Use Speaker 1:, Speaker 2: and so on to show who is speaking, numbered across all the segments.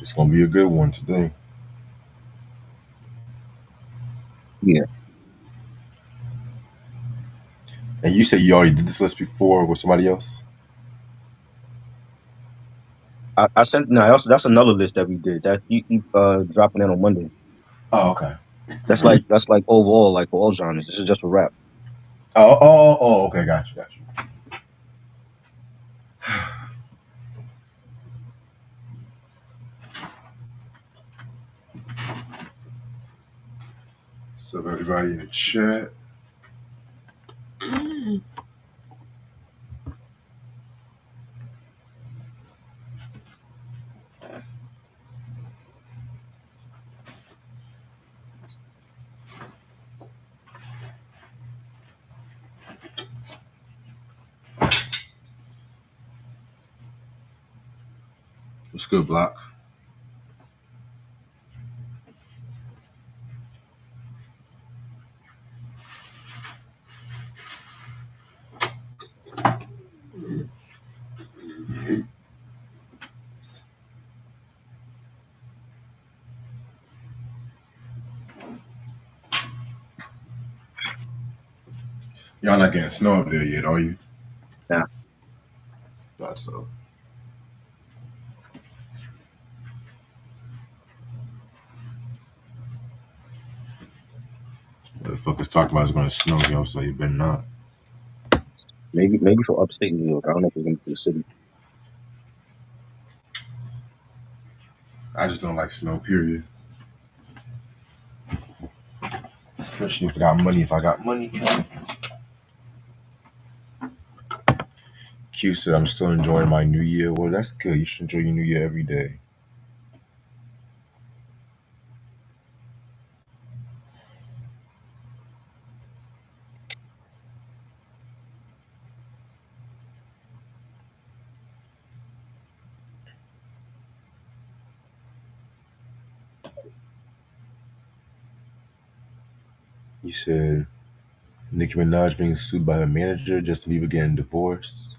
Speaker 1: It's gonna be a good one today.
Speaker 2: Yeah,
Speaker 1: And you said you already did this list before with somebody else?
Speaker 2: I sent. No, that's another list that we did. That you dropping in on Monday.
Speaker 1: Oh, okay.
Speaker 2: That's like overall, like for all genres. This is just a rap.
Speaker 1: Oh, okay, got you, got you. So everybody in the chat. What's good, Block? Y'all not getting snow up there yet, are you?
Speaker 2: Nah,
Speaker 1: Thought so. Motherfuckers talking about it's gonna snow, yo, so you better not.
Speaker 2: maybe for upstate New York. I don't know if it's gonna be for the city.
Speaker 1: I just don't like snow, period. Especially if I got money. If I got money. Q said I'm still enjoying my new year. Well, that's good. You should enjoy your new year every day. You said Nicki Minaj being sued by her manager just to leave her getting divorced.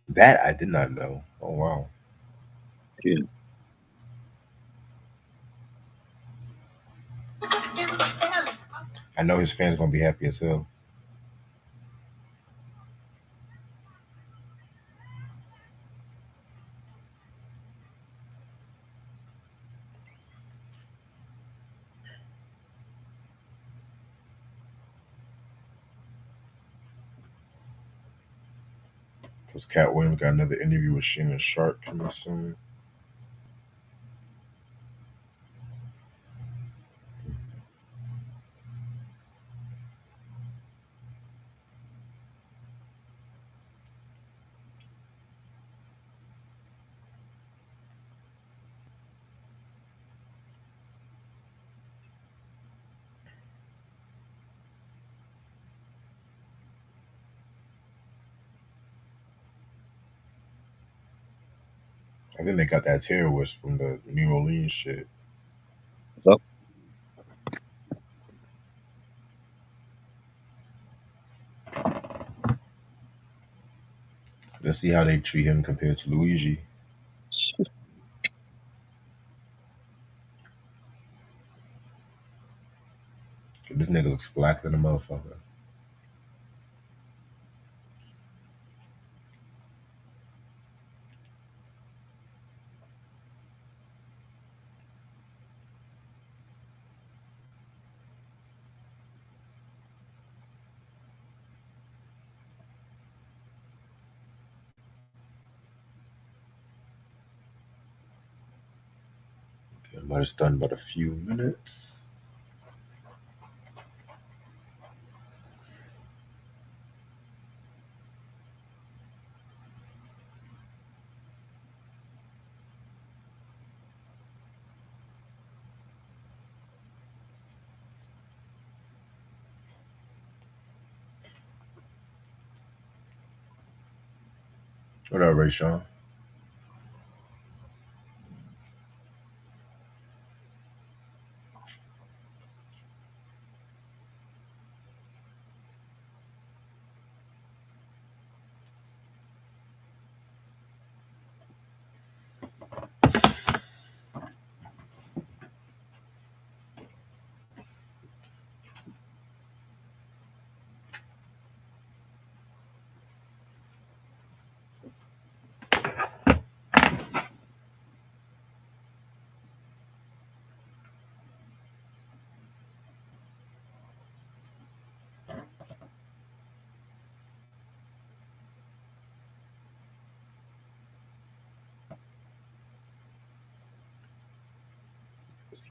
Speaker 1: That I did not know. Oh wow.
Speaker 2: Yeah.
Speaker 1: I know his fans gonna be happy as hell. Because Cat Williams got another interview with Shannon Sharp coming soon. I think they got that terrorist from the New Orleans shit.
Speaker 2: What's up?
Speaker 1: Let's see how they treat him compared to Luigi. This nigga looks black than a motherfucker. Okay, I might have stunned about a few minutes. What up, Ray Sean?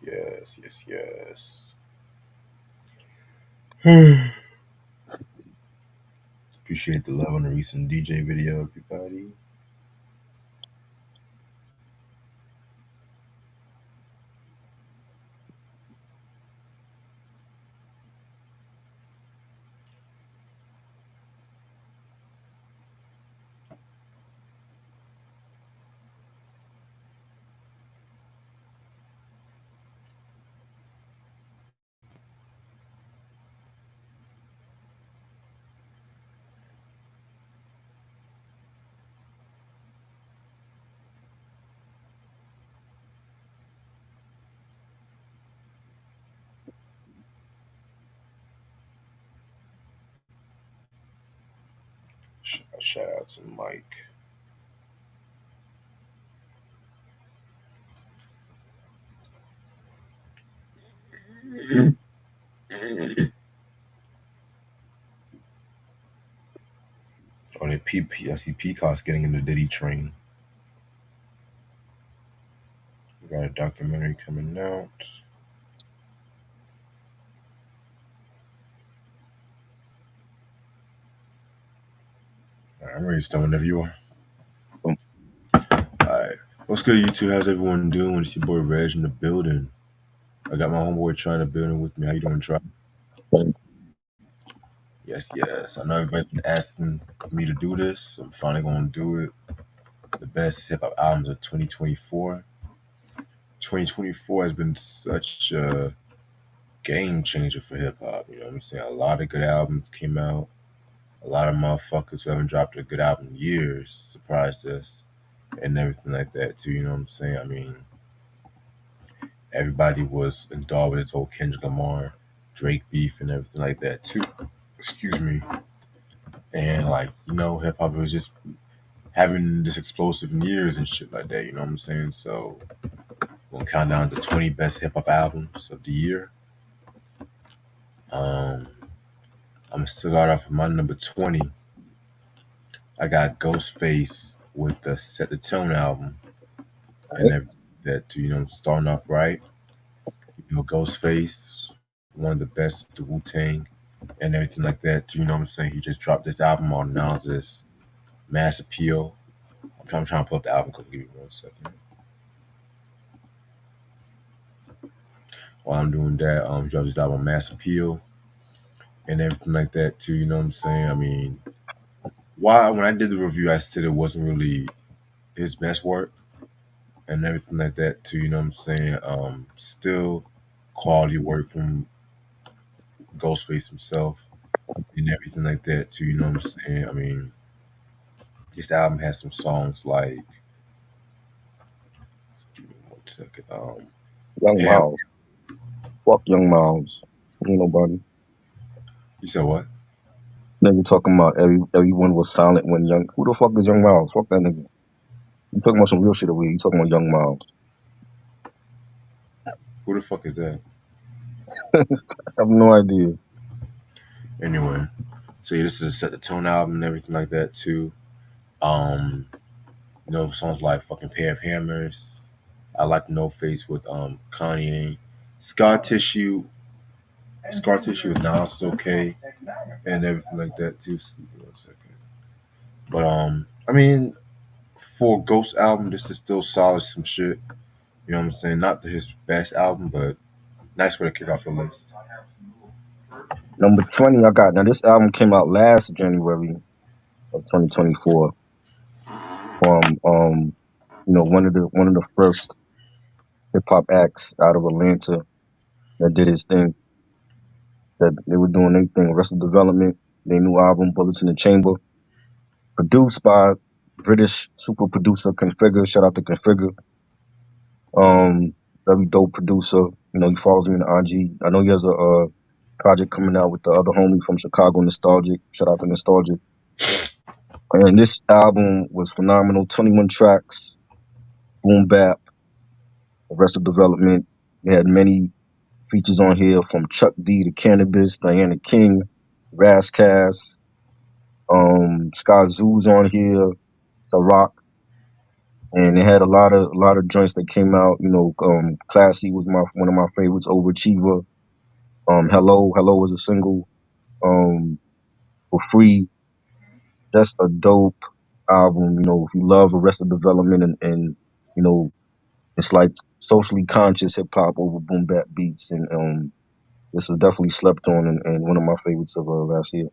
Speaker 1: yes, yes, yes, yes. Appreciate the love on the recent DJ video, everybody. Shout out to Mike. On the PP, I see Peacock's getting in the Diddy train. We got a documentary coming out. All right, I'm ready to start whenever you are. Alright. What's good, you two? How's everyone doing? It's your boy Reg in the building. I got my homeboy trying to building with me. How you doing, Try? Yes, yes. I know everybody's been asking me to do this. So I'm finally gonna do it. The best hip hop albums of 2024. 2024 has been such a game changer for hip hop. You know what I'm saying? A lot of good albums came out. A lot of motherfuckers who haven't dropped a good album in years surprised us and everything like that too. You know what I'm saying? I mean, everybody was involved with this whole Kendrick Lamar, Drake beef and everything like that too. Excuse me. And like, hip hop was just having this explosive years and shit like that, you know what I'm saying? So we'll count down the 20 best hip hop albums of the year. Um I'm gonna start off with my number 20. I got Ghostface with the Set the Tone album and everything that too, starting off right. Ghostface, one of the best of the Wu Tang and everything like that. You know what I'm saying? He just dropped this album on now this Mass Appeal. I'm trying to pull up the album. Give me 1 second. While I'm doing that, he dropped this album Mass Appeal and everything like that too. You know what I'm saying? I mean, why when I did the review, I said it wasn't really his best work and everything like that too. You know what I'm saying? Still quality work from Ghostface himself and everything like that too. You know what I'm saying? I mean, this album has some songs like give me 1 second.
Speaker 2: Young
Speaker 1: Ham.
Speaker 2: Miles. Fuck Young Miles. Ain't nobody.
Speaker 1: You said what?
Speaker 2: Nigga talking about everyone was silent when Young. Who the fuck is Young Miles? Fuck that nigga. You talking about some real shit over here. You talking about Young Miles.
Speaker 1: Who the fuck is that?
Speaker 2: I have no idea.
Speaker 1: Anyway, so yeah, this is a Set the Tone album and everything like that too. Um, songs like fucking Pair of Hammers. I like No Face with Kanye. Scar Tissue. Scar Tissue with Nas is okay and everything like that too. Excuse me 1 second. But I mean, for Ghost album, this is still solid some shit. You know what I'm saying? Not his best album, but nice way to kick off the list.
Speaker 2: Number 20, I got. Now, this album came out last January of 2024 from, one of the first hip hop acts out of Atlanta that did his thing. That they were doing their thing. Arrested Development, their new album, Bullets in the Chamber, produced by British super producer Configure. Shout out to Configure. Very dope producer. He follows me on IG. I know he has a project coming out with the other homie from Chicago, Nostalgic. Shout out to Nostalgic. And this album was phenomenal. 21 tracks, boom bap, Arrested Development. They had many features on here from Chuck D to Cannabis, Diana King, Razzcast, Sky Zoo's on here, Ciroc. and it had a lot of joints that came out. Classy was my one of my favorites. Overachiever. Hello was a single. Um, for free, that's a dope album. If you love Arrested Development and you know, it's like socially conscious hip hop over boom bap beats, and this is definitely slept on and one of my favorites of last year.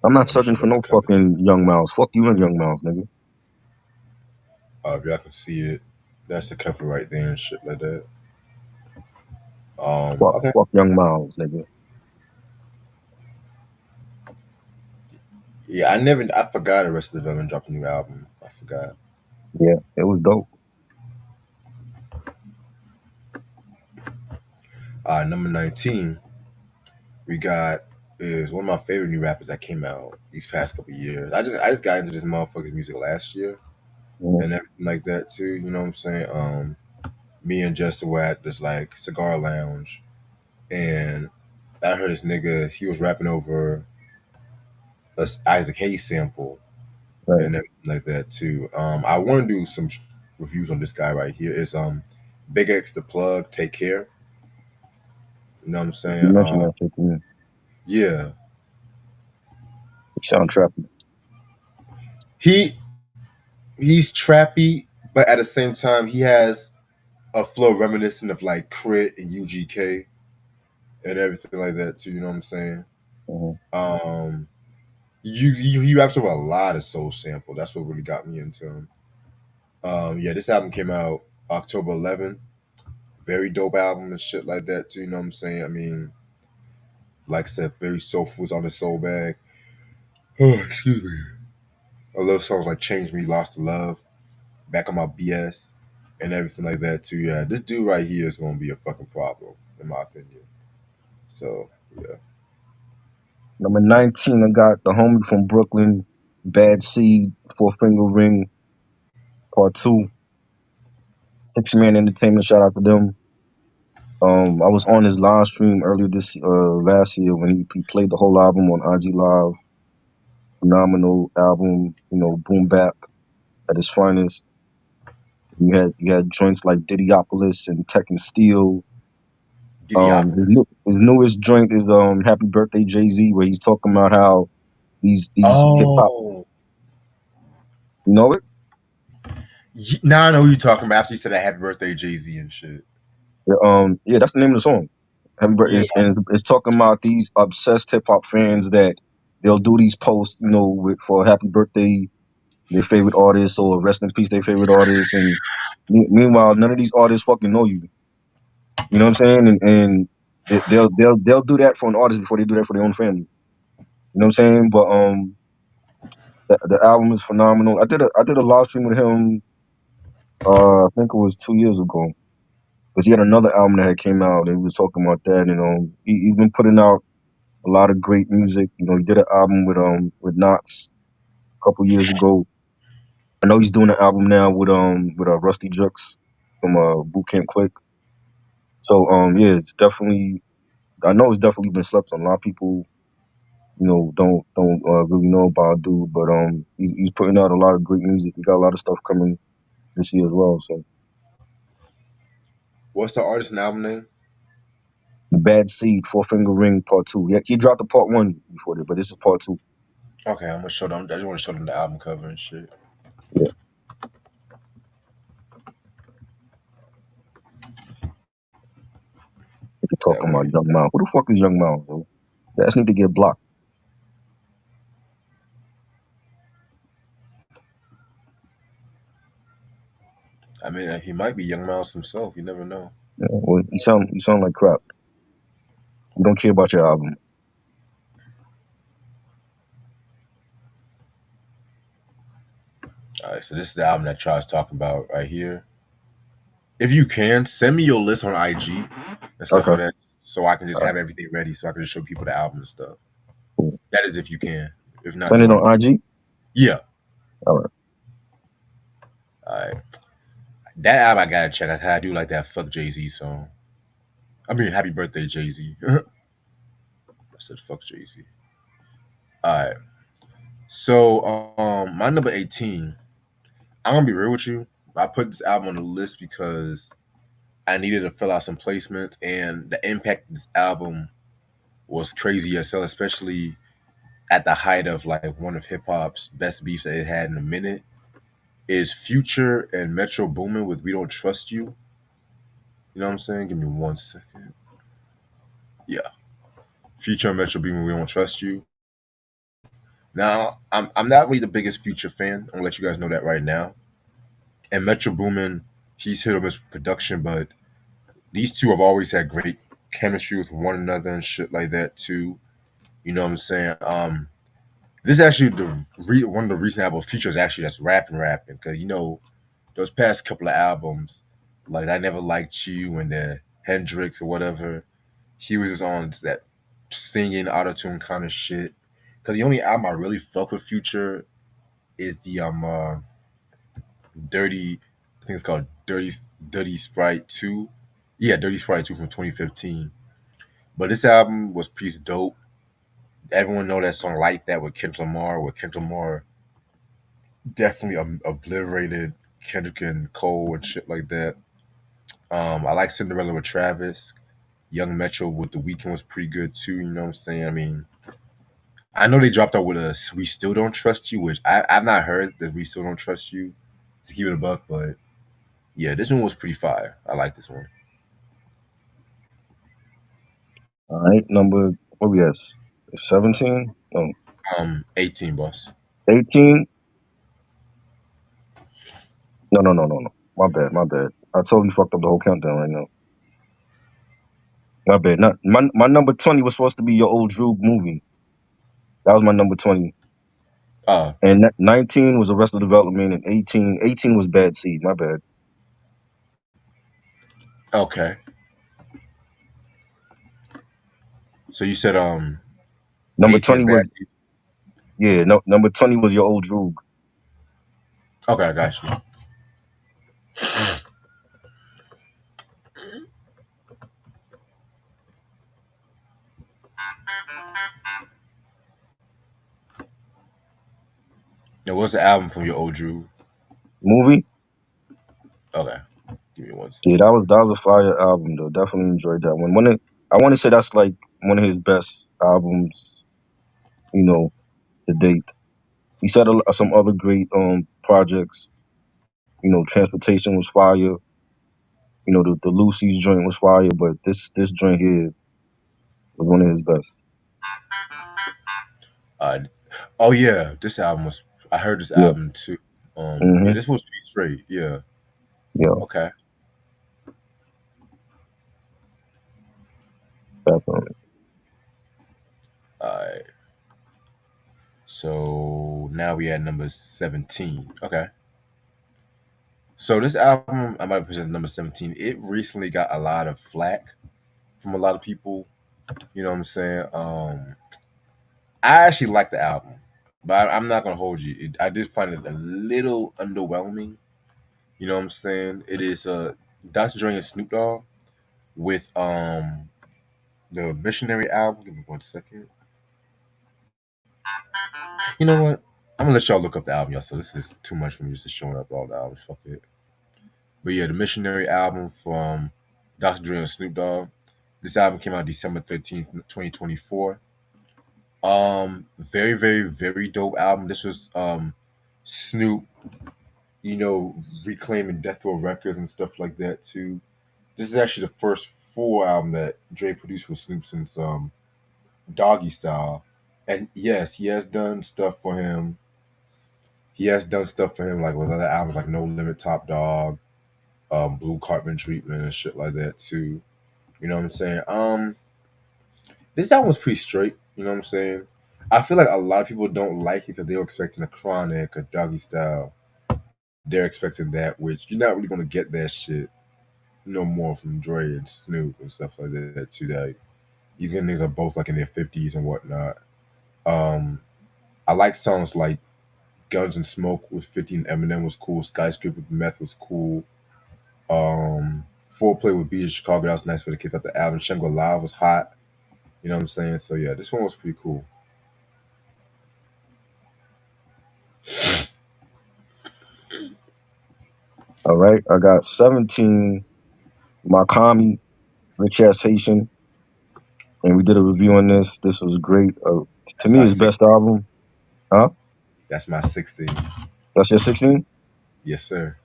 Speaker 2: I'm
Speaker 1: I'm
Speaker 2: not
Speaker 1: gonna show
Speaker 2: searching
Speaker 1: that
Speaker 2: for
Speaker 1: to
Speaker 2: no
Speaker 1: Kevin.
Speaker 2: fucking Young Miles. Fuck you and Young Miles, nigga.
Speaker 1: If y'all can see it, that's the cover right there and shit like that. Okay.
Speaker 2: Fuck Young Miles, nigga.
Speaker 1: Yeah, I forgot the rest of the Development dropped a new album. I forgot.
Speaker 2: Yeah, it was dope.
Speaker 1: Number 19, we got is one of my favorite new rappers that came out these past couple years. I just got into this motherfucker's music last year
Speaker 2: Mhm.
Speaker 1: and everything like that too. You know what I'm saying? Me and Justin were at this like cigar lounge, and I heard this nigga. He was rapping over a Isaac Hayes sample
Speaker 2: Right.
Speaker 1: and everything like that too. I want to do some reviews on this guy right here. It's Big X the Plug. Take care. You know what I'm saying?
Speaker 2: You mentioned that shit to me.
Speaker 1: Yeah.
Speaker 2: It sound trappy.
Speaker 1: He he's trappy, but at the same time he has a flow reminiscent of like Crit and UGK and everything like that too. You know what I'm saying?
Speaker 2: Mhm.
Speaker 1: Um, you raps over a lot of soul sample. That's what really got me into him. Yeah, this album came out October 11th. Very dope album and shit like that too. You know what I'm saying? I mean, like I said, very soulful. It's on the soul bag. Oh, excuse me. I love songs like "Change Me," "Lost to Love," "Back on My BS," and everything like that too. Yeah, this dude right here is gonna be a fucking problem, in my opinion. So yeah,
Speaker 2: Number 19, I got the homie from Brooklyn, Bad Seed, Four Finger Ring, Part 2, Six Man Entertainment, shout out to them. I was on his live stream earlier this last year when he played the whole album on IG Live. Phenomenal album, boom bap at its finest. You had joints like Didiopolis and Tech and Steel. His newest joint is Happy Birthday Jay Z, where he's talking about how these hip hop,
Speaker 1: Oh,
Speaker 2: you know it.
Speaker 1: now I know who you're talking about. After you said that "Happy Birthday, Jay Z" and shit.
Speaker 2: Yeah, that's the name of the song. Happy Birthday,
Speaker 1: Yeah.
Speaker 2: and it's talking about these obsessed hip hop fans that they'll do these posts, for Happy Birthday their favorite artists or rest in peace their favorite artists, and meanwhile none of these artists fucking know you. You know what I'm saying? And they'll do that for an artist before they do that for their own family. You know what I'm saying? But the album is phenomenal. I did a live stream with him. I think it was 2 years ago because he had another album that had came out and he was talking about that. He's been putting out a lot of great music. He did an album with Knox a couple years ago. I know he's doing an album now with Rusty Jux from Boot Camp Click. So yeah, it's definitely I know it's definitely been slept on. A lot of people don't really know about dude, but he's putting out a lot of great music. He got a lot of stuff coming this year as well. So
Speaker 1: What's the artist and album name?
Speaker 2: the Bad Seed, Four Finger Ring Part 2. Yeah, he dropped the Part 1 before that, but this is Part 2.
Speaker 1: Okay, I'm gonna show them. I just want to show them the album cover and shit.
Speaker 2: Yeah, he
Speaker 1: That
Speaker 2: talking
Speaker 1: way,
Speaker 2: about Young Mouth. Who the fuck is Young Mouth, bro? That ass need to get blocked.
Speaker 1: I mean, he might be Young Miles himself. You never know.
Speaker 2: Yeah, well, you sound like crap. We don't care about your album.
Speaker 1: All right, so this is the album that Charles talking about right here. If you can, send me your list on IG and stuff
Speaker 2: Okay.
Speaker 1: like that, so I can just
Speaker 2: All right,
Speaker 1: have everything ready, so I can just show people the album and stuff.
Speaker 2: cool.
Speaker 1: That is if you can. If not,
Speaker 2: Send
Speaker 1: don't
Speaker 2: it
Speaker 1: worry
Speaker 2: on
Speaker 1: about it.
Speaker 2: IG.
Speaker 1: Yeah.
Speaker 2: All right.
Speaker 1: All right. That album I gotta check. I do like that "Fuck Jay Z" song. I mean, "Happy Birthday Jay Z." I said "Fuck Jay Z." All right. So my number 18. I'm gonna be real with you. I put this album on the list because I needed to fill out some placements, and the impact of this album was crazy as hell, especially at the height of like one of hip hop's best beefs that it had in a minute. Is Future and Metro Boomin with "We Don't Trust You"? You know what I'm saying? Give me 1 second. Yeah, Future and Metro Boomin, "We Don't Trust You." Now, I'm not really the biggest Future fan. I'm gonna let you guys know that right now. And Metro Boomin, he's hit or miss with production, but these two have always had great chemistry with one another and shit like that too. You know what I'm saying? This is actually one of the recent album features actually that's rapping because those past couple of albums like I Never Liked You and the Hendrix or whatever, he was just on that singing auto tune kind of shit. Because the only album I really fuck with Future is the Dirty, I think it's called Dirty Sprite 2. Yeah, Dirty Sprite 2 from 2015. But this album was pretty dope. Everyone know that song Like That with Kendrick Lamar, where Kendrick Lamar definitely obliterated Kendrick and Cole and shit like that. I like Cinderella with Travis. Young Metro with The Weeknd was pretty good too. You know what I'm saying? I mean, I know they dropped out with a "We Still Don't Trust You," which I've not heard that "We Still Don't Trust You" to keep it a buck, but yeah, this one was pretty fire. I like this one.
Speaker 2: All right, number what we at? 17? No,
Speaker 1: 18 boss.
Speaker 2: 18? No. My bad, my bad. I totally fucked up the whole countdown right now. My bad. Not my number 20 was supposed to be your old Droog movie. That was my number 20.
Speaker 1: Uh,
Speaker 2: And 19 was Arrested Development, and 18 was Bad Seed. My bad.
Speaker 1: okay. So you said
Speaker 2: Number
Speaker 1: 18 is
Speaker 2: 20
Speaker 1: bad.
Speaker 2: was yeah. No, number 20 was your old Droog.
Speaker 1: Okay, I got you. Now, what's the album from your old Drew?
Speaker 2: Movie.
Speaker 1: Okay, give me 1 second.
Speaker 2: Yeah, that was a fire album though. Definitely enjoyed that one. I want to say that's like one of his best albums, you know, to date. He said some other great projects. Transportation was fire. The Lucy's joint was fire, but this joint here was one of his best.
Speaker 1: Uh, oh yeah, this album was. I heard this
Speaker 2: Yeah.
Speaker 1: album too. Yeah,
Speaker 2: Mm-hmm.
Speaker 1: this was pretty straight. Yeah.
Speaker 2: Yeah,
Speaker 1: Okay.
Speaker 2: definitely.
Speaker 1: All right. So now we at number 17. Okay. So this album, I might present number 17. It recently got a lot of flack from a lot of people. You know what I'm saying? I actually like the album, but I'm not gonna hold you. I did find it a little underwhelming. You know what I'm saying? It is Dr. Dre and Snoop Dogg with the Missionary album. Give me 1 second. You know what? I'm gonna let y'all look up the album, y'all. So this is too much for me just to showing up all the albums. Fuck it. But yeah, the Missionary album from Dr. Dre and Snoop Dogg. This album came out December 13th, 2024. Very, very, very dope album. This was Snoop, reclaiming Death Row Records and stuff like that too. This is actually the first full album that Dre produced for Snoop since Doggy Style. And yes, he has done stuff for him. He has done stuff for him like with other albums like No Limit, Top Dog, Blue Carbon Treatment and shit like that too. You know what I'm saying? This album was pretty straight. You know what I'm saying? I feel like a lot of people don't like it because they were expecting a Chronic, a Doggy Style. They're expecting that, which you're not really gonna get that shit no more from Dre and Snoop and stuff like that too. That these niggas are both like in their 50s and whatnot. Um, I like songs like Guns and Smoke with 50 and Eminem was cool. Skyscraper with Meth was cool. Foreplay with Beat of Chicago, that was nice for the kids at the album. Shangri La was hot. You know what I'm saying? So yeah, this one was pretty cool.
Speaker 2: All right, I got 17. Makami, Rich Ass Haitian, and we did a review on this. This was great. To
Speaker 1: That's
Speaker 2: me,
Speaker 1: my
Speaker 2: his
Speaker 1: six.
Speaker 2: best album. Huh?
Speaker 1: That's my 16.
Speaker 2: That's your 16.
Speaker 1: Yes, sir.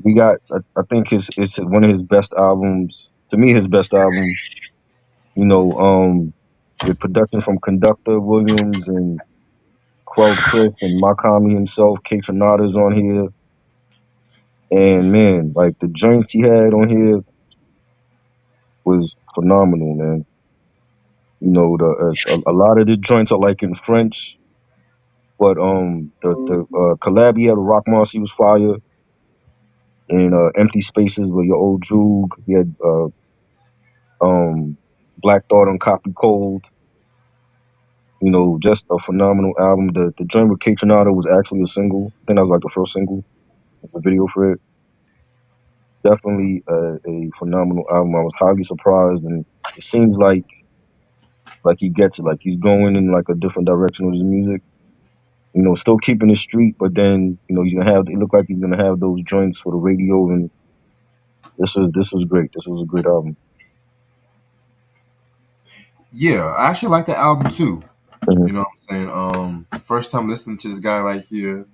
Speaker 2: We got. I think it's one of his best albums. To me, his best album. You know, with production from Conductor Williams and Quelled Chris and Makami himself. K Tronada's on here, and man, like the joints he had on here was phenomenal, man. You know, a lot of the joints are like in French, but the collab he had with Rock Marcy was fire, and Empty Spaces with your old Droog. He had Black Thought on Copy Cold. You know, just a phenomenal album. The joint with K Tronada was actually a single. I think that was like the first single, the video for it. Definitely a phenomenal album. I was highly surprised, and it seems like he gets it. Like he's going in like a different direction with his music. You know, still keeping the street, but then you know he's gonna have. It look like he's gonna have those joints for the radio, and this was great. This was a great album.
Speaker 1: Yeah, I actually like the album too.
Speaker 2: Hmm.
Speaker 1: You know what I'm saying? First time listening to this guy right here,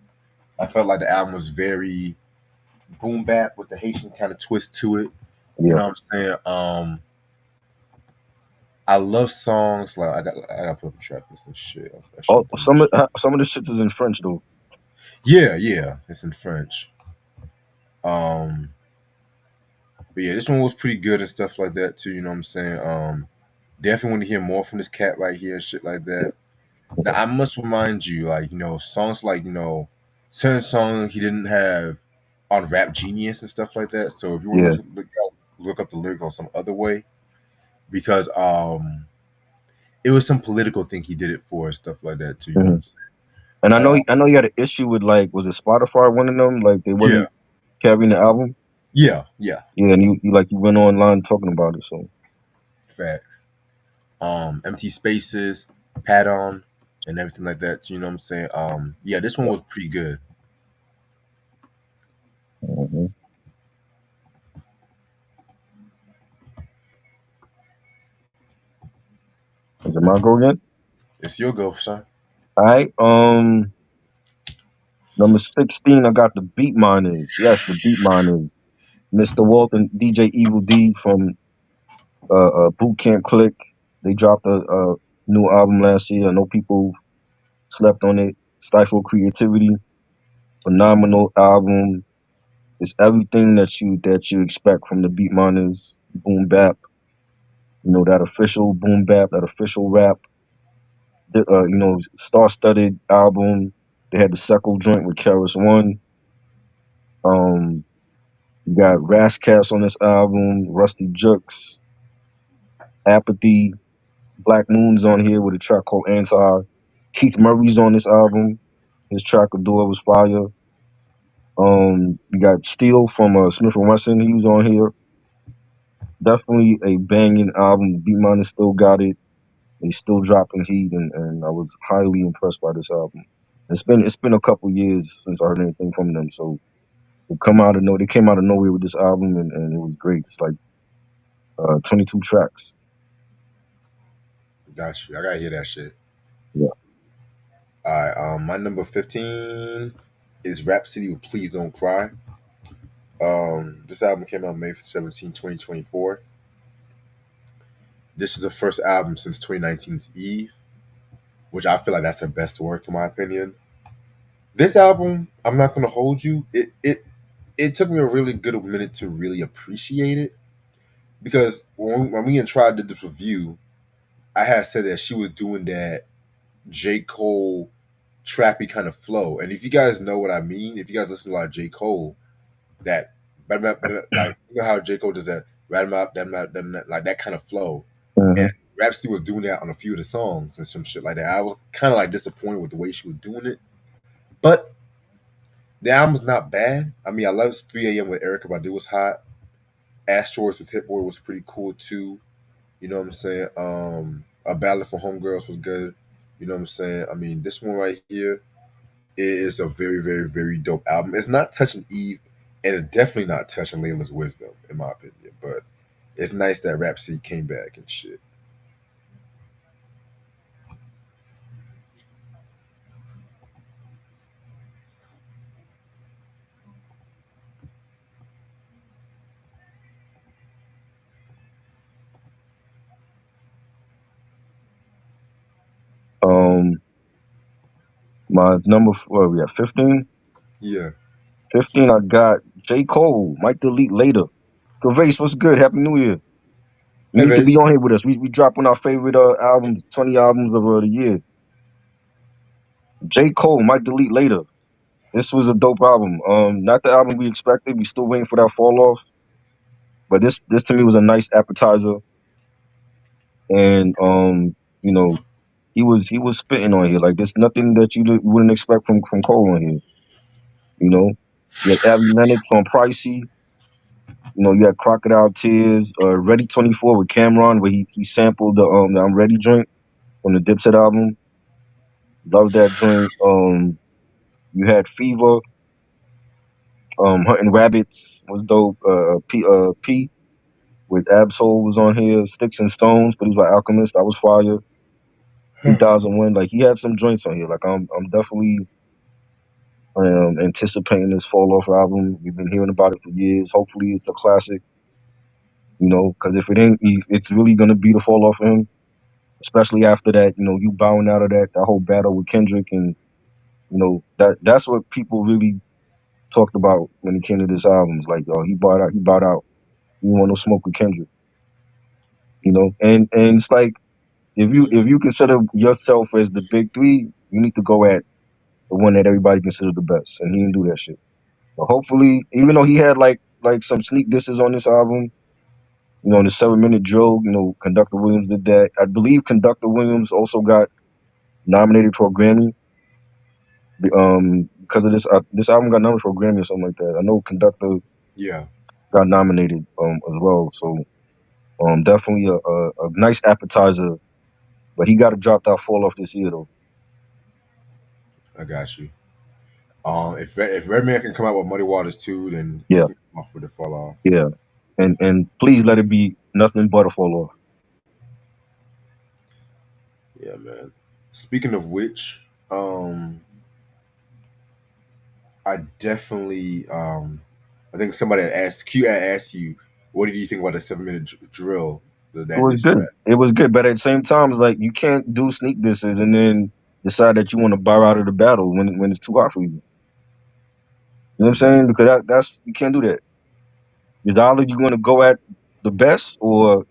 Speaker 1: I felt like the album was very boom bap with the Haitian kind of twist to it. You
Speaker 2: Yeah.
Speaker 1: know what I'm saying? I love songs like I got put up a track list and shit. I should
Speaker 2: Oh,
Speaker 1: have done this shit.
Speaker 2: some of the shits is in French though.
Speaker 1: Yeah, yeah, it's in French. Um, but yeah, this one was pretty good and stuff like that too. You know what I'm saying? Definitely want to hear more from this cat right here and shit like that. Now I must remind you, like songs like certain songs he didn't have on Rap Genius and stuff like that. So if you want to
Speaker 2: Yeah.
Speaker 1: look up the lyric on some other way, because it was some political thing he did it for and stuff like that too. You know what
Speaker 2: Hmm.
Speaker 1: I'm saying?
Speaker 2: And
Speaker 1: Like
Speaker 2: I know he had an issue with like was it Spotify one of them like they
Speaker 1: yeah,
Speaker 2: wasn't carrying the album.
Speaker 1: yeah, yeah,
Speaker 2: Yeah, and he went online talking about it. So
Speaker 1: facts. Empty spaces, pat on, and everything like that. You know what I'm saying? Yeah, this one
Speaker 2: yeah.
Speaker 1: was pretty good.
Speaker 2: Hmm. Is it my go again?
Speaker 1: It's your go, son.
Speaker 2: All right. Number 16, I got the Beat Miners. Yes, the Beat Miners. Mr. Walton, DJ Evil D from Boot Camp Click. They dropped a new album last year. I know people slept on it. Stifle Creativity. Phenomenal album. It's everything that you expect from the Beat Miners. Boom bap. You know, that official boom bap, that official rap. You know, star-studded album. They had the Seckle joint with Karis One. Um, You got Rascast on this album, Rusty Jux, Apathy, Black Moon's on here with a track called Anti. Keith Murray's on this album. His track Adore was fire. You got Steel from Smith and Wesson. He was on here. Definitely a banging album. Beat Miners still got it. They still dropping heat, and I was highly impressed by this album. It's been a couple years since I heard anything from them, so they came out of nowhere with this album, and it was great. It's like 22 tracks.
Speaker 1: Got you. I gotta hear that shit.
Speaker 2: Yeah.
Speaker 1: All right. My number 15 is Rap City with Please Don't Cry. This album came out May 17, 2024. This is the first album since 2019's Eve, which I feel like that's her best work in my opinion. This album, I'm not gonna hold you. It took me a really good minute to really appreciate it because when we and tried did this review, I had said that she was doing that J. Cole trappy kind of flow. And if you guys know what I mean, if you guys listen to a lot of J. Cole, that like you know how J. Cole does that like that kind of flow. And
Speaker 2: Hmm.
Speaker 1: Rhapsody was doing that on a few of the songs and some shit like that. I was kind of like disappointed with the way she was doing it. But the album's not bad. I mean, I love 3 a.m. with Erica Badu was hot. Asteroids with Hit Boy was pretty cool too. You know what I'm saying? A Ballad for Homegirls was good. You know what I'm saying? I mean, this one right here is a very, very, very dope album. It's not touching Eve and it's definitely not touching Layla's wisdom, in my opinion. But it's nice that Rhapsody came back and shit.
Speaker 2: Um, my number, what we at 15?
Speaker 1: Yeah.
Speaker 2: 15, I got J. Cole, Might Delete Later. Gervais, what's good? Happy New Year. You
Speaker 1: Hey,
Speaker 2: need to be
Speaker 1: Vase.
Speaker 2: on here with us. We dropping our favorite albums, 20 albums of the year. J. Cole, Might Delete Later. This was a dope album. Not the album we expected. We still waiting for that fall off. But this to me was a nice appetizer. And you know, he was spitting on here. Like there's nothing that you wouldn't expect from Cole on here. You know, you had Abby Lennox on Pricey. You know, you had Crocodile Tears, Ready 24 with Cameron, where he sampled the I'm Ready joint on the Dipset album. Love that joint. You had Fever, Hunting Rabbits was dope. P with Absol was on here. Sticks and Stones, but he's by Alchemist. That was fire. 3001, like he had some joints on here. Like I'm definitely anticipating this fall off album. We've been hearing about it for years. Hopefully, it's a classic. You know, because if it ain't, it's really gonna be the fall off for him. Especially after that, you know, you bowing out of that whole battle with Kendrick, and you know that's what people really talked about when he came to this album. It's like, oh, he bought out, he bought out. He didn't want no smoke with Kendrick. You know, and it's like if you consider yourself as the big three, you need to go at the one that everybody considered the best, and he didn't do that shit. But hopefully, even though he had like some sneak disses on this album, you know, in the 7 minute drill, you know, Conductor Williams did that. I believe Conductor Williams also got nominated for a Grammy. Because of this album got nominated for a Grammy or something like that. I know Conductor
Speaker 1: Yeah,
Speaker 2: got nominated as well. So definitely a nice appetizer. But he got to drop that fall off this year though.
Speaker 1: I got you. If Redman can come out with Muddy Waters too, then he
Speaker 2: Yeah,
Speaker 1: can come off with the fall off.
Speaker 2: yeah. And please let it be nothing but a fall off.
Speaker 1: Yeah, man. Speaking of which, um, I definitely I think somebody had asked Q had asked you, what did you think about the 7 minute drill,
Speaker 2: It
Speaker 1: that
Speaker 2: was
Speaker 1: diss
Speaker 2: good.
Speaker 1: track?
Speaker 2: It was good, but at the same time, it's like you can't do sneak disses and then decide that you want to bow out of the battle when it's too hot for you. You know what I'm
Speaker 1: Mm.
Speaker 2: saying? Because that's you can't do that. It's either you're going to go at the best or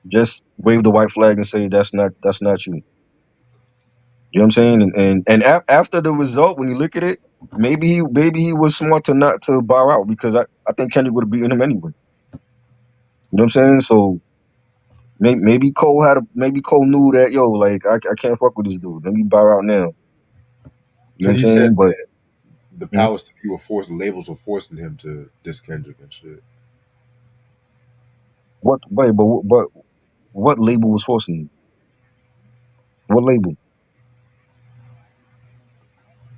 Speaker 2: just wave the white flag and say that's not you. You know what I'm saying? And after the result, when you look at it, maybe he was smart to not to bow out because I think Kendrick would have beaten him anyway. You know what I'm saying? So maybe Cole knew that like I can't fuck with this dude. Let me bow out now. You know what I'm
Speaker 1: Because he said
Speaker 2: saying? But
Speaker 1: the
Speaker 2: hmm,
Speaker 1: powers to be were forced, the labels were forcing him to diss Kendrick and shit.
Speaker 2: but what label was forcing him? What label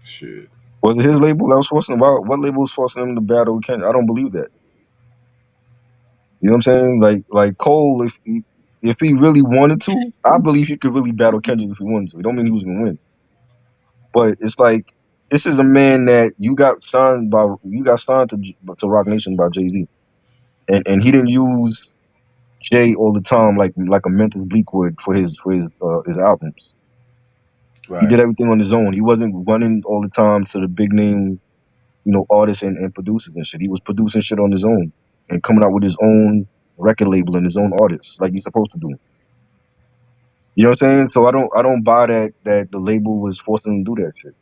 Speaker 1: Shit.
Speaker 2: was it? His label that was forcing him? What label was forcing him to battle with Kendrick? I don't believe that. You know what I'm saying? Like Cole, if he really wanted to, I believe he could really battle Kendrick if he wanted to. It don't mean he was gonna win. But it's like this is a man that you got signed to Rock Nation by Jay-Z. And he didn't use Jay all the time like a Memphis Bleak would for his albums. He
Speaker 1: Right.
Speaker 2: did everything on his own. He wasn't running all the time to the big name, artists and producers and shit. He was producing shit on his own and coming out with his own record label and his own artists like he's supposed to do. You know what I'm saying? So I don't buy that the label was forcing him to do that shit.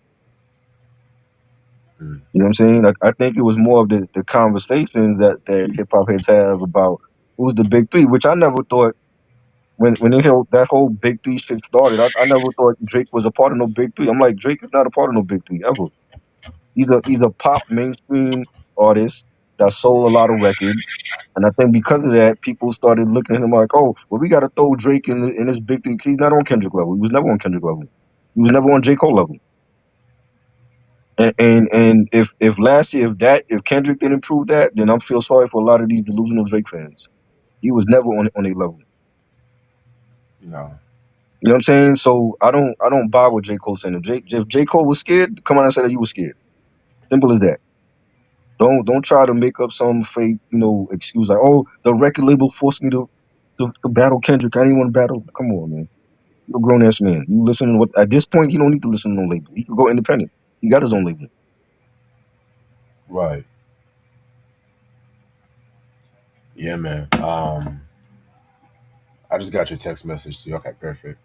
Speaker 1: Mm.
Speaker 2: You know what I'm saying? I think it was more of the conversations that hip hop heads have about who's the big three, which I never thought when that whole big three shit started. I never thought Drake was a part of no big three. I'm like, Drake is not a part of no big three ever. He's a pop mainstream artist that sold a lot of records. And I think because of that, people started looking at him like, oh, well, we got to throw Drake in this big thing. He's not on Kendrick level. He was never on Kendrick level. He was never on J. Cole level. And if last year if Kendrick didn't prove that, then I feel sorry for a lot of these delusional Drake fans. He was never on a level.
Speaker 1: No.
Speaker 2: You know what I'm saying? So I don't buy what J. Cole saying. If J. Cole was scared, come on and say that you were scared. Simple as that. Don't try to make up some fake, excuse like, oh, the record label forced me to battle Kendrick. I didn't want to battle. Come on, man. You're a grown ass man. You listen to what at this point he don't need to listen to no label. He could go independent. He got his own label.
Speaker 1: Right. Yeah, man. I just got your text message too. Okay, perfect.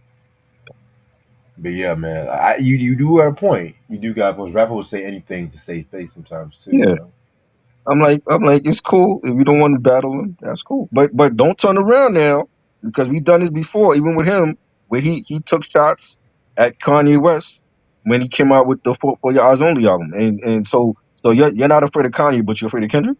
Speaker 1: But yeah, man, you do have a point. You do got most rappers will say anything to save face sometimes too. You
Speaker 2: Yeah.
Speaker 1: know.
Speaker 2: I'm like, it's cool. If you don't want to battle him, that's cool. But don't turn around now because we've done this before, even with him, where he took shots at Kanye West when he came out with the for Your Eyes Only album. And so you're not afraid of Kanye, but you're afraid of Kendrick?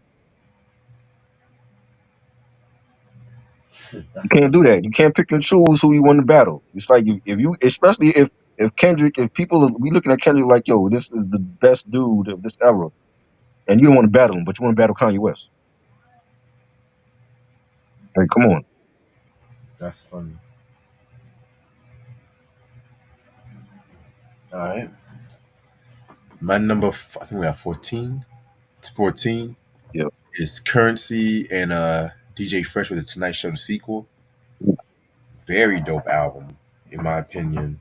Speaker 2: You can't do that. You can't pick and choose who you want to battle. It's like if you, especially if Kendrick, if people we looking at Kendrick like, yo, this is the best dude of this era, and you don't want to battle him, but you want to battle Kanye West. Like, come on.
Speaker 1: That's funny. All right. My number, I think we have 14. It's 14
Speaker 2: Yeah.
Speaker 1: is Currency and DJ Fresh with the Tonight Show the sequel. Very dope album, in my opinion.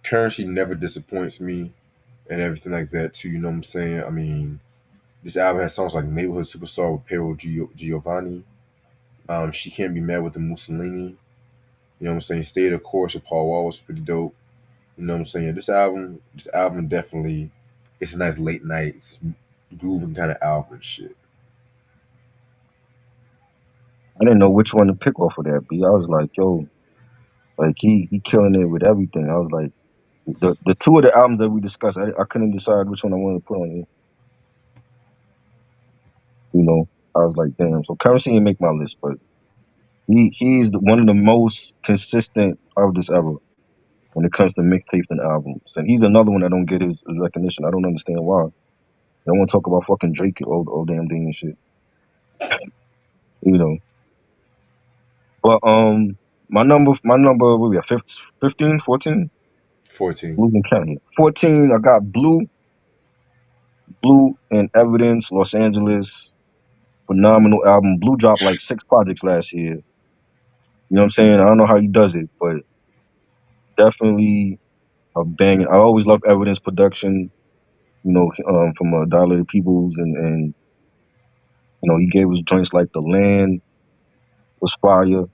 Speaker 1: Currency never disappoints me and everything like that too. You know what I'm saying? I mean, this album has songs like Neighborhood Superstar with Pero Giovanni. She Can't Be Mad with the Mussolini. You know what I'm saying? Stay the Course with Paul Wall was pretty dope. You know what I'm saying? This album definitely, it's a nice late night grooving kind of album and shit.
Speaker 2: I didn't know which one to pick off of that, B. I was like, yo, like he killing it with everything. I was like, the two of the albums that we discussed, I couldn't decide which one I wanted to put on here. You know, I was like, damn. So Currency didn't make my list, but he's one of the most consistent of this era when it comes to mixtapes and albums. And he's another one that don't get his recognition. I don't understand why. They want to talk about fucking Drake all damn day and shit. You know. But my number what we at 15, 14?
Speaker 1: 14.
Speaker 2: Losing count here. 14, I got Blue and Evidence, Los Angeles. Phenomenal album. Blue dropped like 6 projects last year. You know what I'm saying? I don't know how he does it, but definitely a banging. I always love Evidence production, from Dilated Peoples and he gave us joints like The Land was fire,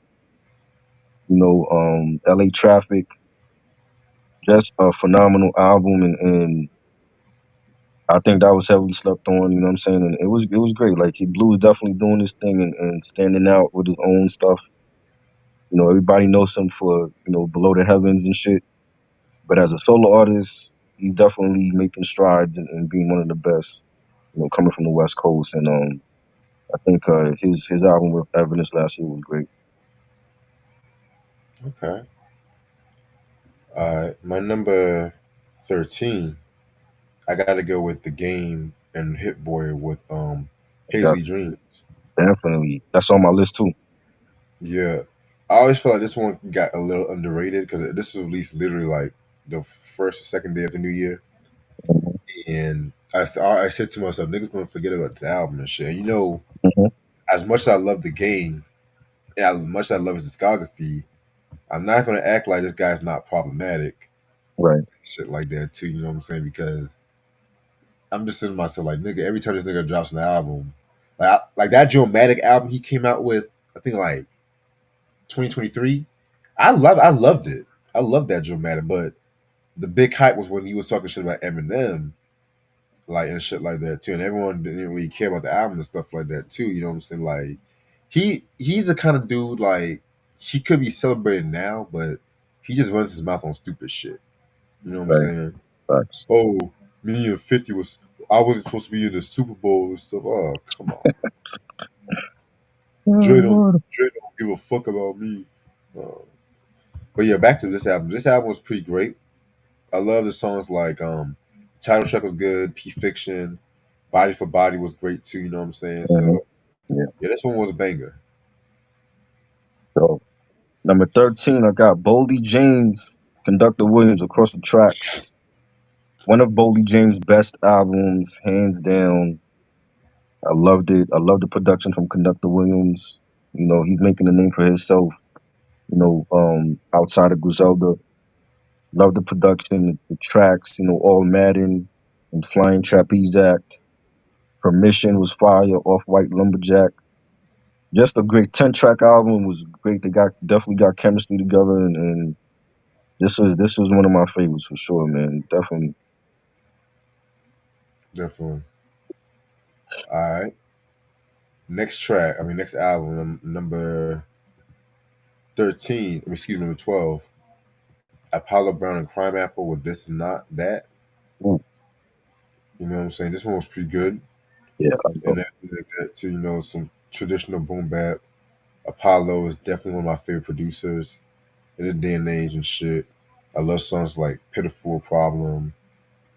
Speaker 2: LA Traffic, just a phenomenal album and I think that was heavily slept on, you know what I'm saying? And it was great. Like Blue was definitely doing his thing and standing out with his own stuff. Everybody knows him for, Below the Heavens and shit. But as a solo artist, he's definitely making strides and being one of the best, coming from the West Coast. And I think his album with Evidence last year was great.
Speaker 1: Okay. My number 13, I gotta go with The Game and Hit Boy with
Speaker 2: Def-
Speaker 1: Paisley Dreams.
Speaker 2: Definitely. That's on my list too.
Speaker 1: Yeah. I always feel like this one got a little underrated because this was released literally like the first or second day of the new year.
Speaker 2: Hmm.
Speaker 1: And I said to myself, niggas gonna forget about this album and shit. And
Speaker 2: Hmm.
Speaker 1: as much as I love The Game, and as much as I love his discography, I'm not gonna act like this guy's not problematic.
Speaker 2: Right.
Speaker 1: Shit like that too, you know what I'm saying? Because I'm just saying to myself, like, nigga, every time this nigga drops an album, like that Dramatic album he came out with, I think like 2023. I loved it. I loved that Dramatic, but the big hype was when he was talking shit about Eminem, like and shit like that too, and everyone didn't really care about the album and stuff like that too. You know what I'm saying? Like he's the kind of dude like he could be celebrated now, but he just runs his mouth on stupid shit. You know what I'm
Speaker 2: Right.
Speaker 1: saying?
Speaker 2: Facts.
Speaker 1: Oh, me and 50 was I wasn't supposed to be in the Super Bowl and stuff. Oh, come on. Dre don't
Speaker 2: Oh,
Speaker 1: Dre don't give a fuck about me. Uh, but yeah, back to this album. This album was pretty great. I love the songs like Title track was good. P Fiction, Body for Body was great too. You know what I'm saying?
Speaker 2: Mhm.
Speaker 1: So
Speaker 2: Yeah.
Speaker 1: yeah, this one was a banger.
Speaker 2: So number 13, I got Boldy James, Conductor Williams, Across the Tracks. One of Boldy James' best albums, hands down. I loved it. I love the production from Conductor Williams. You know, he's making a name for himself. Outside of Griselda, love the production, the tracks. All Madden and Flying Trapeze Act. Permission was fire. Off White Lumberjack. Just a great 10-track album. Was great. They got definitely got chemistry together, and this was one of my favorites for sure, man. Definitely.
Speaker 1: Definitely. All right. Next track. I mean, next album. Number 13. Excuse me, number 12. Apollo Brown and Crime Apple with This Not That.
Speaker 2: Ooh,
Speaker 1: You know what I'm saying? This one was pretty good.
Speaker 2: yeah, I
Speaker 1: And
Speaker 2: know.
Speaker 1: everything like that too. Some traditional boom bap. Apollo is definitely one of my favorite producers in this day and age and shit. I love songs like Pitiful Problem.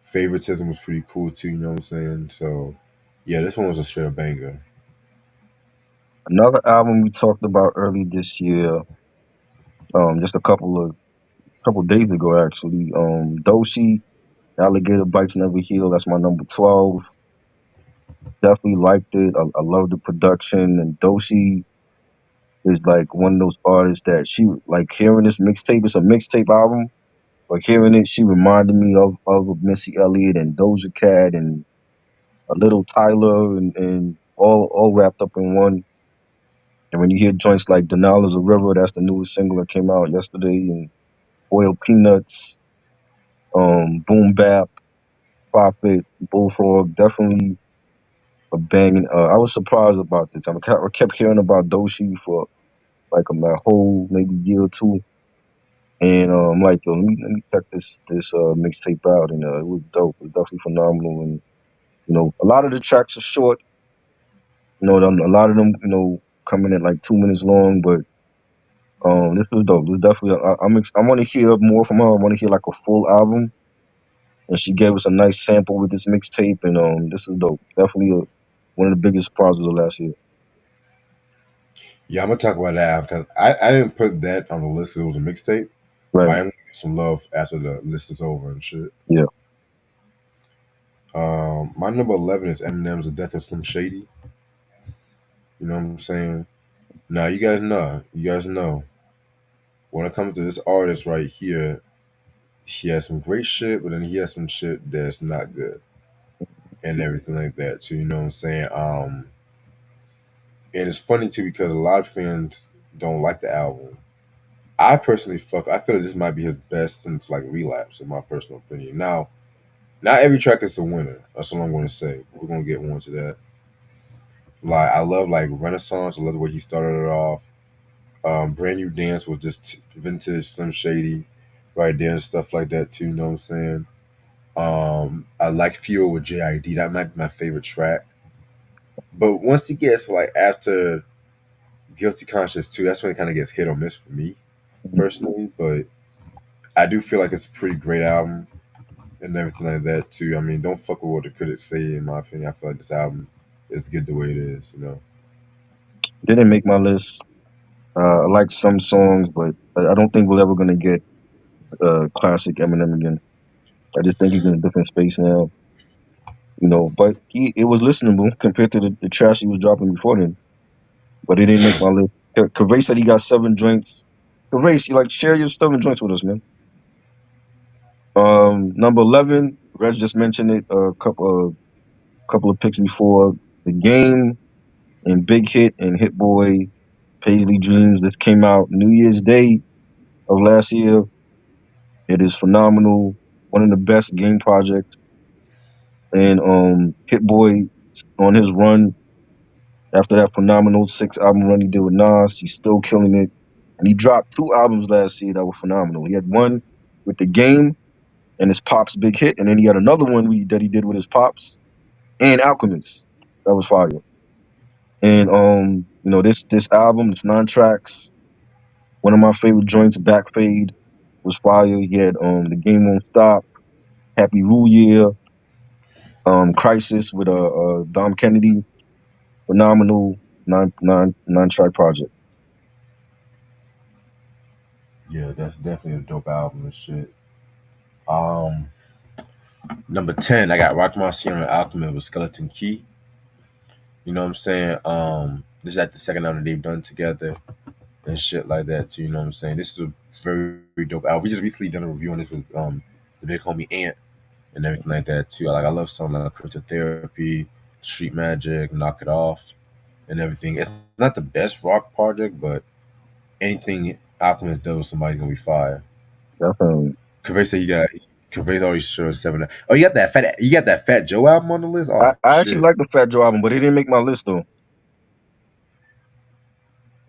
Speaker 1: Favoritism was pretty cool too, you know what I'm saying? So yeah, this one was a straight up banger.
Speaker 2: Another album we talked about early this year, just a couple days ago actually. Doshi, Alligator Bites Never Heal. That's my number 12. Definitely liked it. I love the production, and Doshi is like one of those artists that she like hearing this mixtape. It's a mixtape album, but hearing it, she reminded me of Missy Elliott and Doja Cat and a little Tyler and all wrapped up in one. And when you hear joints like Denal is a River, that's the newest single that came out yesterday, and Oil Peanuts, Boom Bap, Profit, Bullfrog, definitely a banging. I was surprised about this. I kept hearing about Doshi for like a whole maybe year or two, and I'm like, yo, let me check this mixtape out, and it was dope. It was definitely phenomenal, and a lot of the tracks are short. A lot of them, coming at like 2 minutes long, but this was dope. This definitely. I want to hear more from her. I want to hear like a full album, and she gave us a nice sample with this mixtape, and this is dope. Definitely one of the biggest surprises of last year.
Speaker 1: Yeah, I'm gonna talk about that because I didn't put that on the list because it was a mixtape, but
Speaker 2: Right.
Speaker 1: I'm gonna give some love after the list is over and shit.
Speaker 2: Yeah.
Speaker 1: My number 11 is Eminem's The Death of Slim Shady. You know what I'm saying? Now you guys know when it comes to this artist right here, he has some great shit, but then he has some shit that's not good and everything like that too. You know what I'm saying? And it's funny too because a lot of fans don't like the album. I personally fuck. I feel like this might be his best since like Relapse, in my personal opinion. Now, not every track is a winner. That's all I'm going to say. We're going to get more into that. Like I love like Renaissance. I love the way he started it off. Brand New Dance was just vintage Slim Shady, right there and stuff like that too. You know what I'm saying? I like Fuel with JID. That might be my favorite track. But once he gets like after Guilty Conscious too, that's when it kind of gets hit or miss for me
Speaker 2: Mhm.
Speaker 1: personally. But I do feel like it's a pretty great album and everything like that too. I mean, don't fuck with what the critics say. In my opinion, I feel like this album is good the way it is. You know.
Speaker 2: Didn't make my list. I like some songs, but I don't think we're ever gonna get classic Eminem again. I just think he's in a different space now. But it was listenable compared to the trash he was dropping before then. But it didn't make my list. Kaveh said he got 7 joints. Kaveh, you like share your 7 joints with us, man. Number 11, Reg just mentioned it a couple of picks before. The Game and Big Hit and Hit Boy, Paisley Dreams. This came out New Year's Day of last year. It is phenomenal. One of the best game projects. And Hit Boy on his run after that phenomenal 6 album run he did with Nas, he's still killing it. And he dropped 2 albums last year that were phenomenal. He had one with The Game and his Pops Big Hit, and then he had another one that he did with his Pops and Alchemist. That was fire. And this album, it's 9 tracks. One of my favorite joints, Back Fade, was fire. He had The Game Won't Stop, Happy Rule Year. Crisis with Dom Kennedy, phenomenal nine track project.
Speaker 1: Yeah, that's definitely a dope album and shit. Um, Number 10, I got Rock Marciano and Alchemist with Skeleton Key. You know what I'm saying? This is like the second album they've done together and shit like that too. You know what I'm saying? This is a very dope album. We just recently done a review on this with the big homie Ant and everything like that too. I love songs like Cryptotherapy, Street Magic, Knock It Off, and everything. It's not the best rock project, but anything Alchemist does with somebody's gonna be fire.
Speaker 2: Definitely.
Speaker 1: Kaveh said you got Kaveh's always sure 7. Oh, you got that Fat Joe album on the list.
Speaker 2: I,
Speaker 1: Oh
Speaker 2: I actually
Speaker 1: shit.
Speaker 2: like the Fat Joe album, but it didn't make my list though.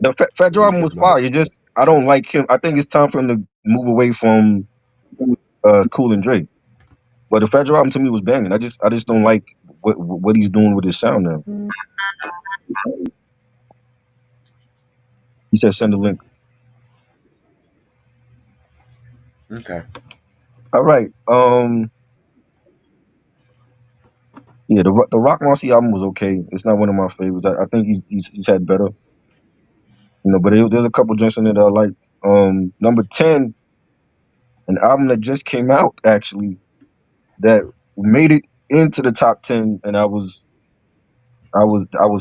Speaker 2: The Fat Joe
Speaker 1: Yeah,
Speaker 2: album
Speaker 1: because
Speaker 2: was fire. It just I don't like him. I think it's time for him to move away from Cool and Dre. But the Fat Joe album to me was banging. I just don't like what he's doing with his sound now. He said send the link.
Speaker 1: okay.
Speaker 2: All right. Yeah, the Rock Marcy album was okay. It's not one of my favorites. I think he's had better, but there's a couple joints in there that I liked. Number 10, an album that just came out actually that made it into the top 10, and I was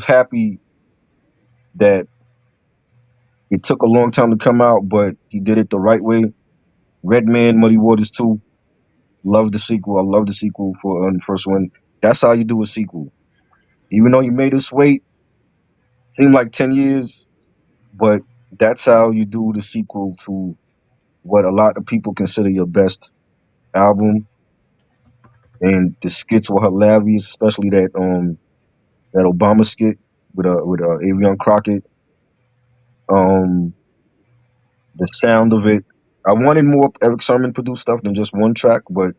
Speaker 2: happy that it took a long time to come out, but he did it the right way. Redman, Muddy Waters 2. Love the sequel. I love the sequel for the first one. That's how you do a sequel. Even though you made us wait, seemed like 10 years, but that's how you do the sequel to what a lot of people consider your best album. And the skits were hilarious, especially that Obama skit with Avion Crockett. Um, the sound of it. I wanted more Eric Sermon produced stuff than just one track, but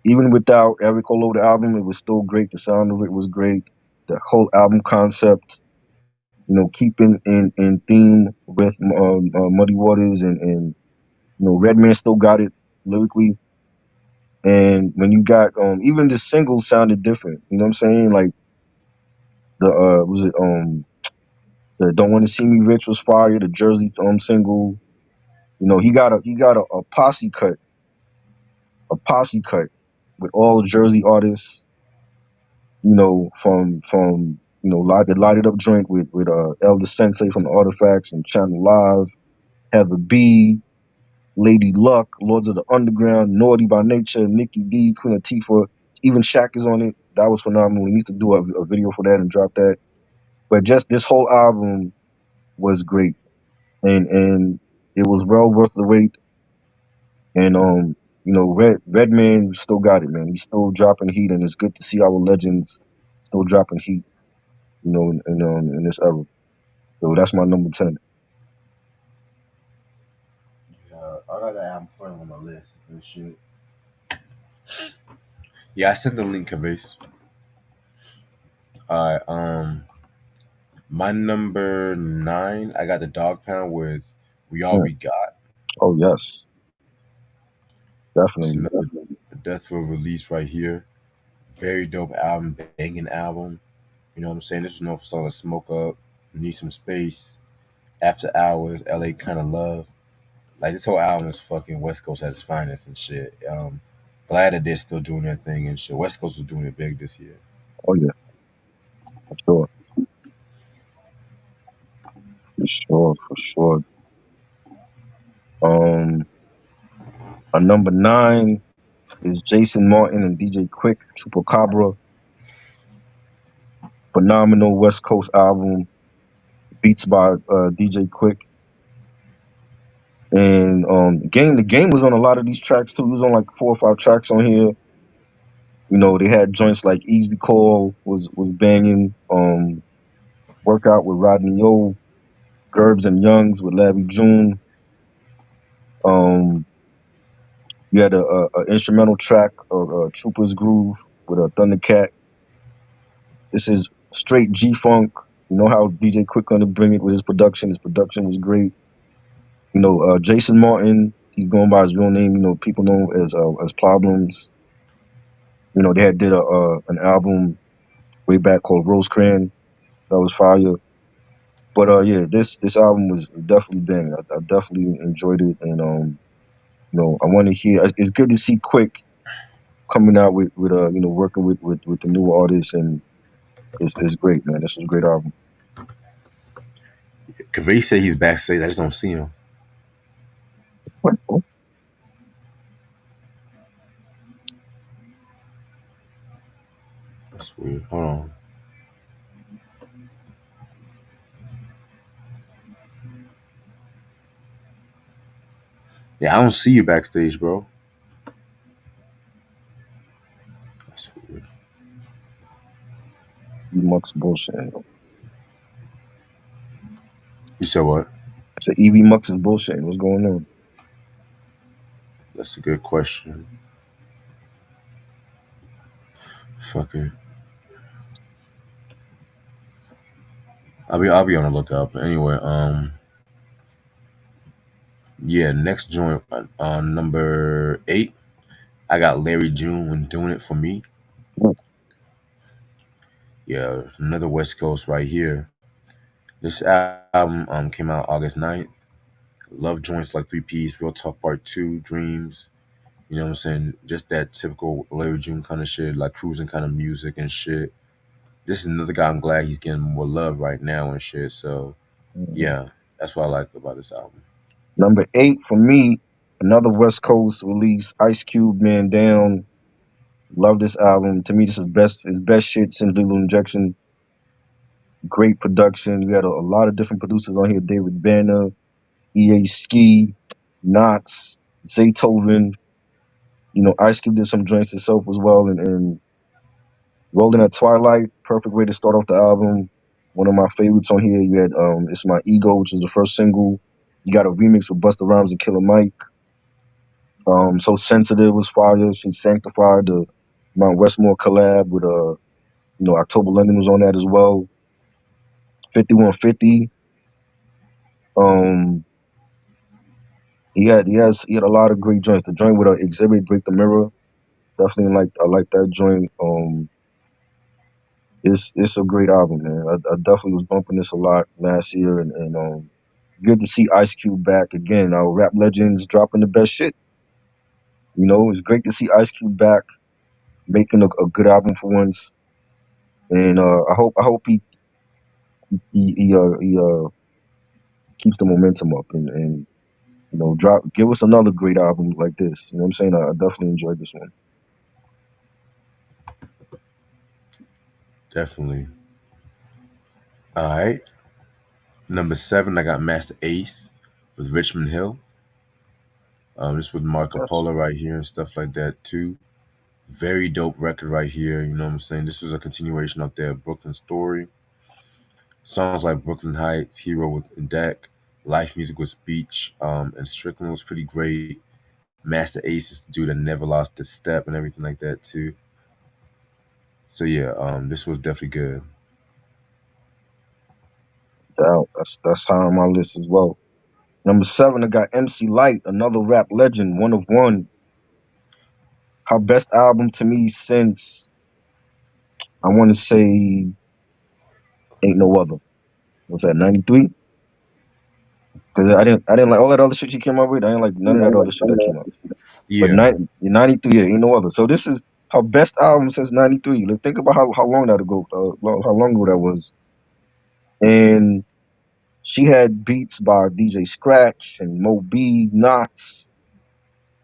Speaker 2: even without Eric all over the album, it was still great. The sound of it was great. The whole album concept, keeping in theme with Muddy Waters and Redman still got it lyrically. And when you got even the singles sounded different. You know what I'm saying? Like the was it the Don't Want to See Me Rich was fire. The Jersey single. He got a posse cut with all Jersey artists. From the Light It Up joint with Elder Sensei from the Artifacts and Channel Live, Heather B, Lady Luck, Lords of the Underground, Naughty by Nature, Nikki D, Queen Latifah, even Shaq is on it. That was phenomenal. He needs to do a video for that and drop that. But just this whole album was great, and it was well worth the wait. And Redman still got it, man. He's still dropping heat, and it's good to see our legends still dropping heat. In this era. So that's my number 10.
Speaker 1: I got that album front on my list and shit. Yeah, I sent the link, Kaveh. Alright, my number 9, I got the Dog Pound with We All
Speaker 2: Mm.
Speaker 1: We Got.
Speaker 2: Oh yes,
Speaker 1: It's
Speaker 2: definitely.
Speaker 1: another Death Row release right here. Very dope album, banging album. You know what I'm saying? This was known for songs like Smoke Up, Need Some Space, After Hours, LA Kinda Love. Like this whole album is fucking West Coast at its finest and shit. Glad that they're still doing their thing and shit. West Coast was doing it big this year.
Speaker 2: Oh yeah, for sure, for sure, for sure. Um, a number 9 is Jason Martin and DJ Quick, Chupacabra. Phenomenal West Coast album, beats by DJ Quick. And the game was on a lot of these tracks too. He was on like 4 or 5 tracks on here. They had joints like Easy Call was banging. Workout with Rodney O, Gerbs and Youngs with Larry June. Um, you had a instrumental track of Trooper's Groove with a Thundercat. This is straight G Funk. You know how DJ Quick gonna bring it with his production. His production was great. Jason Martin. He's going by his real name. People know him as Problems. You know, they had did a an album way back called Rosecrans that was fire. But yeah, this album was definitely bang. I definitely enjoyed it, and you know, I want to hear. It's good to see Quick coming out with you know, working with the new artists, and it's great, man. This was a great album.
Speaker 1: Kaveh said he's backstage. I just don't see him.
Speaker 2: What? Oh,
Speaker 1: That's weird. Hold on. Yeah, I don't see you backstage, bro. That's weird.
Speaker 2: Mux bullshit. I
Speaker 1: You said what?
Speaker 2: said Evie Mux is bullshit. What's going on?
Speaker 1: That's a good question. Fuck it. I'll be on the lookout. But anyway, yeah, next joint on number 8, I got Larry June when doing it for me.
Speaker 2: Ooh,
Speaker 1: Yeah, another West Coast right here. This album came out August 9th. Love joints like Three Piece, Real Talk Part 2, Dreams. You know what I'm saying? Just that typical Larry June kind of shit, like cruising kind of music and shit. This is another guy I'm glad he's getting more love right now and shit. So
Speaker 2: mm.
Speaker 1: yeah, that's what I like about this album.
Speaker 2: Number 8 for me, another West Coast release. Ice Cube, Man Down. Love this album. To me, this is best shit since Lethal Injection. Great production. You had a lot of different producers on here. David Banner, EA Ski, Knots, Zaytoven. You know, Ice Cube did some joints himself as well, and Rolling at Twilight, perfect way to start off the album. One of my favorites on here. You had It's My Ego, which is the first single. You got a remix with Busta Rhymes and Killer Mike. So Sensitive was fire. She sanctified the Mount Westmore collab with you know, October London was on that as well. 5150. Um he had a lot of great joints. The joint with Exhibit Break the Mirror. Definitely like I like that joint. It's a great album, man. I definitely was bumping this a lot last year, and it's good to see Ice Cube back again. Our rap legends dropping the best shit. You know, it's great to see Ice Cube back making a good album for once, and I hope he keeps the momentum up and you know give us another great album like this. You know what I'm saying? I definitely enjoyed this one.
Speaker 1: Definitely. All right. Number 7, I got Master Ace with Richmond Hill. This with Marco
Speaker 2: Yes.
Speaker 1: Polo right here and stuff like that too. Very dope record right here. You know what I'm saying? This is a continuation of their Brooklyn story. Songs like Brooklyn Heights, Hero with Deck, Life Music with Speech, and Strickland was pretty great. Master Ace is the dude that never lost a step and everything like that too. So yeah, this was definitely good.
Speaker 2: Doubt. That's high on my list as well. Number 7, I got MC Light, another rap legend, one of one. Her best album to me since I want to say Ain't No Other. Was that 93? Because I didn't like all that other shit she came up with. I didn't like none of that other shit that came up. But
Speaker 1: Yeah,
Speaker 2: 93, yeah, Ain't No Other. So this is her best album since 93. Like, think about how long that ago, how long ago that was. And she had beats by DJ Scratch and Mo B, Knots.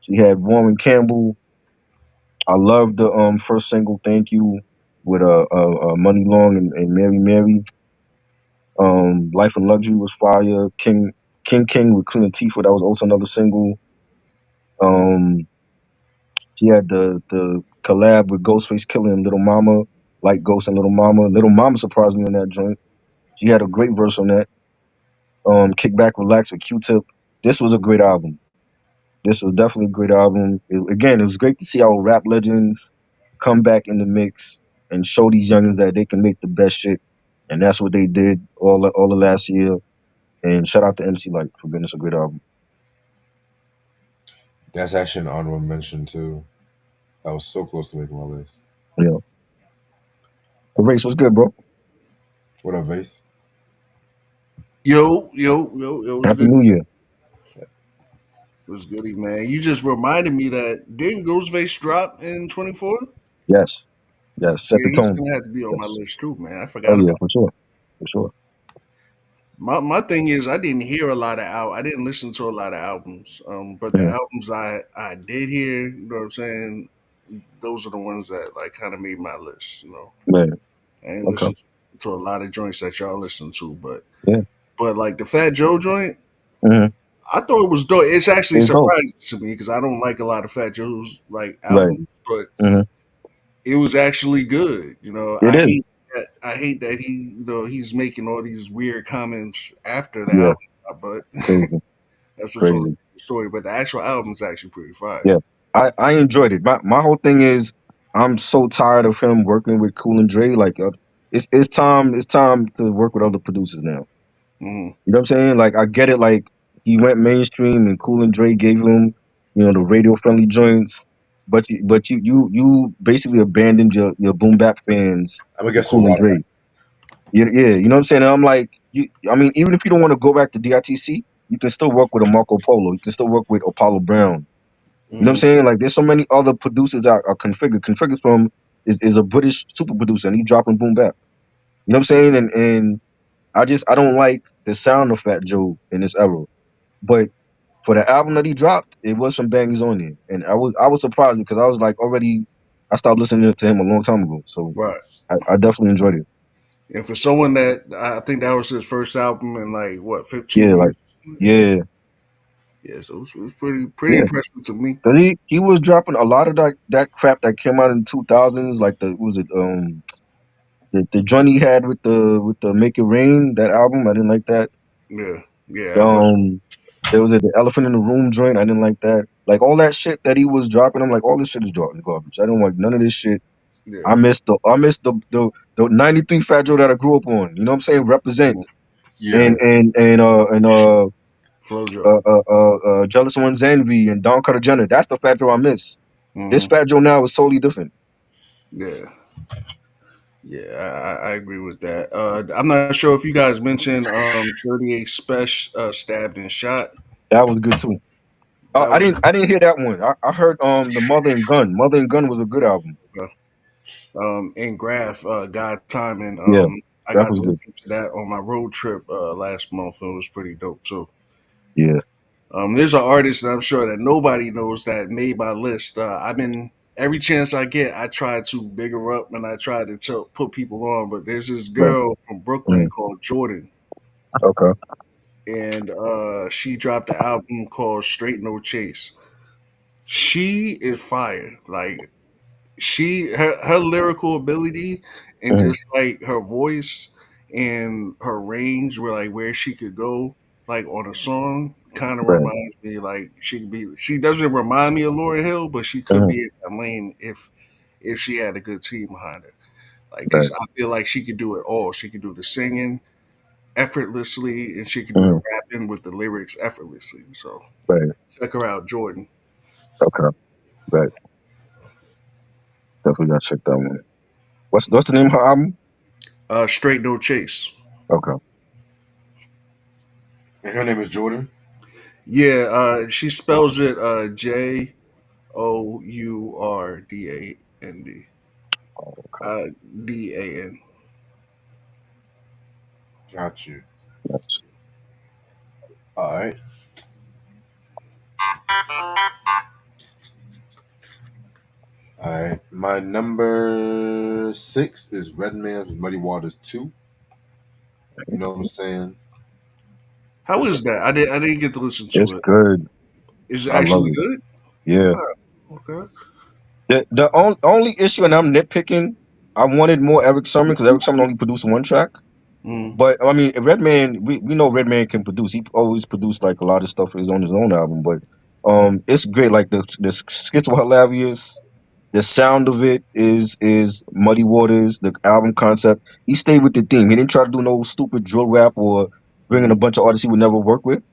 Speaker 2: She had Warren Campbell. I love the first single, Thank You, with Money Long and Mary Mary. Life and Luxury was fire. King with Queen Latifah, that was also another single. Um, she had the collab with Ghostface Killer and Little Mama, like Ghost and Little Mama. Little Mama surprised me on that joint. She had a great verse on that. Kick Back, Relax with Q-Tip. This was a great album. This was definitely a great album. Again, it was great to see our rap legends come back in the mix and show these youngins that they can make the best shit. And that's what they did all the last year. And shout out to MC Light for giving us a great album.
Speaker 1: that's actually an honorable mention too. I was so close to making my list.
Speaker 2: Yeah. The race was good, bro.
Speaker 1: What up, Vase?
Speaker 3: Yo, it was
Speaker 2: Happy
Speaker 3: good.
Speaker 2: New Year.
Speaker 3: It was goody, man. You just reminded me that didn't Ghostface drop in 24?
Speaker 2: Yes. Yes. Set
Speaker 3: Yeah,
Speaker 2: the
Speaker 3: he's
Speaker 2: tone.
Speaker 3: gonna have to be on my
Speaker 2: Yes.
Speaker 3: list too, man. I
Speaker 2: Oh
Speaker 3: forgot
Speaker 2: yeah,
Speaker 3: about
Speaker 2: for sure. For sure.
Speaker 3: my thing is I didn't hear a lot of I didn't listen to a lot of albums. But the
Speaker 2: Mm,
Speaker 3: albums I did hear, you know what I'm saying, those are the ones that like kind of made my list, you know.
Speaker 2: man.
Speaker 3: I ain't
Speaker 2: Okay.
Speaker 3: listened to a lot of joints that y'all listen to,
Speaker 2: Yeah.
Speaker 3: but like the Fat Joe joint,
Speaker 2: Mm-hmm.
Speaker 3: I thought it was dope. It's actually
Speaker 2: It's dope.
Speaker 3: surprising to me because I don't like a lot of Fat Joe's like
Speaker 2: Right.
Speaker 3: albums, but
Speaker 2: Mm-hmm.
Speaker 3: it was actually good. You know,
Speaker 2: It is.
Speaker 3: I hate that he's making all these weird comments after the
Speaker 2: Yeah.
Speaker 3: album, but
Speaker 2: Crazy.
Speaker 3: that's a totally
Speaker 2: Crazy.
Speaker 3: different story. But the actual album's actually pretty fire.
Speaker 2: Yeah. I enjoyed it. My whole thing is I'm so tired of him working with Cool and Dre. Like it's time to work with other producers now.
Speaker 3: Hmm.
Speaker 2: You know what I'm saying? Like I get it. Like he went mainstream and Cool and Dre gave him, the radio friendly joints. But you basically abandoned your boom bap fans
Speaker 1: I'm gonna
Speaker 2: for
Speaker 1: get so
Speaker 2: Cool and
Speaker 1: water.
Speaker 2: Dre. Yeah, yeah, you know what I'm saying? And I'm like, I mean, even if you don't want to go back to DITC, you can still work with a Marco Polo. You can still work with Apollo Brown. You know what I'm
Speaker 3: Hmm.
Speaker 2: saying? Like, there's so many other producers are configured. Configured from is a British super producer, and he dropping boom bap. You know what I'm saying? And I don't like the sound of Fat Joe in this era. But for the album that he dropped, it was some bangers on there, and I was surprised because I was like already I stopped listening to him a long time ago. So
Speaker 3: Right.
Speaker 2: I definitely enjoyed it.
Speaker 3: And for someone that I think that was his first album in like what
Speaker 2: Yeah,
Speaker 3: 15
Speaker 2: like
Speaker 3: years. Yeah,
Speaker 2: yeah,
Speaker 3: yeah. So it was pretty
Speaker 2: yeah.
Speaker 3: impressive to me.
Speaker 2: Cause he was dropping a lot of that crap that came out in 2000s, like the was it the joint he had with the Make It Rain, that album. I didn't like that.
Speaker 3: Yeah, yeah. That was
Speaker 2: Um, there was the Elephant in the Room joint. I didn't like that. Like all that shit that he was dropping, I'm like, all this shit is garbage. I don't like none of this shit.
Speaker 3: yeah.
Speaker 2: I missed the 93 Fat Joe that I grew up on. You know what I'm saying? Represent and
Speaker 1: Yeah,
Speaker 2: and and uh and uh
Speaker 3: Flojo.
Speaker 2: Jealous One's Envy and Don Cartagena. That's the Fat Joe I miss. This
Speaker 3: Hmm.
Speaker 2: Fat Joe now is totally different.
Speaker 3: Yeah. Yeah, I agree with that. I'm not sure if you guys mentioned 38 Special stabbed and shot.
Speaker 2: That was good too.
Speaker 3: That
Speaker 2: I
Speaker 3: was
Speaker 2: didn't I didn't hear that one. I heard the Mother and Gun. Mother and Gun was a good album.
Speaker 3: in Graph, God Timing.
Speaker 2: Yeah,
Speaker 3: I
Speaker 2: that
Speaker 3: got
Speaker 2: was
Speaker 3: to
Speaker 2: good.
Speaker 3: listen to that on my road trip last month. It was pretty dope too.
Speaker 2: Yeah,
Speaker 3: There's an artist that I'm sure that nobody knows that made my list. I've been every chance I get, I try to big her up and I try to put people on. But there's this
Speaker 2: right.
Speaker 3: girl from Brooklyn
Speaker 2: Mm,
Speaker 3: called Jordan,
Speaker 2: okay,
Speaker 3: and she dropped an album called Straight No Chase. She is fire. Like her lyrical ability and
Speaker 2: mm,
Speaker 3: just like her voice and her range where like where she could go like on a song kind of
Speaker 2: right.
Speaker 3: reminds me like she doesn't remind me of Lauryn Hill, but she could
Speaker 2: Mm,
Speaker 3: be in that lane if she had a good team behind her. Like, cause
Speaker 2: right.
Speaker 3: I feel like she could do it all. She could do the singing effortlessly, and she could do the
Speaker 2: Mm,
Speaker 3: rapping with the lyrics effortlessly. So
Speaker 2: right.
Speaker 3: check her out, Jordan.
Speaker 2: Okay, right. Definitely gotta check that one. What's the name of her album?
Speaker 3: Straight No Chase.
Speaker 2: Okay,
Speaker 1: and her name is Jordan.
Speaker 3: Yeah, she spells it Jourdand. Dan.
Speaker 1: Got you.
Speaker 2: that's
Speaker 1: All right, all right. My number six is Redman's Muddy Waters 2. You know what I'm saying?
Speaker 3: How
Speaker 1: That's
Speaker 3: is that? I didn't get to listen
Speaker 2: it's
Speaker 3: to it.
Speaker 2: good.
Speaker 3: Is it
Speaker 2: I love
Speaker 3: actually
Speaker 2: it.
Speaker 3: good?
Speaker 2: Yeah.
Speaker 3: Oh, okay.
Speaker 2: The only issue, and I'm nitpicking. I wanted more Eric Sermon because Eric Sermon only produced one track.
Speaker 3: Mm,
Speaker 2: But I mean, Redman, we know Redman can produce. He always produced like a lot of stuff on his own album. But it's great. Like the skits were hilarious. The sound of it is Muddy Waters. The album concept. He stayed with the theme. He didn't try to do no stupid drill rap or bring in a
Speaker 3: mm,
Speaker 2: bunch of artists he would never work with.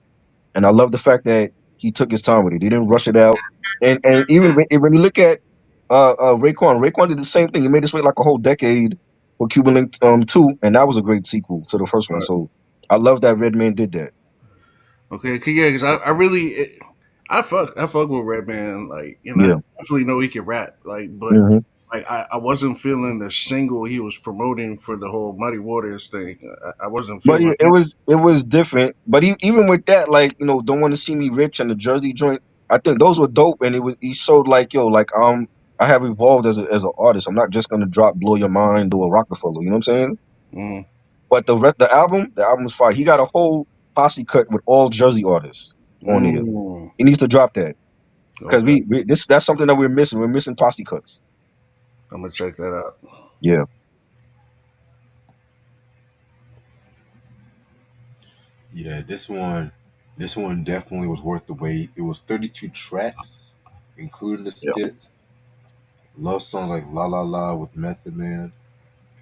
Speaker 2: And I love the fact that he took his time with it. He didn't rush it out. And even when you look at Raekwon did the same thing. He made us wait like a whole decade for Cuban Link 2, and that was a great sequel to the first one.
Speaker 3: Right.
Speaker 2: So I love that Redman did that.
Speaker 3: Okay, yeah, because I really I fuck with Redman. Like, you know, I
Speaker 2: Yeah.
Speaker 3: definitely know he can rap. Like, but
Speaker 2: hmm
Speaker 3: like I wasn't feeling the single he was promoting for the whole Muddy Waters thing. I wasn't
Speaker 2: But
Speaker 3: feeling
Speaker 2: yeah,
Speaker 3: it.
Speaker 2: it was different. But even with that, like don't want to see me rich and the Jersey joint. I think those were dope, and he showed like like I have evolved as an artist. I'm not just gonna drop blow your mind or a Rockefeller. You know what I'm saying?
Speaker 3: Mm,
Speaker 2: But the album's fire. He got a whole posse cut with all Jersey artists on there.
Speaker 3: mm,
Speaker 2: He needs to drop that because
Speaker 3: okay,
Speaker 2: that's something that we're missing. We're missing posse cuts.
Speaker 3: I'm gonna check that out.
Speaker 2: Yeah,
Speaker 1: Yeah, this one definitely was worth the wait. It was 32 tracks, including the
Speaker 2: yeah,
Speaker 1: skits. Love songs like La La La with Method Man,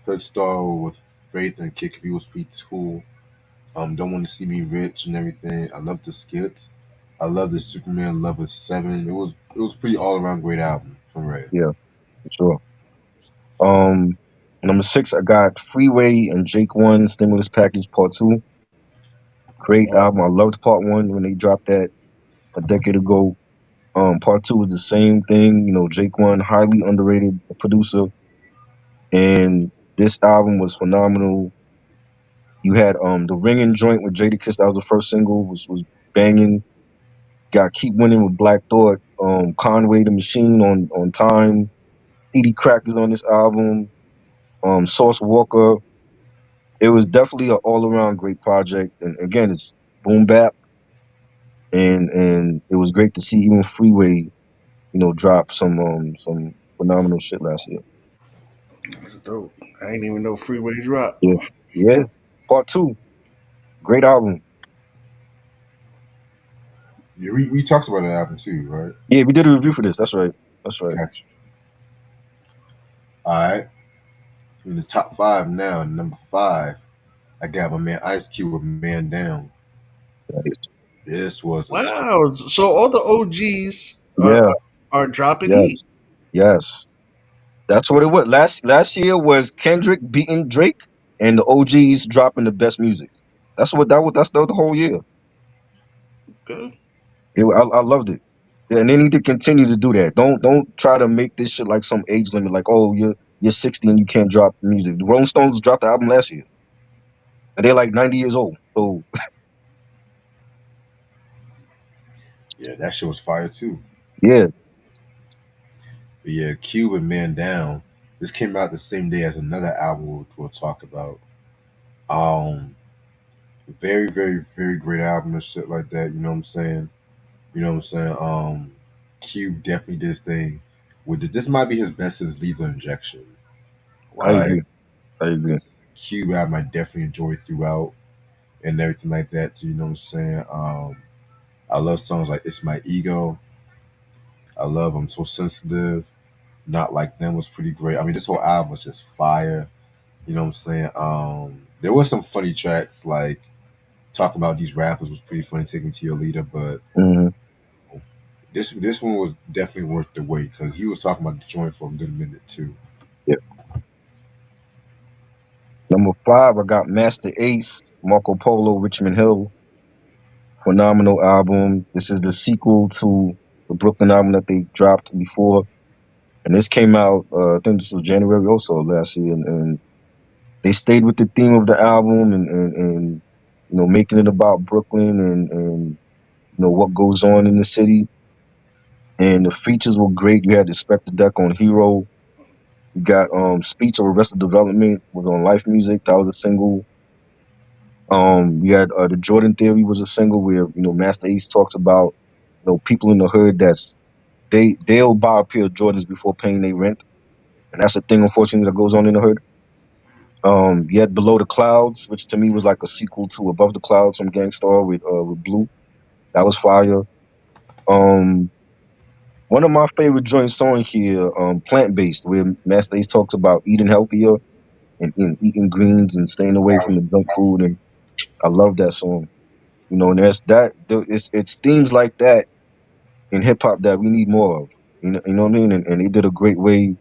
Speaker 1: Hood Star with Faith and Kick If You Was P Tool. Don't Want to See Me Rich and everything. I love the skits. I love the Superman Love with Seven. It was pretty all around great album from Ray.
Speaker 2: yeah, for sure. Um, Number 6, I got Freeway and Jake One Stimulus Package Part Two. Great album. I loved Part One when they dropped that a decade ago. Part Two was the same thing. Jake One, highly underrated producer, and this album was phenomenal. You had the Ringing Joint with Jadakiss. That was the first single. Was banging. Got Keep Winning with Black Thought. Conway the Machine on Time. Edie Crackers on this album. Sauce Walker. It was definitely an all around great project. And again, it's boom bap, and it was great to see even Freeway, drop some phenomenal shit last year.
Speaker 3: That's dope. I ain't even know Freeway drop.
Speaker 2: Yeah, yeah. Part Two, great album.
Speaker 1: Yeah, we talked about that album too, right?
Speaker 2: Yeah, we did a review for this. That's right. That's right.
Speaker 1: Gotcha. All right. In the top five now, number five, I got my man Ice Cube with Man Down. This was a
Speaker 3: Wow. So all the OGs
Speaker 2: Yeah.
Speaker 3: are dropping heat.
Speaker 2: Yes. Yes. That's what it was. Last year was Kendrick beating Drake and the OGs dropping the best music. That's the whole year.
Speaker 3: Okay.
Speaker 2: I loved it. Yeah, and they need to continue to do that. Don't try to make this shit like some age limit. Like, oh, you're 60 and you can't drop music. The Rolling Stones dropped the album last year, and they're like 90 years old. So
Speaker 1: yeah, that shit was fire too.
Speaker 2: yeah,
Speaker 1: But yeah, Cube and Man Down. This came out the same day as another album which we'll talk about. Um, very, very, very great album and shit like that. You know what I'm saying? You know what I'm saying? Cube definitely did his thing. With this might be his best since Lethal Injection.
Speaker 2: I
Speaker 3: Wow.
Speaker 2: agree. I agree.
Speaker 1: This is a Cube album I definitely enjoy throughout and everything like that. So you know what I'm saying? I love songs like "It's My Ego." I love "I'm So Sensitive." Not Like Them was pretty great. I mean, this whole album was just fire. You know what I'm saying? There were some funny tracks like talking about these rappers was pretty funny. Taking to Your Leader, but
Speaker 2: hmm
Speaker 1: this one was definitely worth the wait because he was talking about the joint for a good minute too.
Speaker 2: Yeah. Number 5, I got Master Ace, Marco Polo, Richmond Hill. Phenomenal album. This is the sequel to the Brooklyn album that they dropped before. And this came out, I think this was January also last year. And they stayed with the theme of the album and making it about Brooklyn and what goes on in the city. And the features were great. You had the Spectre Deck on Hero. You got Speech of Arrested Development was on Life Music. That was a single. You had the Jordan Theory was a single where Master Ace talks about people in the hood they'll buy a pair of Jordans before paying their rent, and that's a thing unfortunately that goes on in the hood. You had Below the Clouds, which to me was like a sequel to Above the Clouds from Gangstar with Blue. That was fire. Um, One of my favorite joints on here, Plant Based, where Master Ace talks about eating healthier and eating greens and staying away from the junk food, and I love that song. And there's it's themes like that in hip hop that we need more of. You know what I mean? And they did a great way.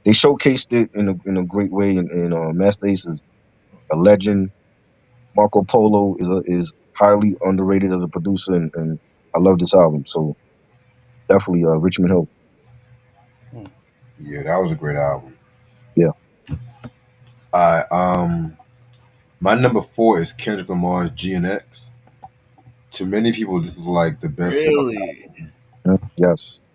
Speaker 2: They showcased it in a great way. And Master Ace is a legend. Marco Polo is highly underrated as a producer, and I love this album. So definitely Richmond Hill.
Speaker 3: Hmm.
Speaker 1: Yeah, that was a great album.
Speaker 2: Yeah.
Speaker 1: I My number four is Kendrick Lamar's GNX. To many people, this is like the best hip hop,
Speaker 3: Really?
Speaker 2: Yes,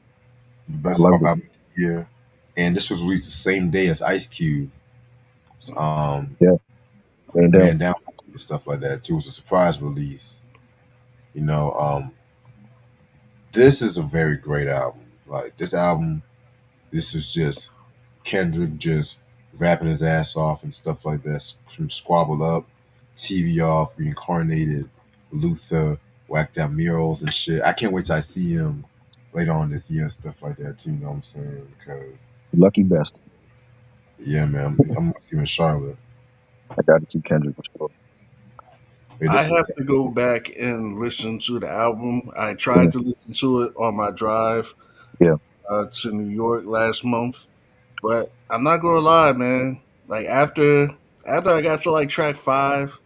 Speaker 1: the
Speaker 2: I
Speaker 1: best hip
Speaker 2: loved
Speaker 1: hop
Speaker 2: it.
Speaker 1: album of the year. And this was released the same day as Ice Cube's
Speaker 2: Yeah, laying down.
Speaker 1: Man Down and stuff like that too. It was a surprise release. You know, this is a very great album. Like this album, this is just Kendrick just rapping his ass off and stuff like that. From Squabble Up, TV Off, Reincarnated, Luther, Whacked Out Murals and shit. I can't wait till I see him later on this year and stuff like that too. You know what I'm saying? Because
Speaker 2: Lucky best.
Speaker 1: yeah, man, I'm gonna see him in Charlotte.
Speaker 2: I got to see Kendrick for sure.
Speaker 1: Hey,
Speaker 3: I
Speaker 1: this is
Speaker 3: have to go back and listen to the album. I tried
Speaker 2: Yeah,
Speaker 3: to listen to it on my drive
Speaker 2: yeah,
Speaker 3: to New York last month, but I'm not gonna lie, man. Like after I got to like track 5,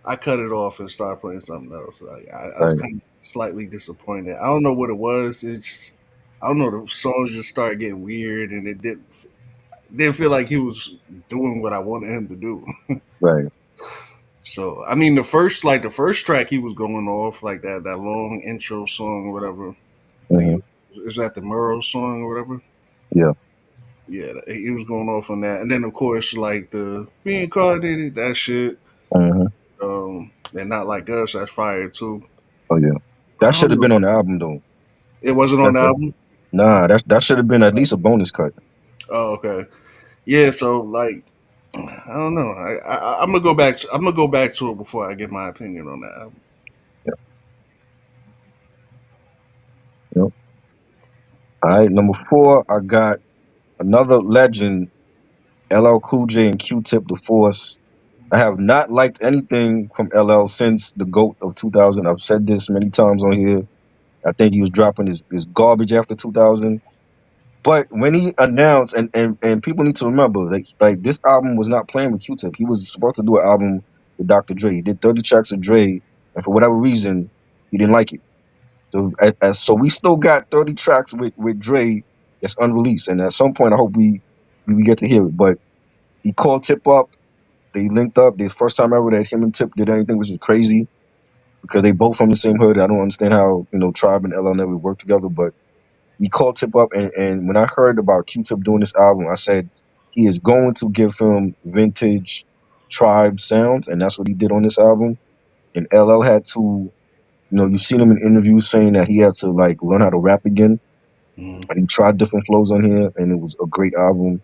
Speaker 3: I cut it off and started playing something else. Like I was
Speaker 2: right,
Speaker 3: kind of slightly disappointed. I don't know what it was. It just I don't know. The songs just started getting weird, and it didn't feel like he was doing what I wanted him to do.
Speaker 2: right.
Speaker 3: So I mean, the first track he was going off like that long intro song or whatever. I think
Speaker 2: Hmm.
Speaker 3: is that the Murrow song or whatever.
Speaker 2: Yeah.
Speaker 3: Yeah, he was going off on that, and then of course like the reincarnated that shit.
Speaker 2: Hmm.
Speaker 3: And not like us. That's fire too.
Speaker 2: Oh yeah.
Speaker 3: But
Speaker 2: That
Speaker 3: I don't
Speaker 2: should have
Speaker 3: know.
Speaker 2: been on the album though.
Speaker 3: It wasn't on
Speaker 2: That's
Speaker 3: the
Speaker 2: the
Speaker 3: album.
Speaker 2: Nah. That should have been at least a bonus cut.
Speaker 3: Oh, okay. Yeah. So like, I don't know. I'm gonna go back. I'm gonna go back to it before I give my opinion on that album.
Speaker 2: Yeah. Yep. All right. Number four, I got another legend, LL Cool J and Q-Tip, The Force. I have not liked anything from LL since the GOAT of 2000. I've said this many times on here. I think he was dropping his garbage after 2000. But when he announced, and people need to remember, like this album was not playing with Q-Tip. He was supposed to do an album with Dr. Dre. He did 30 tracks with Dre, and for whatever reason, he didn't like it. So we still got 30 tracks with Dre that's unreleased, and at some point, I hope we get to hear it. But he called Tip up. They linked up. The first time ever that him and Tip did anything, which is crazy because they both from the same hood. I don't understand how Tribe and LL never worked together, but he called Tip up, and when I heard about Q-Tip doing this album, I said he is going to give him vintage Tribe sounds, and that's what he did on this album. And LL had to, you've seen him in interviews saying that he had to like learn how to rap again,
Speaker 3: Mm.
Speaker 2: and he tried different flows on here, and it was a great album.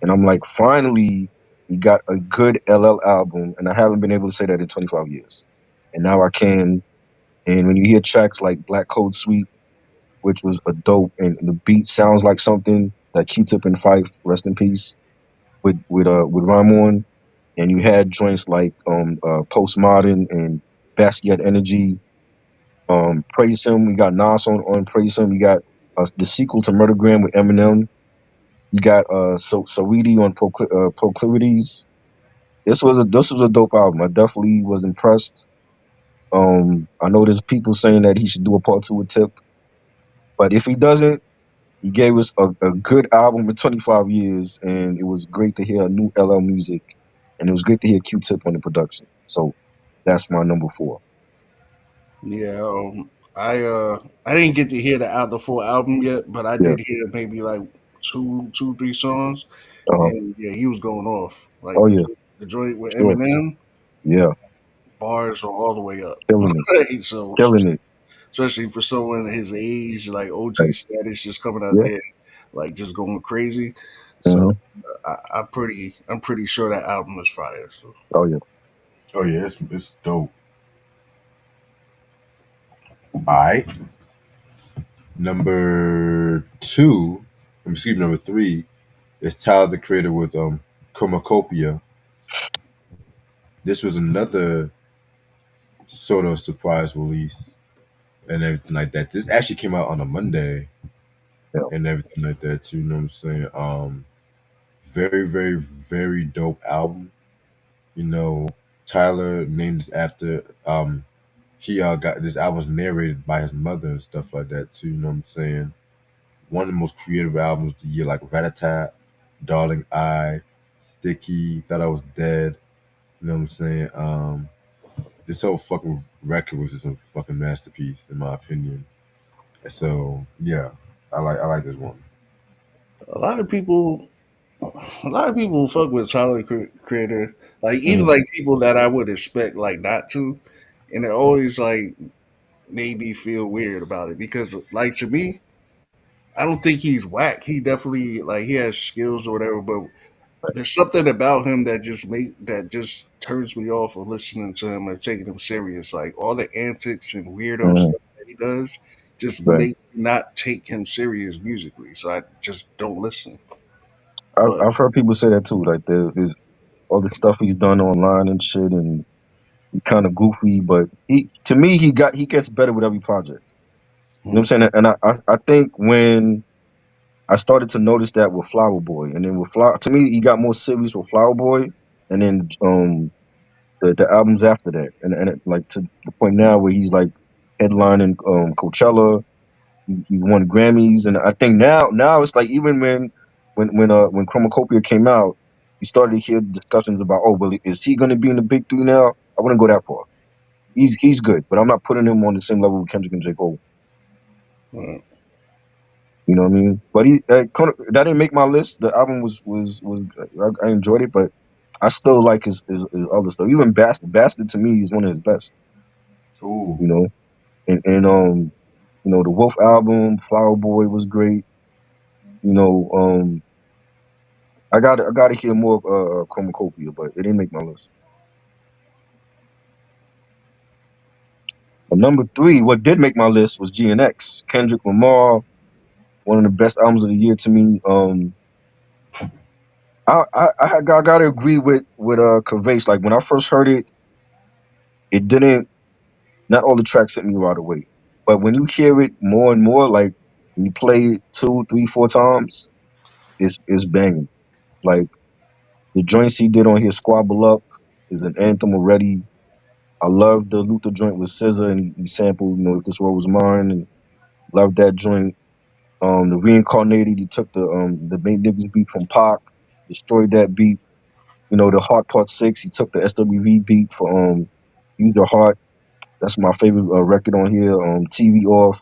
Speaker 2: And I'm like, finally, we got a good LL album, and I haven't been able to say that in 25 years, and now I can. And when you hear tracks like Black Code Suite, which was a dope, and the beat sounds like something that Q-Tip and Fife, rest in peace, with rhyme on. And you had joints like Postmodern and Best Yet Energy, Praise Him. You got Nas on Praise Him. You got the sequel to Murdergram with Eminem. You got Saweetie on Proclivities. This was a dope album. I definitely was impressed. I know there's people saying that he should do a part two with Tip, but if he doesn't, he gave us a good album in 25 years, and it was great to hear new LL music, and it was great to hear Q-Tip on the production. So that's my number four.
Speaker 3: Yeah. I didn't get to hear the full album yet, but I
Speaker 2: Yeah.
Speaker 3: did hear maybe like two, 3 songs,
Speaker 2: Uh-huh.
Speaker 3: and yeah, he was going off like
Speaker 2: Oh yeah.
Speaker 3: the joint with
Speaker 2: Sure.
Speaker 3: Eminem
Speaker 2: Yeah.
Speaker 3: bars are all the way up.
Speaker 2: Killing it.
Speaker 3: Right? So
Speaker 2: Killing it.
Speaker 3: especially for someone his age, like OG
Speaker 2: Right.
Speaker 3: status, just coming out
Speaker 2: Yeah.
Speaker 3: there like just going crazy. So
Speaker 2: Hmm.
Speaker 3: I'm pretty sure that album is fire. So
Speaker 2: Oh yeah.
Speaker 1: oh yeah, it's dope. All right, number two, excuse me, number three is Tyler the Creator with Chromacopia. This was another sort of surprise release and everything like that. This actually came out on a Monday.
Speaker 2: Yeah.
Speaker 1: and everything like that too. You know what I'm saying? Very, very, very dope album. You know, Tyler named this after he got this album's narrated by his mother and stuff like that too. You know what I'm saying? One of the most creative albums of the year, like Rat-a-Tat, Darling I, Sticky, Thought I Was Dead. You know what I'm saying? This whole fucking record was just a fucking masterpiece in my opinion. So yeah, I like this one.
Speaker 3: A lot of people, a lot of people fuck with Tyler Creator, like even
Speaker 2: Mhm.
Speaker 3: like people that I would expect like not to, and it always like made me feel weird about it because like to me, I don't think he's whack. He definitely like he has skills or whatever, but there's something about him that just turns me off of listening to him and taking him serious. Like all the antics and weirdo
Speaker 2: Mhm.
Speaker 3: stuff that he does just
Speaker 2: Right.
Speaker 3: makes me not take him serious musically. So I just don't listen. But
Speaker 2: I've heard people say that too. Like his all the stuff he's done online and shit, and he kind of goofy, but he to me he gets better with every project. You know what
Speaker 3: hmm,
Speaker 2: I'm saying? And I think when I started to notice that with Flower Boy, and then with Flower, to me he got more serious with Flower Boy, and then the albums after that, and like to the point now where he's like headlining Coachella. He won Grammys, and I think now it's like even when Chromacopia came out, you started to hear discussions about, oh, well, is he going to be in the big three now? I wouldn't go that far. He's good, but I'm not putting him on the same level with Kendrick and J Cole.
Speaker 3: uh,
Speaker 2: You know what I mean? But that didn't make my list. The album was I enjoyed it, but I still like his other stuff. Even Bastard to me is one of his best.
Speaker 1: Ooh,
Speaker 2: You know, and the Wolf album, Flower Boy was great. You know, I gotta hear more of Chromacopia, but it didn't make my list. But number three, what did make my list was GNX, Kendrick Lamar, one of the best albums of the year to me. I gotta agree with Curvace. Like when I first heard it, it didn't. Not all the tracks hit me right away, but when you hear it more and more, like when you play it two, three, four times, it's banging. Like the joints he did on here, Squabble Up, is an anthem already. I love the Luther joint with SZA, and he sampled, If This World Was Mine, and love that joint. The Reincarnated, he took the main niggas beat from Pac, destroyed that beat. The Heart Part 6, he took the SWV beat for Use Your Heart. That's my favorite record on here. TV Off.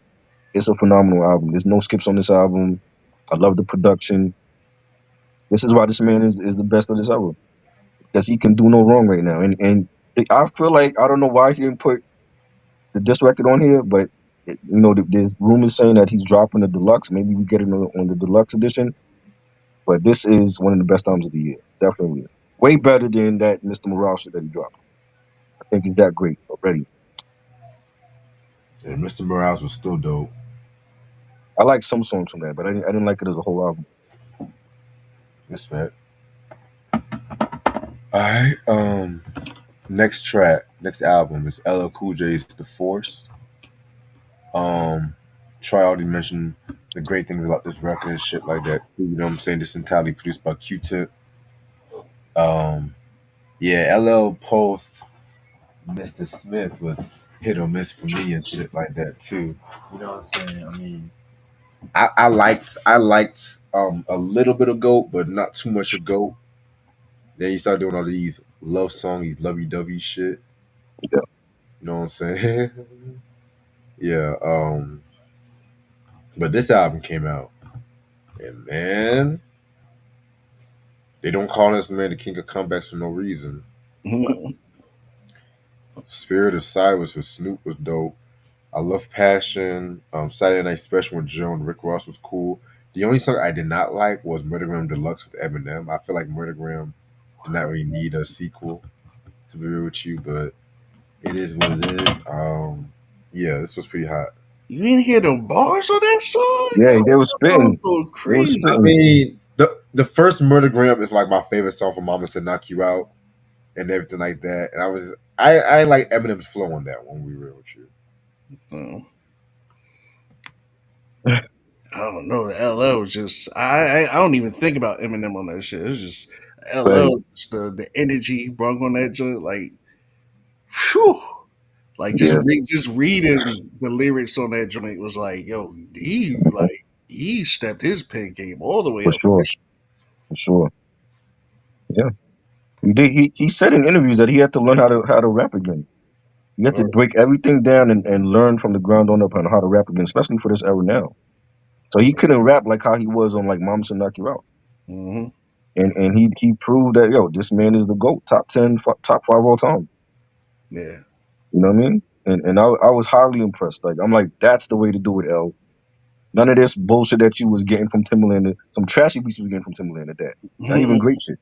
Speaker 2: It's a phenomenal album. There's no skips on this album. I love the production. This is why this man is the best of this album. Because he can do no wrong right now. And I feel like I don't know why he didn't put the disc record on here, but there's rumors saying that he's dropping the deluxe. Maybe we get it on the deluxe edition. But this is one of the best albums of the year, definitely. Way better than that Mr. Morale shit that he dropped. I think he's that great already.
Speaker 1: and Mr. Morales was still dope.
Speaker 2: I like some songs from that, but I didn't like it as a whole album.
Speaker 1: Respect. All right. Next track, next album is LL Cool J's "The Force." Um, Troy already mentioned the great things about this record and shit like that. You know what I'm saying? This entirely produced by Q-Tip. Um, yeah, LL Post, Mr. Smith was hit or miss for me and shit like that too. You know what I'm saying? I mean, I liked a little bit of Goat, but not too much of Goat. Then he started doing all these love songs, these lovey dovey shit.
Speaker 2: Yeah,
Speaker 1: You know what I'm saying? Yeah. But this album came out, and man, they don't call this man the king of comebacks for no reason.
Speaker 3: mhm.
Speaker 1: Spirit of Cyrus with Snoop was dope. I love Passion. Saturday Night Special with Joe and Rick Ross was cool. The only song I did not like was Murdergram Deluxe with Eminem. I feel like Murdergram did not really need a sequel, to be real with you, but it is what it is. Yeah, this was pretty hot.
Speaker 3: You didn't hear them bars on that song?
Speaker 2: yeah,
Speaker 3: Yo,
Speaker 2: they was
Speaker 3: that song's
Speaker 2: spitting.
Speaker 3: going
Speaker 2: They was
Speaker 1: I
Speaker 3: crazy.
Speaker 2: spitting.
Speaker 1: mean, the first Murdergram is like my favorite song from Mama Said Knock You Out and everything like that. And I like Eminem's flow on that one. We real with you.
Speaker 3: Uh, don't know. LL was just I don't even think about Eminem on that shit. It's just
Speaker 2: Right.
Speaker 3: LL, just the energy he brought on that joint, like, phew. Like
Speaker 2: Yeah,
Speaker 3: just reading the lyrics on that joint was like, yo,
Speaker 2: mhm,
Speaker 3: he stepped his pen game all the way
Speaker 2: for
Speaker 3: up for
Speaker 2: sure,
Speaker 3: this.
Speaker 2: for sure. Yeah, he did. He said in interviews that he had to learn how to rap again. You have to
Speaker 3: Right.
Speaker 2: break everything down and learn from the ground on up on how to rap again, especially for this era now. So he couldn't rap like how he was on like Mama Should Knock You Out.
Speaker 3: Mm-hmm.
Speaker 2: And he proved that yo, this man is the GOAT, top 10, top five all time.
Speaker 3: Yeah.
Speaker 2: You know what I mean? And I was highly impressed. Like I'm like, that's the way to do it, L. None of this bullshit that you was getting from Timberland, some trashy beats you was getting from Timberland at that. Not even great shit.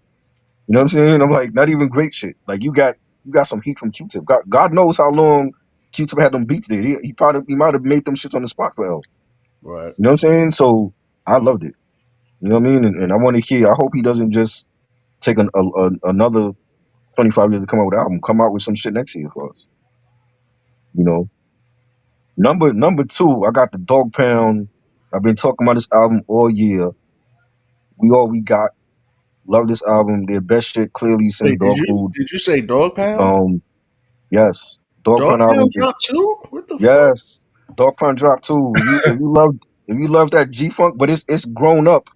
Speaker 2: You know what I'm saying? I'm like, not even great shit. Like you got some heat from Q-Tip. God knows how long Q-Tip had them beats there. He might have made them shits on the spot for L.
Speaker 3: Right.
Speaker 2: You know what I'm saying? So I loved it. You know what I mean? And I want to hear. I hope he doesn't just take another 25 years to come out with an album. Come out with some shit next year for us. You know. Number two, I got the Dog Pound. I've been talking about this album all year. We all we got. Love this album. Their best shit clearly since
Speaker 3: Wait, did
Speaker 2: Dog
Speaker 3: you
Speaker 2: Food.
Speaker 3: did you say Dog Pound?
Speaker 2: Yes. Dog
Speaker 3: Dog
Speaker 2: Pound album
Speaker 3: Pound
Speaker 2: is
Speaker 3: dropped too? What the fuck?
Speaker 2: yes. Dog Pound drop too. If you love that G Funk, but it's grown up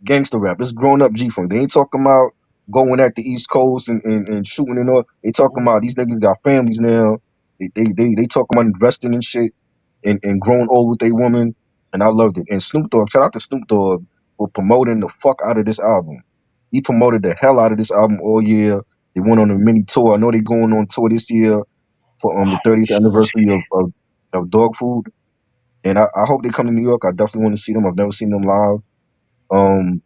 Speaker 2: gangster rap. It's grown up G Funk. They ain't talking about going at the East Coast and shooting and all. They talking about these niggas got families now. They talking about investing and shit and growing old with a woman. And I loved it. And Snoop Dogg, shout out to Snoop Dogg for promoting the fuck out of this album. He promoted the hell out of this album all year. They went on a mini tour. I know they going on tour this year for the 30th anniversary of Dog Food. And I hope they come to New York. I definitely want to see them. I've never seen them live. Um,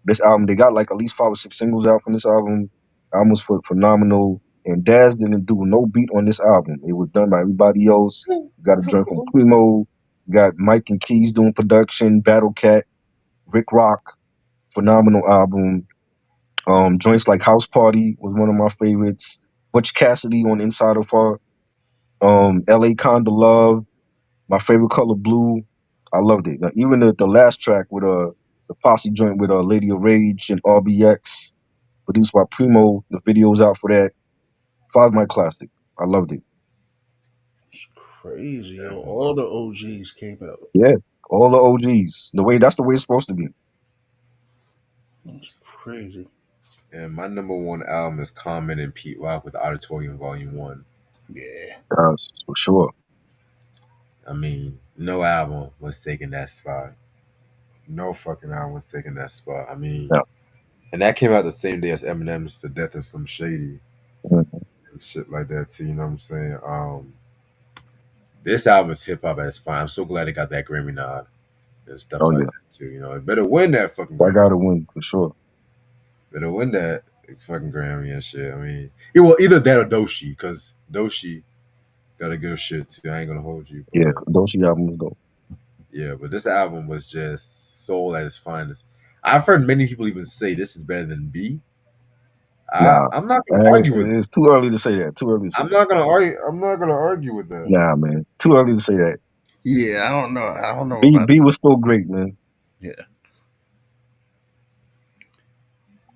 Speaker 2: this album, they got like at least 5 or 6 singles out from this album. Album was phenomenal. And Daz didn't do no beat on this album. It was done by everybody else. You got a joint from Primo. You got Mike and Keys doing production. Battle Cat, Rick Rock, phenomenal album. Joints like House Party was one of my favorites. Butch Cassidy on Inside of Her. L.A. Conda Love. My favorite color blue. I loved it. Now, even the last track with the posse joint with Lady of Rage and RBX, produced by Primo. The video's out for that. Five my classic. I loved it.
Speaker 3: Crazy, yo. All the OGs came out.
Speaker 2: Yeah. All the OGs. That's the way it's supposed to be.
Speaker 3: That's crazy.
Speaker 1: And my number one album is Common and Pete Rock with Auditorium Volume One.
Speaker 3: Yeah.
Speaker 2: Yes, for sure.
Speaker 1: I mean, no album was taking that spot. No fucking album was taking that spot. I mean,
Speaker 2: Yeah.
Speaker 1: and that came out the same day as Eminem's "The Death of Some Shady"
Speaker 2: Mhm.
Speaker 1: and shit like that too. You know what I'm saying? This album is hip hop at its fine. I'm so glad it got that Grammy nod and stuff
Speaker 2: Oh
Speaker 1: like
Speaker 2: yeah.
Speaker 1: that too. You know, it better win that fucking
Speaker 2: I
Speaker 1: Grammy.
Speaker 2: gotta win for sure.
Speaker 1: Better win that fucking Grammy and shit. I mean, it will either that or Doshi, because Doshi got a good shit too. I ain't gonna hold you,
Speaker 2: Yeah,
Speaker 1: but
Speaker 2: Doshi albums though.
Speaker 1: yeah, but this album was just soul at its finest. I've heard many people even say this is better than B.
Speaker 2: Nah.
Speaker 1: I'm not gonna argue with.
Speaker 2: It's too early to say that. Too early to say
Speaker 1: I'm
Speaker 2: that.
Speaker 1: not gonna argue. I'm not gonna argue with that.
Speaker 2: Nah, man. Too early to say that.
Speaker 3: Yeah, I don't know. I don't know
Speaker 2: B
Speaker 3: about
Speaker 2: B was still great, man.
Speaker 3: yeah.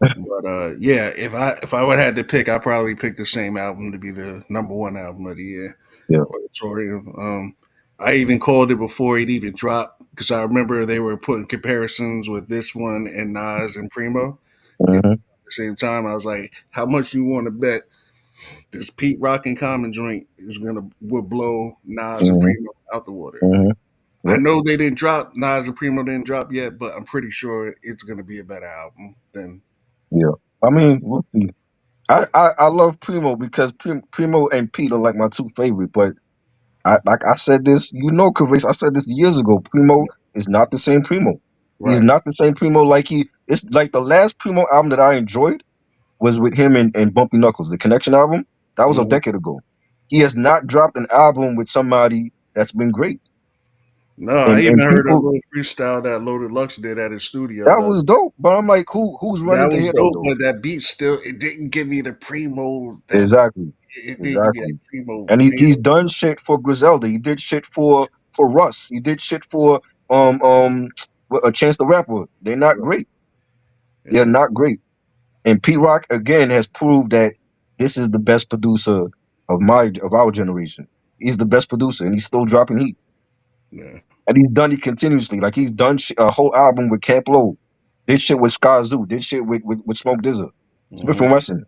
Speaker 3: But yeah, if I would have had to pick, I probably pick the same album to be the number one album of the year.
Speaker 2: Yeah.
Speaker 3: Auditorium. I even called it before it even dropped because I remember they were putting comparisons with this one and Nas and Primo. At
Speaker 2: Mm-hmm.
Speaker 3: the same time, I was like, "How much you want to bet this Pete Rock and Common joint is gonna will blow Nas and
Speaker 2: Mm-hmm.
Speaker 3: Primo out the water?"
Speaker 2: Mm-hmm.
Speaker 3: I
Speaker 2: Yep.
Speaker 3: know they didn't drop Nas and Primo didn't drop yet, but I'm pretty sure it's gonna be a better album than
Speaker 2: Yeah. I mean, we'll see. I love Primo because Primo and Pete are like my two favorite. But like I said this, Kavase, I said this years ago. Primo is not the same Primo. He is
Speaker 3: right.
Speaker 2: not the same Primo like he. It's like the last Primo album that I enjoyed was with him and Bumpy Knuckles, the Connection album. That was a
Speaker 3: Mhm.
Speaker 2: decade ago. He has not dropped an album with somebody that's been great.
Speaker 3: No, I
Speaker 2: And
Speaker 3: even heard a
Speaker 2: people
Speaker 3: little freestyle that Loaded Lux did at his studio.
Speaker 2: that was dope. But I'm like, who's running
Speaker 3: That
Speaker 2: to
Speaker 3: was
Speaker 2: hear that
Speaker 3: dope,
Speaker 2: though?
Speaker 3: but that beat still it didn't give me the Primo that
Speaker 2: Exactly.
Speaker 3: it didn't give me that
Speaker 2: Exactly.
Speaker 3: Primo
Speaker 2: And he's
Speaker 3: feel.
Speaker 2: done shit for Griselda. He did shit for Russ. He did shit for um um with a Chance the Rapper. They're not great. They're
Speaker 3: Yeah.
Speaker 2: not great. And Pete Rock again has proved that this is the best producer of our generation. He's the best producer, and he's still dropping heat.
Speaker 3: Yeah.
Speaker 2: And he's done it continuously. Like he's done a whole album with Camp Low, did shit with Skyzoo, did shit with Smoke Dizza, Smith
Speaker 3: Hmm.
Speaker 2: and Wesson.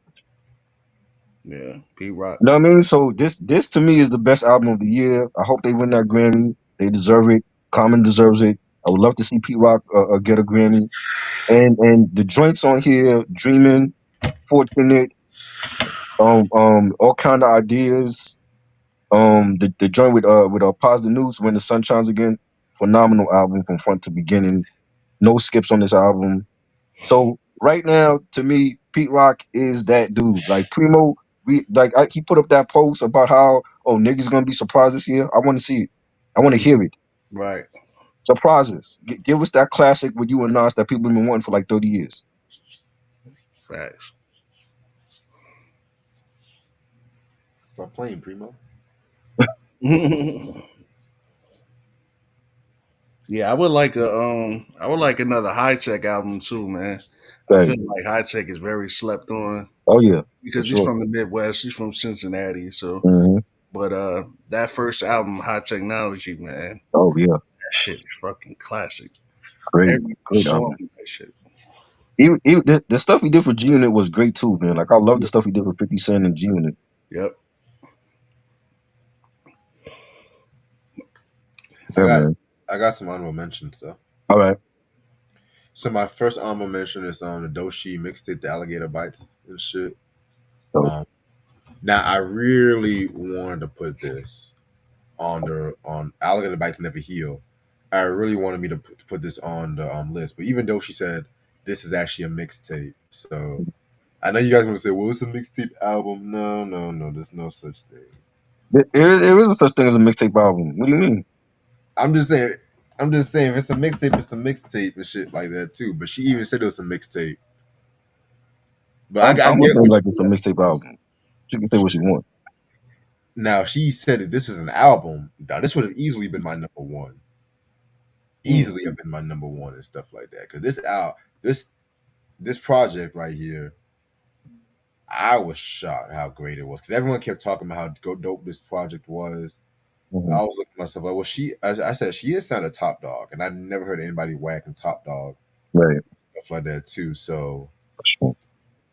Speaker 3: Yeah. Pete Rock.
Speaker 2: You know what I mean? So this to me is the best album of the year. I hope they win that Grammy. They deserve it. Common deserves it. I would love to see Pete Rock get a Grammy. And the joints on here, Dreaming, Fortunate, all kind of ideas. The joint with Positive News, When the Sun Shines Again, phenomenal album from front to beginning. No skips on this album. So right now, to me, Pete Rock is that dude. Like Primo, he put up that post about how niggas gonna be surprised this year. I want to see it. I want to hear it.
Speaker 3: Right.
Speaker 2: Surprises. Give us that classic with you and Nas that people have been wanting for like 30 years.
Speaker 3: Facts.
Speaker 1: Stop playing, Primo.
Speaker 3: Yeah, I would like another High Tech album too, man. I
Speaker 2: Right.
Speaker 3: feel like High Tech is very slept on
Speaker 2: Oh yeah, for
Speaker 3: because he's
Speaker 2: sure.
Speaker 3: from the Midwest. He's from Cincinnati, so
Speaker 2: Hmm.
Speaker 3: but that first album, High Technology, man,
Speaker 2: Oh yeah,
Speaker 3: that shit is fucking classic.
Speaker 2: great,
Speaker 3: Every
Speaker 2: great
Speaker 3: song
Speaker 2: album.
Speaker 3: on that shit.
Speaker 2: The stuff he did for G Unit was great too, man. Like I love the stuff he did with 50 Cent and G Unit.
Speaker 3: Yep.
Speaker 1: I
Speaker 2: Yeah,
Speaker 1: got
Speaker 2: man.
Speaker 1: I got some honorable mentions though.
Speaker 2: All right.
Speaker 1: So my first honorable mention is on the Doshi mixtape, the Alligator Bites and shit.
Speaker 2: So
Speaker 1: Um, Now I really wanted to put this on Alligator Bites Never Heal. I really wanted me to put this on the list, but even though she said this is actually a mixtape, so I know you guys want to say, "Well, it's a mixtape album." No, no, no. There's no such thing.
Speaker 2: there is a such thing as a mixtape album. What do you mean?
Speaker 1: I'm just saying. I'm just saying, if it's a mixtape, it's a mixtape and shit like that too. But she even said it was a mixtape. But I
Speaker 2: I'm
Speaker 1: get
Speaker 2: looking
Speaker 1: what
Speaker 2: like it's a mixtape album. She can say what she wants.
Speaker 1: now. She said that this is an album. Now this would have easily been my number one.
Speaker 3: Mm.
Speaker 1: Easily have been my number one and stuff like that. Because this project right here, I was shocked how great it was. Because everyone kept talking about how dope this project was.
Speaker 2: Hmm.
Speaker 1: I was looking at myself like, well, I said she is kind of top dog, and I never heard anybody whacking top dog
Speaker 2: Right.
Speaker 1: stuff like that too. So
Speaker 2: For sure.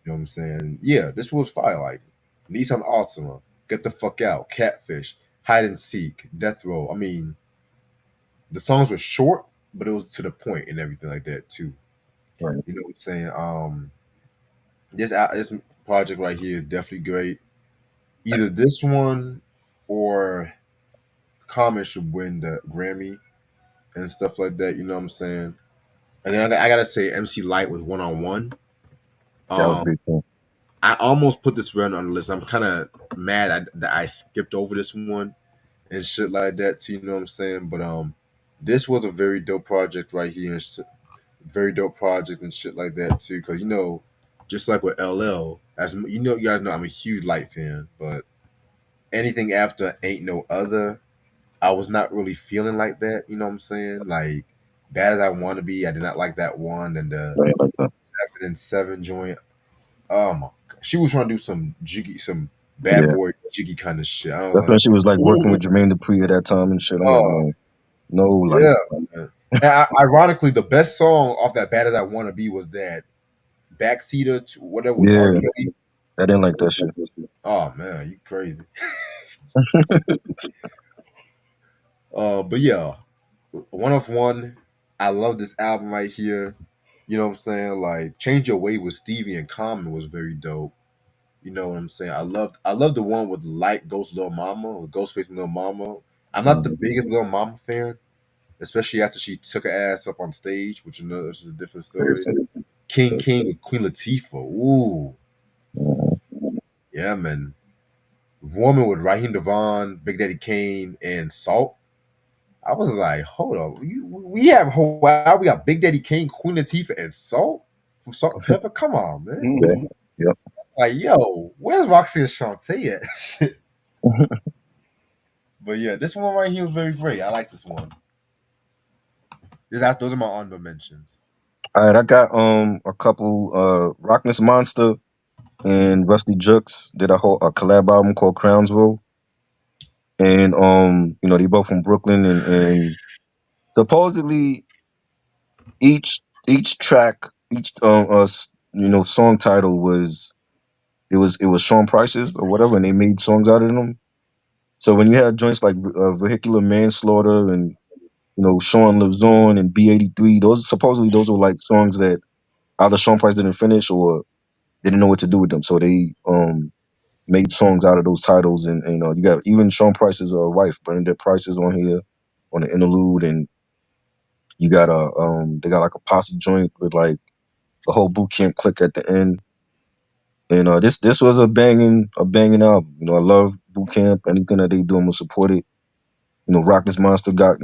Speaker 1: you know what I'm saying? Yeah, this was fire. Like Nissan Altima, Get the Fuck Out, Catfish, Hide and Seek, Death Row. I mean, the songs were short, but it was to the point and everything like that too.
Speaker 2: Right.
Speaker 1: You know what I'm saying? This project right here is definitely great. Either this one or Common should win the Grammy and stuff like that. You know what I'm saying? And then I gotta say, MC Light with One on One.
Speaker 2: That was
Speaker 1: Um,
Speaker 2: great too.
Speaker 1: I almost put this run on the list. I'm kind of mad that I skipped over this one and shit like that. Too, you know what I'm saying? But this was a very dope project right here. Very dope project and shit like that too. Because just like with LL, as you guys know, I'm a huge Light fan. But anything after Ain't No Other, I was not really feeling like that. You know what I'm saying? Like Bad as I Want to Be, I did not like that one. And the
Speaker 2: Right, like that.
Speaker 1: 7 and 7 joint. Oh my god, she was trying to do some bad
Speaker 2: Yeah.
Speaker 1: boy jiggy kind of shit. I was
Speaker 2: That's
Speaker 1: like,
Speaker 2: when she was like working
Speaker 3: Ooh.
Speaker 2: with Jermaine Dupri at that time and shit. I'm like,
Speaker 1: oh
Speaker 2: man, no, like,
Speaker 1: yeah, man. And ironically, the best song off that "Bad as I Want to Be" was that "Backseater" to whatever with R.
Speaker 2: yeah,
Speaker 1: Kelly.
Speaker 2: I didn't like that shit.
Speaker 1: Oh man, you crazy. But yeah, one of one. I love this album right here. You know what I'm saying? Like "Change Your Way" with Stevie and Common was very dope. You know what I'm saying? I love the one with Light Ghost Lil Mama, with Ghostface and Lil Mama. I'm not the
Speaker 2: Mhm.
Speaker 1: biggest Lil Mama fan, especially after she took her ass up on stage, which is a different story.
Speaker 2: Crazy.
Speaker 1: King with Queen Latifah. Ooh,
Speaker 2: Mhm.
Speaker 1: yeah, man. Woman with Raheem Devon, Big Daddy Kane, and Salt. I was like, hold up, we have Hawaii, we got Big Daddy Kane, Queen Latifah, and Salt from Salt and Pepper. Come on, man.
Speaker 2: Yeah, yep.
Speaker 1: Like, yo, where's Roxy and Shantae at? But yeah, this one right here was very great. I like this one. Those are my honorable mentions.
Speaker 2: All right, I got a couple Rockness Monster and Rusty Jux did a collab album called Crownsville, and they both from Brooklyn, and supposedly each track, each song title was it was Sean Price's or whatever, and they made songs out of them. So when you had joints like Vehicular Manslaughter and Sean Lives On and B83, those were like songs that either Sean Price didn't finish or didn't know what to do with them, so they made songs out of those titles, and you got even Sean Price's wife, Bernadette Price, is on here on the interlude, and you got they got like a posse joint with like the whole boot camp click at the end. And this was a banging album. I love boot camp. Anything that they do, I'm gonna support it. Rock this monster got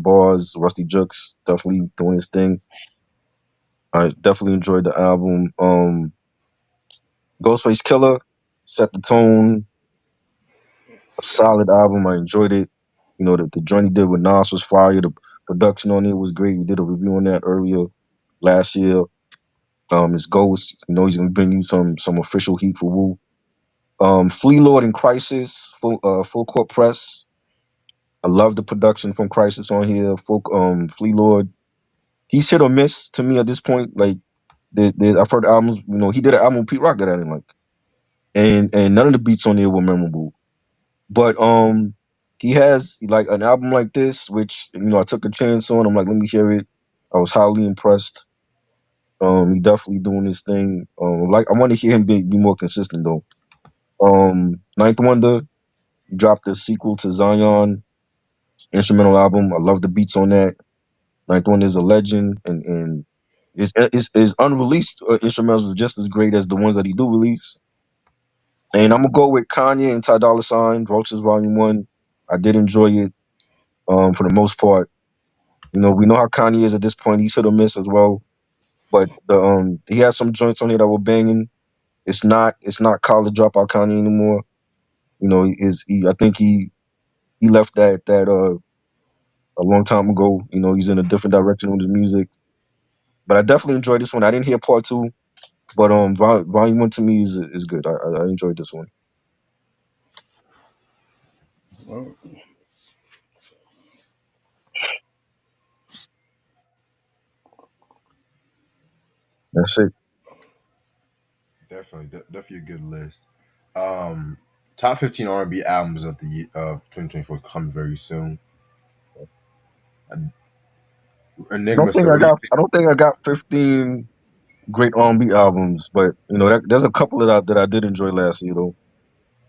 Speaker 2: bars. Rusty Jux definitely doing his thing. I definitely enjoyed the album. Ghostface Killer set the tone. A solid album. I enjoyed it. The joint he did with Nas was fire. The production on it was great. We did a review on that earlier last year. It's Ghost. He's gonna bring you some official heat for Wu. Flea Lord and Crisis, full court press. I love the production from Crisis on here. Flea Lord, he's hit or miss to me at this point. Like, I've heard albums. He did an album with Pete Rock that I didn't like, and none of the beats on there were memorable. But he has like an album like this, which I took a chance on. I'm like, let me hear it. I was highly impressed. He definitely doing his thing. Like I want to hear him be more consistent though. Ninth Wonder dropped the sequel to Zion instrumental album. I love the beats on that. Ninth Wonder is a legend, and his unreleased instrumentals are just as great as the ones that he do release. And I'm gonna go with Kanye and Ty Dolla Sign, Roaches Volume One. I did enjoy it for the most part. We know how Kanye is at this point. He's hit or miss as well. But he has some joints on here that were banging. It's not college dropout Kanye anymore. I think he left that a long time ago. He's in a different direction with his music. But I definitely enjoyed this one. I didn't hear part two, but volume one to me is good. I enjoyed this one.
Speaker 3: Well,
Speaker 2: That's it.
Speaker 1: Definitely a good list. Um, Top 15 R&B albums of the year of 2024 is coming very soon. Enigma said, "What do you
Speaker 2: I don't think I got 15 great R&B albums, but there's a couple that I did enjoy last year though.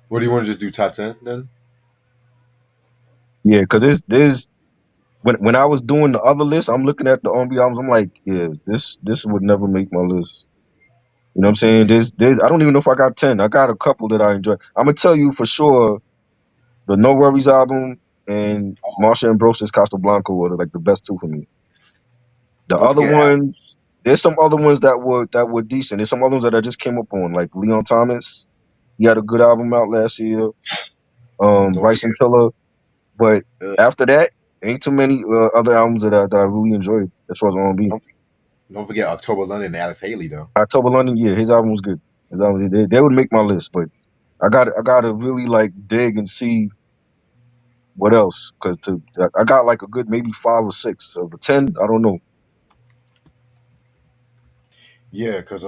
Speaker 1: What do you want to just do top 10 then?
Speaker 2: Yeah, because there's when I was doing the other list, I'm looking at the R&B albums. I'm like, yeah, this would never make my list. You know what I'm saying? There's I don't even know if I got 10. I got a couple that I enjoy. I'm gonna tell you for sure the No Worries album and Marsha Ambrose's Casablanca were like the best two for me. The
Speaker 1: Don't
Speaker 2: other
Speaker 1: forget
Speaker 2: ones, there's some other ones that were decent. There's some other ones that I just came up on, like Leon Thomas. He had a good album out last year.
Speaker 1: don't
Speaker 2: Bryson
Speaker 1: forget
Speaker 2: Tiller. But
Speaker 1: uh,
Speaker 2: after that, ain't too many other albums that I really enjoyed as far as R&B.
Speaker 1: don't, don't forget October London and Alice Haley though.
Speaker 2: October London, yeah, his album was good. His album, they would make my list, but I gotta really like dig and see what else because I got like a good maybe 5 or 6 of the 10. I don't know.
Speaker 1: Yeah, because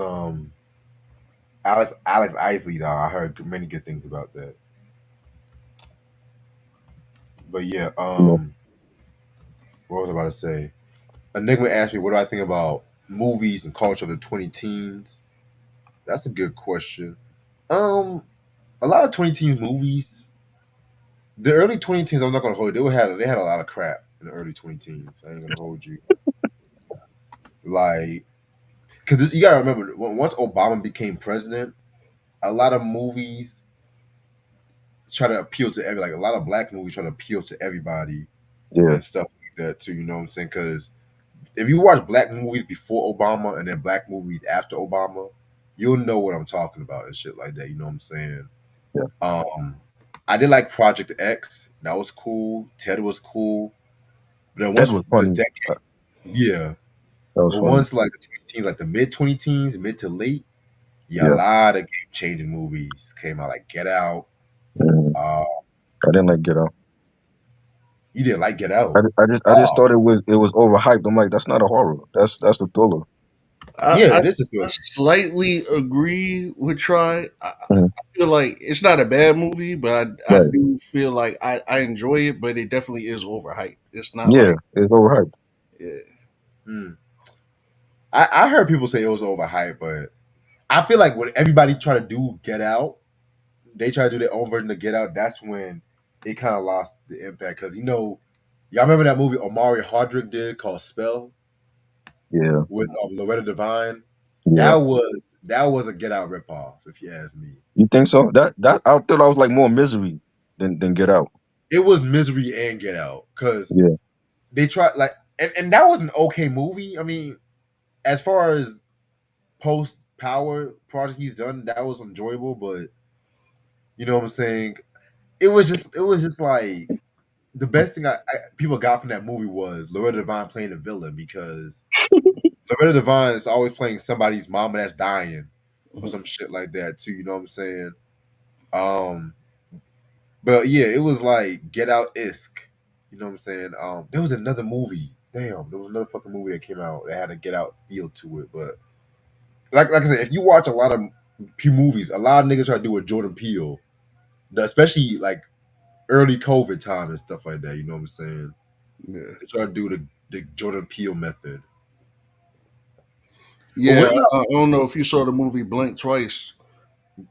Speaker 1: Alex Isley though, I heard many good things about that. But yeah,
Speaker 2: You know,
Speaker 1: what was I about to say? Enigma asked me what do I think about movies and culture of the 20 teens. That's a good question. Um, a lot of 20 teens movies. The early 20 teens, I'm not gonna hold you. They had a lot of crap in the early 20 teens. I ain't gonna hold you. Like, because you gotta remember, once Obama became president, a lot of movies try to appeal to like a lot of black movies try to appeal to everybody
Speaker 2: yeah,
Speaker 1: and stuff like that too. You know what I'm saying? Because if you watch black movies before Obama and then black movies after Obama, you'll know what I'm talking about and shit like that. You know what I'm saying?
Speaker 2: yeah.
Speaker 1: Um, I did like Project X. That was cool. Ted was cool. But then
Speaker 2: Ted
Speaker 1: once
Speaker 2: was
Speaker 1: the
Speaker 2: funny.
Speaker 1: decade, Yeah,
Speaker 2: That was
Speaker 1: but
Speaker 2: funny.
Speaker 1: once like the 20 teens, like the mid 20 teens, mid to late, yeah, a
Speaker 2: Yeah.
Speaker 1: lot of game changing movies came out, like Get Out.
Speaker 2: Mhm.
Speaker 1: Uh,
Speaker 2: I didn't like Get Out.
Speaker 1: you didn't like Get Out?
Speaker 2: I just
Speaker 1: Oh,
Speaker 2: thought it was overhyped. I'm like, that's not a horror. That's a thriller.
Speaker 1: yeah,
Speaker 3: I
Speaker 1: this is
Speaker 3: I
Speaker 1: good.
Speaker 3: slightly agree with Try.
Speaker 2: Mhm.
Speaker 3: I feel like it's not a bad movie, but I
Speaker 2: Right.
Speaker 3: do feel like I enjoy it, but it definitely is overhyped. It's not
Speaker 2: Yeah,
Speaker 3: like
Speaker 2: it's overhyped.
Speaker 3: yeah,
Speaker 1: Hmm. I heard people say it was overhyped, but I feel like when everybody try to do Get Out, they try to do their own version of Get Out. That's when it kind of lost the impact because y'all remember that movie Omari Hardrick did called Spell
Speaker 2: Yeah,
Speaker 1: with Loretta Devine. That
Speaker 2: yeah.
Speaker 1: was that was a Get Out ripoff, if you ask me.
Speaker 2: You think so? That I thought I was like more Misery than Get Out.
Speaker 1: It was Misery and Get Out because
Speaker 2: Yeah,
Speaker 1: they tried like, and that was an okay movie. I mean, as far as post Power project he's done, that was enjoyable, but you know what I'm saying. It was just like the best thing people got from that movie was Loretta Devine playing the villain because Loretta Devine is always playing somebody's mama that's dying or some shit like that too. You know what I'm saying? Um, but yeah, it was like Get Out isk. You know what I'm saying? There was another movie. Damn, there was another fucking movie that came out that had a Get Out feel to it. But like I said, if you watch a lot of movies, a lot of niggas try to do a Jordan Peele, especially like early COVID time and stuff like that. You know what I'm saying?
Speaker 3: yeah,
Speaker 1: They try to do the Jordan Peele method. But
Speaker 3: yeah.
Speaker 1: what about?
Speaker 3: I don't know if you saw the movie Blink Twice.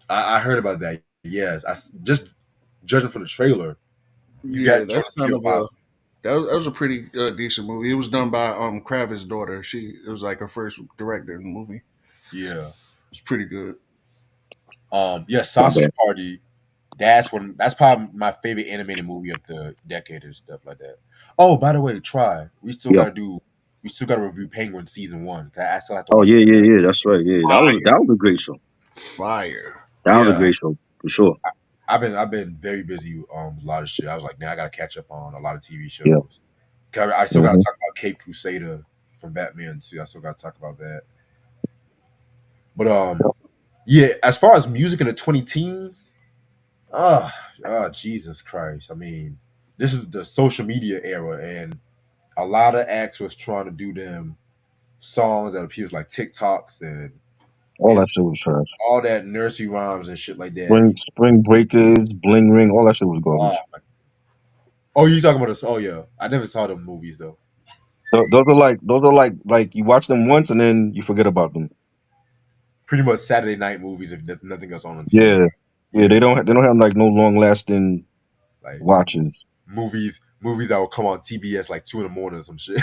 Speaker 1: I heard about that. Yes, just judging from the trailer, you
Speaker 3: Yeah,
Speaker 1: got
Speaker 3: that's
Speaker 1: Jordan
Speaker 3: kind
Speaker 1: Peele
Speaker 3: of
Speaker 1: vibe.
Speaker 3: that was a pretty decent movie. It was done by Kravitz's daughter. It was like her first director in the movie.
Speaker 1: Yeah.
Speaker 3: It's pretty good.
Speaker 1: Yeah,
Speaker 2: not
Speaker 1: Sausage
Speaker 2: bad.
Speaker 1: Party. That's probably my favorite animated movie of the decade and stuff like that. Oh, by the way, try.
Speaker 2: Yeah.
Speaker 1: We still gotta review Penguin season one. I still have to
Speaker 2: Oh
Speaker 1: watch
Speaker 2: yeah,
Speaker 1: it
Speaker 2: yeah,
Speaker 1: again.
Speaker 2: yeah. That's right. Yeah, that was a great show.
Speaker 3: Fire.
Speaker 2: That was a
Speaker 1: Yeah.
Speaker 2: great show for sure.
Speaker 1: I've been very busy with a lot of shit. I was like, man, I gotta catch up on a lot of TV
Speaker 2: Yeah.
Speaker 1: shows. 'Cause I still gotta
Speaker 2: Hmm.
Speaker 1: talk about Cape Crusader from Batman too. I still gotta talk about that. But yeah, as far as music in the 20 teens, oh, Jesus Christ. I mean, this is the social media era, and a lot of acts was trying to do them songs that appears like TikToks
Speaker 2: All that
Speaker 1: and
Speaker 2: shit was trash.
Speaker 1: all that nursery rhymes and shit like that.
Speaker 2: Spring Breakers, Bling Ring, all that shit was
Speaker 1: Oh,
Speaker 2: garbage.
Speaker 1: oh, you talking about this? Oh yeah, I never saw them movies though.
Speaker 2: Those are like you watch them once and then you forget about them.
Speaker 1: Pretty much Saturday night movies if there's nothing else on TV.
Speaker 2: Yeah, yeah.
Speaker 1: Yeah,
Speaker 2: They don't have like no long lasting
Speaker 1: like
Speaker 2: watches.
Speaker 1: movies that will come on TBS like 2 in the morning or some shit.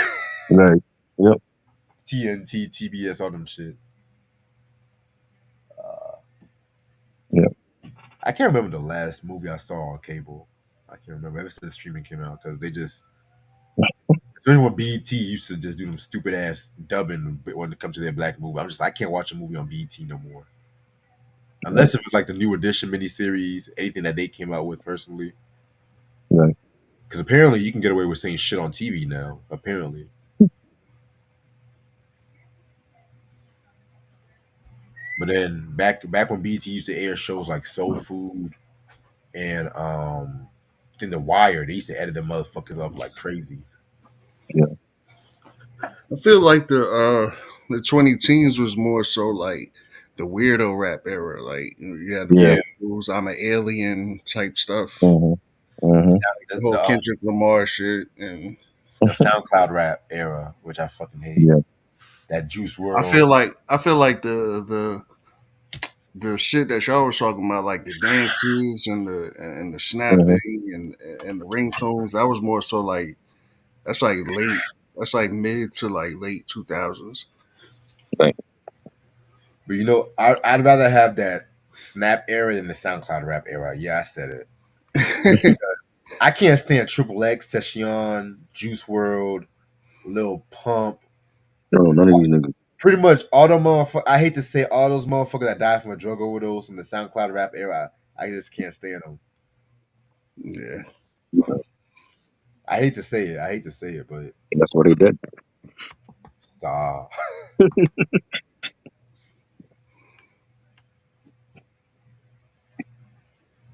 Speaker 2: Right. Yep.
Speaker 1: TNT, TBS, all them shit. Uh,
Speaker 2: Yeah.
Speaker 1: I can't remember the last movie I saw on cable. I can't remember ever since streaming came out because they just, especially when BET used to just do them stupid ass dubbing when it comes to their black movie. I can't watch a movie on BET no more
Speaker 2: Right.
Speaker 1: unless it was like the New Edition miniseries, anything that they came out with personally.
Speaker 2: Right.
Speaker 1: Because apparently you can get away with saying shit on TV now. Apparently, but then back when BET used to air shows like Soul Food and then The Wire, they used to edit the motherfuckers up like crazy.
Speaker 2: Yeah.
Speaker 3: I feel like the 20 teens was more so like the weirdo rap era. Like you had the
Speaker 2: Yeah.
Speaker 1: Yeah,
Speaker 3: rules, I'm an alien type stuff.
Speaker 2: Hmm. Hmm.
Speaker 3: The
Speaker 1: the
Speaker 3: whole Kendrick Lamar shit, and
Speaker 1: the SoundCloud rap era, which I fucking hate.
Speaker 2: Yeah.
Speaker 1: That Juice
Speaker 3: I
Speaker 1: World.
Speaker 3: feel like the shit that y'all was talking about, like the dances and the
Speaker 2: Hmm.
Speaker 3: snapping and the ringtones, that was more so like that's like late. That's like mid to like late 2000s.
Speaker 2: Right.
Speaker 1: But I'd rather have that Snap era than the SoundCloud rap era. Yeah, I said it. I can't stand Triple X, Teshion, Juice World, Lil Pump.
Speaker 2: No, none of these niggas.
Speaker 1: Pretty much all the motherfuckers. I hate to say all those motherfuckers that died from a drug overdose in the SoundCloud rap era. I just can't stand them.
Speaker 3: Yeah.
Speaker 1: I hate to say it. I hate to say it, but
Speaker 2: That's what they did.
Speaker 1: Stop.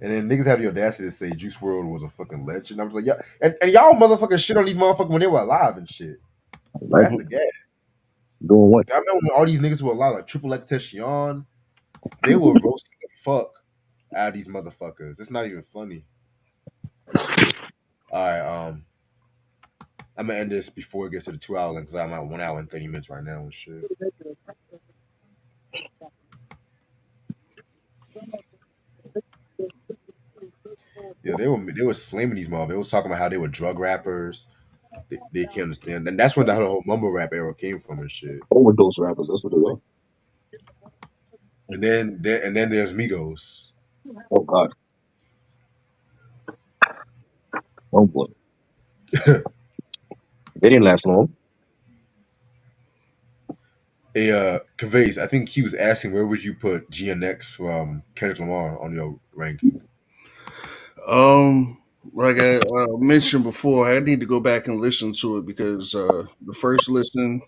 Speaker 1: And then niggas have the audacity to say Juice World was a fucking legend. I was like, yeah, and y'all motherfuckers shit on these motherfuckers when they were alive and shit.
Speaker 2: Like
Speaker 1: That's the gas.
Speaker 2: doing what?
Speaker 1: I remember when all these niggas were alive, like Triple X Teshion, they were roasting the fuck out of these motherfuckers. It's not even funny. All right, I'm gonna end this before it gets to the 2 hour because I'm at 1 hour and 30 minutes right now and shit. Yeah, they were slamming these motherfuckers. They was talking about how they were drug rappers. They can't understand, and that's when the whole mumble rap era came from and shit.
Speaker 2: Overdose rappers. That's what they are.
Speaker 1: And then there's Migos.
Speaker 2: Oh God. Oh boy. They didn't last long.
Speaker 1: Cavase, I think he was asking where would you put GNX from Kendrick Lamar on your ranking?
Speaker 3: Um, like I mentioned before, I need to go back and listen to it because the first listen,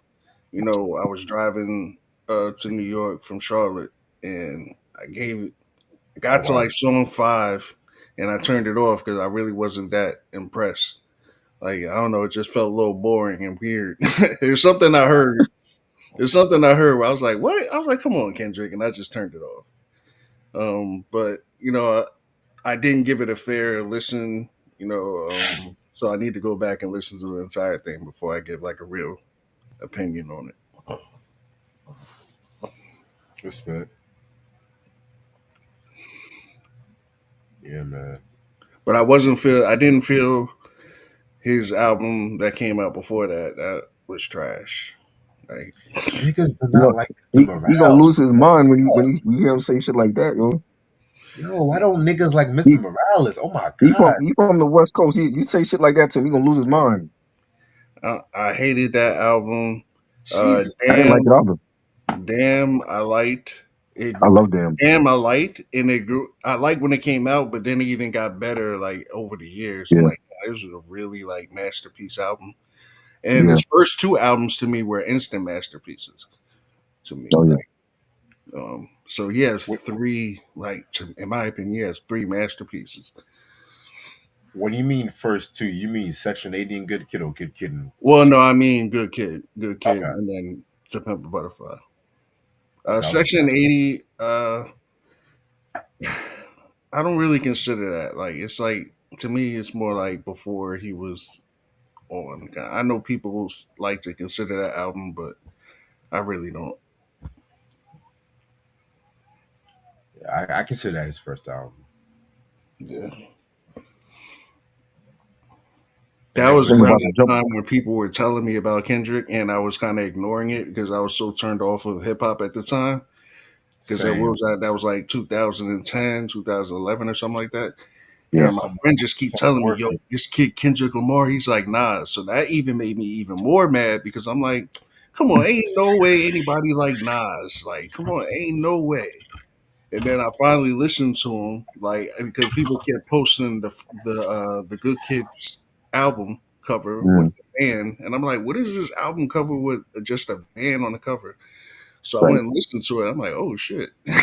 Speaker 3: I was driving to New York from Charlotte, and I
Speaker 1: Oh
Speaker 3: got to
Speaker 1: wow,
Speaker 3: like song 5, and I turned it off because I really wasn't that impressed. Like I don't know, it just felt a little boring and weird. There's something I heard. There's something I heard where I was like, "What?" I was like, "Come on, Kendrick," and I just turned it off. But I didn't give it a fair listen. So I need to go back and listen to the entire thing before I give like a real opinion on it.
Speaker 1: respect. Yeah, man.
Speaker 3: But I didn't feel his album that came out before that was trash. Like,
Speaker 1: Niggas do
Speaker 2: You know,
Speaker 1: not like Mr.
Speaker 2: he gonna
Speaker 1: Morale.
Speaker 2: lose his mind when you hear him say shit like that, yo.
Speaker 1: Yo, why don't niggas like Mr.
Speaker 2: He
Speaker 1: Morales? Oh my god.
Speaker 2: he from the West Coast. You say shit like that to him, he gonna lose his mind.
Speaker 3: I hated that album.
Speaker 1: Jesus
Speaker 2: I didn't like
Speaker 3: Damn,
Speaker 2: it either.
Speaker 3: damn, I liked it.
Speaker 2: I love them.
Speaker 3: Damn, I liked, and it grew. I liked when it came out, but then it even got better like over the years. I'm
Speaker 2: Yeah,
Speaker 3: like, this is a really like masterpiece album. And
Speaker 2: yeah.
Speaker 3: his first two albums to me were instant masterpieces to me.
Speaker 2: Oh yeah.
Speaker 3: Like, so he has
Speaker 1: What,
Speaker 3: three, like, in my opinion, he has three masterpieces.
Speaker 1: when you mean first two, you mean Section 80 and Good Kid or Good Kid and
Speaker 3: Well, no, I mean, Good Kid,
Speaker 1: okay.
Speaker 3: and then To Pimp a Butterfly.
Speaker 1: Okay, I listen to
Speaker 3: Section
Speaker 1: that.
Speaker 3: 80, I don't really consider that. Like, it's like, to me, it's more like before he was on. I know people like to consider that album, but I really don't.
Speaker 1: Yeah, I consider that his first album.
Speaker 3: Yeah.
Speaker 1: And
Speaker 3: That
Speaker 1: then
Speaker 3: was
Speaker 1: with
Speaker 2: Think
Speaker 3: around
Speaker 2: about the
Speaker 3: that
Speaker 2: jump.
Speaker 3: time when people were telling me about Kendrick, and I was kind of ignoring it because I was so turned off of hip hop at the time. Because that
Speaker 1: same,
Speaker 3: was that that was like 2010, 2011, or something like that.
Speaker 2: Yeah.
Speaker 3: And my
Speaker 1: some
Speaker 3: friend just keep
Speaker 1: some
Speaker 3: telling me,
Speaker 1: work
Speaker 3: "Yo,
Speaker 1: it.
Speaker 3: this kid Kendrick Lamar, he's like, nah." So that even made me even more mad because I'm like, "Come on, ain't no way anybody like Nas. Like, come on, ain't no way." And then I finally listened to him, like because people kept posting the Good Kids album cover with
Speaker 2: Mm,
Speaker 3: the van, and I'm like, "What is this album cover with just a van on the cover?" So I
Speaker 2: right.
Speaker 3: went and listened to it. I'm like, "Oh shit, yeah,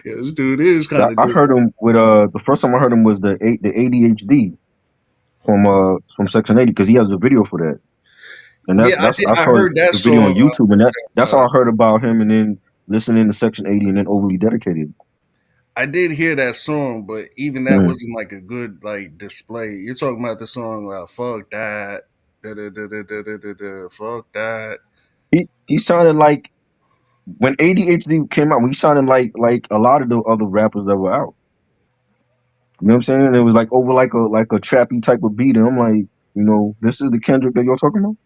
Speaker 3: this dude is
Speaker 2: I,
Speaker 3: kind of
Speaker 2: I
Speaker 3: good."
Speaker 2: heard him with the first time I heard him was the ADHD from Section 80 because he has a video for that. And
Speaker 3: Yeah,
Speaker 2: that's I
Speaker 3: I
Speaker 2: saw
Speaker 3: heard that
Speaker 2: the video on
Speaker 3: song.
Speaker 2: YouTube, and that's how
Speaker 3: Uh,
Speaker 2: I heard about him. And then listening to Section 80, and then overly dedicated.
Speaker 3: I did hear that song, but even that
Speaker 2: Mm.
Speaker 3: wasn't like a good like display. You're talking about the song "Fuck That," fuck that.
Speaker 2: He sounded like when ADHD came out. He sounded like a lot of the other rappers that were out. You know what I'm saying? It was like over like a trappy type of beat, and I'm like, this is the Kendrick that you're talking about.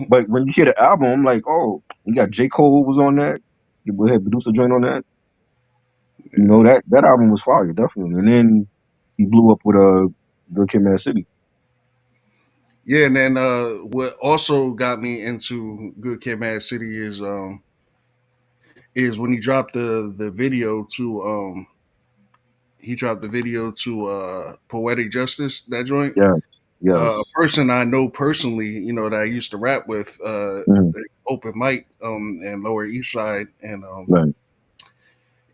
Speaker 2: But when you hear the album, I'm like, oh, you got J. Cole was on that. You had producer joint on that. That album was fire, definitely. And then he blew up with Good Kid, Mad City.
Speaker 3: Yeah, and then what also got me into Good Kid, Mad City is when he dropped the video to Poetic Justice, that joint.
Speaker 2: Yes,
Speaker 3: A
Speaker 2: Yes.
Speaker 3: person I know personally, that I used to rap with,
Speaker 2: Mm,
Speaker 3: open mic, in Lower East Side, and
Speaker 2: right.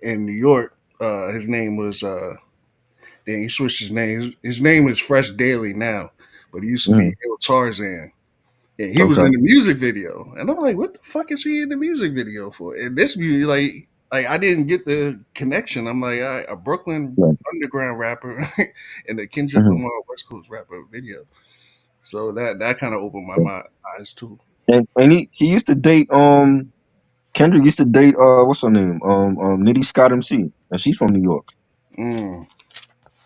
Speaker 3: in New York. His name was then he switched his name. His name is Fresh Daily now, but he used to be
Speaker 2: Mm,
Speaker 3: Il Tarzan. And he was
Speaker 2: okay.
Speaker 3: in the music video, and I'm like, "What the fuck is he in the music video for?" And this music, like I didn't get the connection. I'm like, a Brooklyn
Speaker 2: Right.
Speaker 3: underground rapper and a Kendrick
Speaker 2: Hmm.
Speaker 3: Lamar West Coast rapper video. So that kind of opened my eyes too.
Speaker 2: And he used to date Kendrick used to date what's her name Nitty Scott MC, and she's from New York.
Speaker 3: Mm.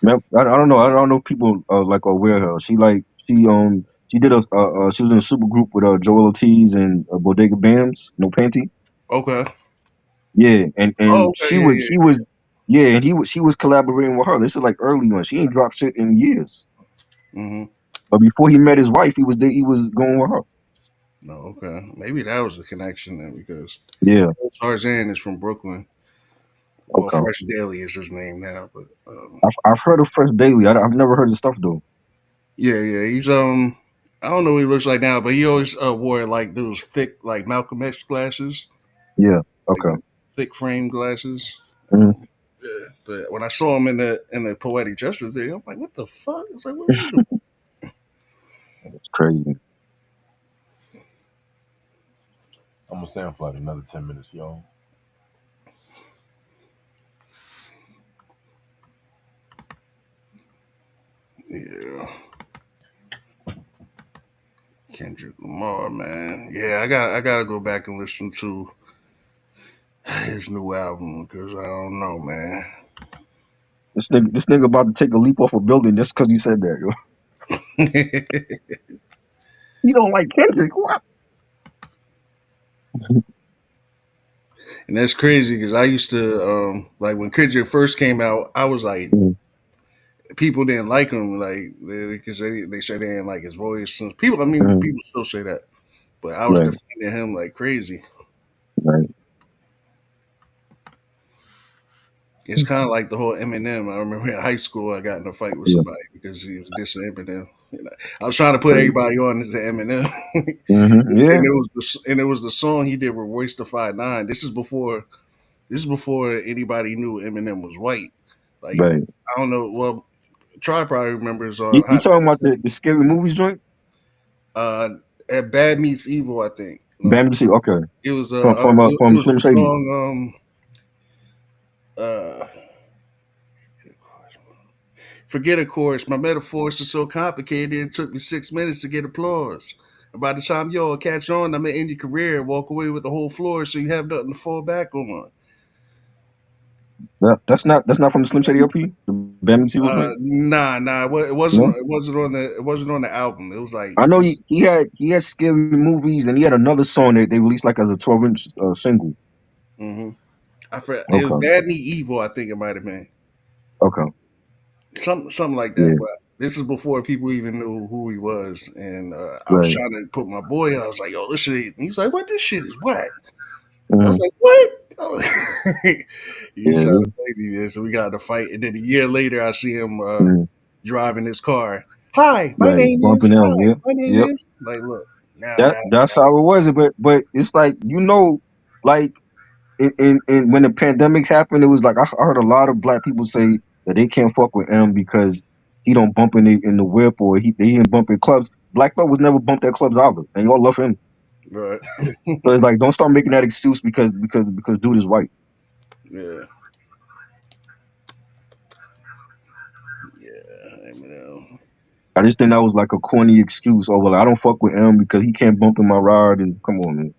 Speaker 2: I don't know. I don't know if people like are aware of her. She did she was in a super group with Joel Ortiz and Bodega Bams, No Panty.
Speaker 3: Okay.
Speaker 2: Yeah, and
Speaker 3: Oh, okay. Yeah,
Speaker 2: she was yeah, and she was collaborating with her. This is like early on. She ain't dropped shit in years.
Speaker 3: yeah. Mm-hmm.
Speaker 2: But before he met his wife, he was going with her.
Speaker 3: No, okay. Maybe that was the connection then, because
Speaker 2: Yeah.
Speaker 3: Tarzan is from Brooklyn. Well,
Speaker 2: Okay.
Speaker 3: Fresh Daily is his name now, but
Speaker 2: I've heard of Fresh Daily. I've never heard his stuff though.
Speaker 3: yeah, yeah. He's I don't know what he looks like now, but he always wore like those thick, like Malcolm X glasses,
Speaker 2: Yeah.
Speaker 3: like
Speaker 2: Okay.
Speaker 3: the thick frame glasses.
Speaker 2: Mhm.
Speaker 3: Yeah, but when I saw him in the Poetic Justice video, I'm like, what the fuck? I was like, what is he doing?
Speaker 2: It's crazy.
Speaker 1: I'm gonna stay on for like another 10 minutes, y'all.
Speaker 3: Yeah, Kendrick Lamar, man. Yeah, I gotta go back and listen to his new album because I don't know, man.
Speaker 2: This nigga about to take a leap off a building just because you said that. Yo.
Speaker 3: And
Speaker 2: You don't like Kendrick? What?
Speaker 3: that's crazy because I used to like when Kendrick first came out, I was like,
Speaker 2: Mhm.
Speaker 3: people didn't like him, like because they said they didn't like his voice. And people, I mean,
Speaker 2: Mhm.
Speaker 3: people still say that, but I was
Speaker 2: Right.
Speaker 3: defending him like crazy.
Speaker 2: Right.
Speaker 3: It's kind of like the whole Eminem. I remember in high school, I got in a fight with
Speaker 2: Yeah.
Speaker 3: somebody because he was dissing Eminem. I was trying to put
Speaker 2: Right.
Speaker 3: everybody on as Eminem, and
Speaker 2: Yeah.
Speaker 3: it was the song he did with Royce the 5'9". This is before anybody knew Eminem was white. Like
Speaker 2: Right.
Speaker 3: I don't know. Well, Try probably remembers
Speaker 2: You
Speaker 3: Hot
Speaker 2: talking about
Speaker 3: 97.
Speaker 2: the scary movies joint?
Speaker 3: Uh, at Bad Meets Evil, I think. No,
Speaker 2: Bam to see. Okay.
Speaker 3: it was it
Speaker 2: From
Speaker 3: was
Speaker 2: Slim
Speaker 3: the
Speaker 2: Shady.
Speaker 3: song uh forget a chorus. My metaphors are so complicated it took me 6 minutes to get applause. And by the time y'all catch on, I'm gonna end your career and walk away with the whole floor so you have nothing to fall back on.
Speaker 2: That's not from the Slim Shady LP. The Bam to see joint.
Speaker 3: Nah, nah. It wasn't.
Speaker 2: No.
Speaker 3: It wasn't on the album. It was like
Speaker 2: I know
Speaker 3: this.
Speaker 2: he had scary movies and he had another song that they released like as a 12-inch single.
Speaker 3: hmm I forgot. It was
Speaker 2: Okay.
Speaker 3: Bad Me Evil. I think it might have been
Speaker 2: Okay.
Speaker 3: something like that.
Speaker 2: Yeah.
Speaker 3: But this is before people even knew who he was, and I was
Speaker 2: Right.
Speaker 3: trying to put my boy. I was like, "Yo, listen." And he's like, "What? This shit is whack." I was
Speaker 2: Hmm.
Speaker 3: like, "What?" He's trying
Speaker 2: Yeah.
Speaker 3: to play me, man. So we got in a fight, and then a year later, I see him
Speaker 2: Mhm.
Speaker 3: driving his car. Hi, my
Speaker 2: Right.
Speaker 3: name
Speaker 2: Bumping
Speaker 3: is.
Speaker 2: out.
Speaker 3: Hi,
Speaker 2: Yeah.
Speaker 3: my name
Speaker 2: Yep.
Speaker 3: is. Like, look now, now,
Speaker 2: That's how it was. But it's like like when the pandemic happened, it was like I heard a lot of black people say that they can't fuck with M because he don't bump in the whip or he didn't bump in clubs. Black Thought was never bumped at clubs either, and y'all love him.
Speaker 3: right?
Speaker 2: So it's like don't start making that excuse because dude is white.
Speaker 3: Yeah, yeah. Eminem.
Speaker 2: I just think that was like a corny excuse. Oh well, I don't fuck with M because he can't bump in my ride. And come on, man,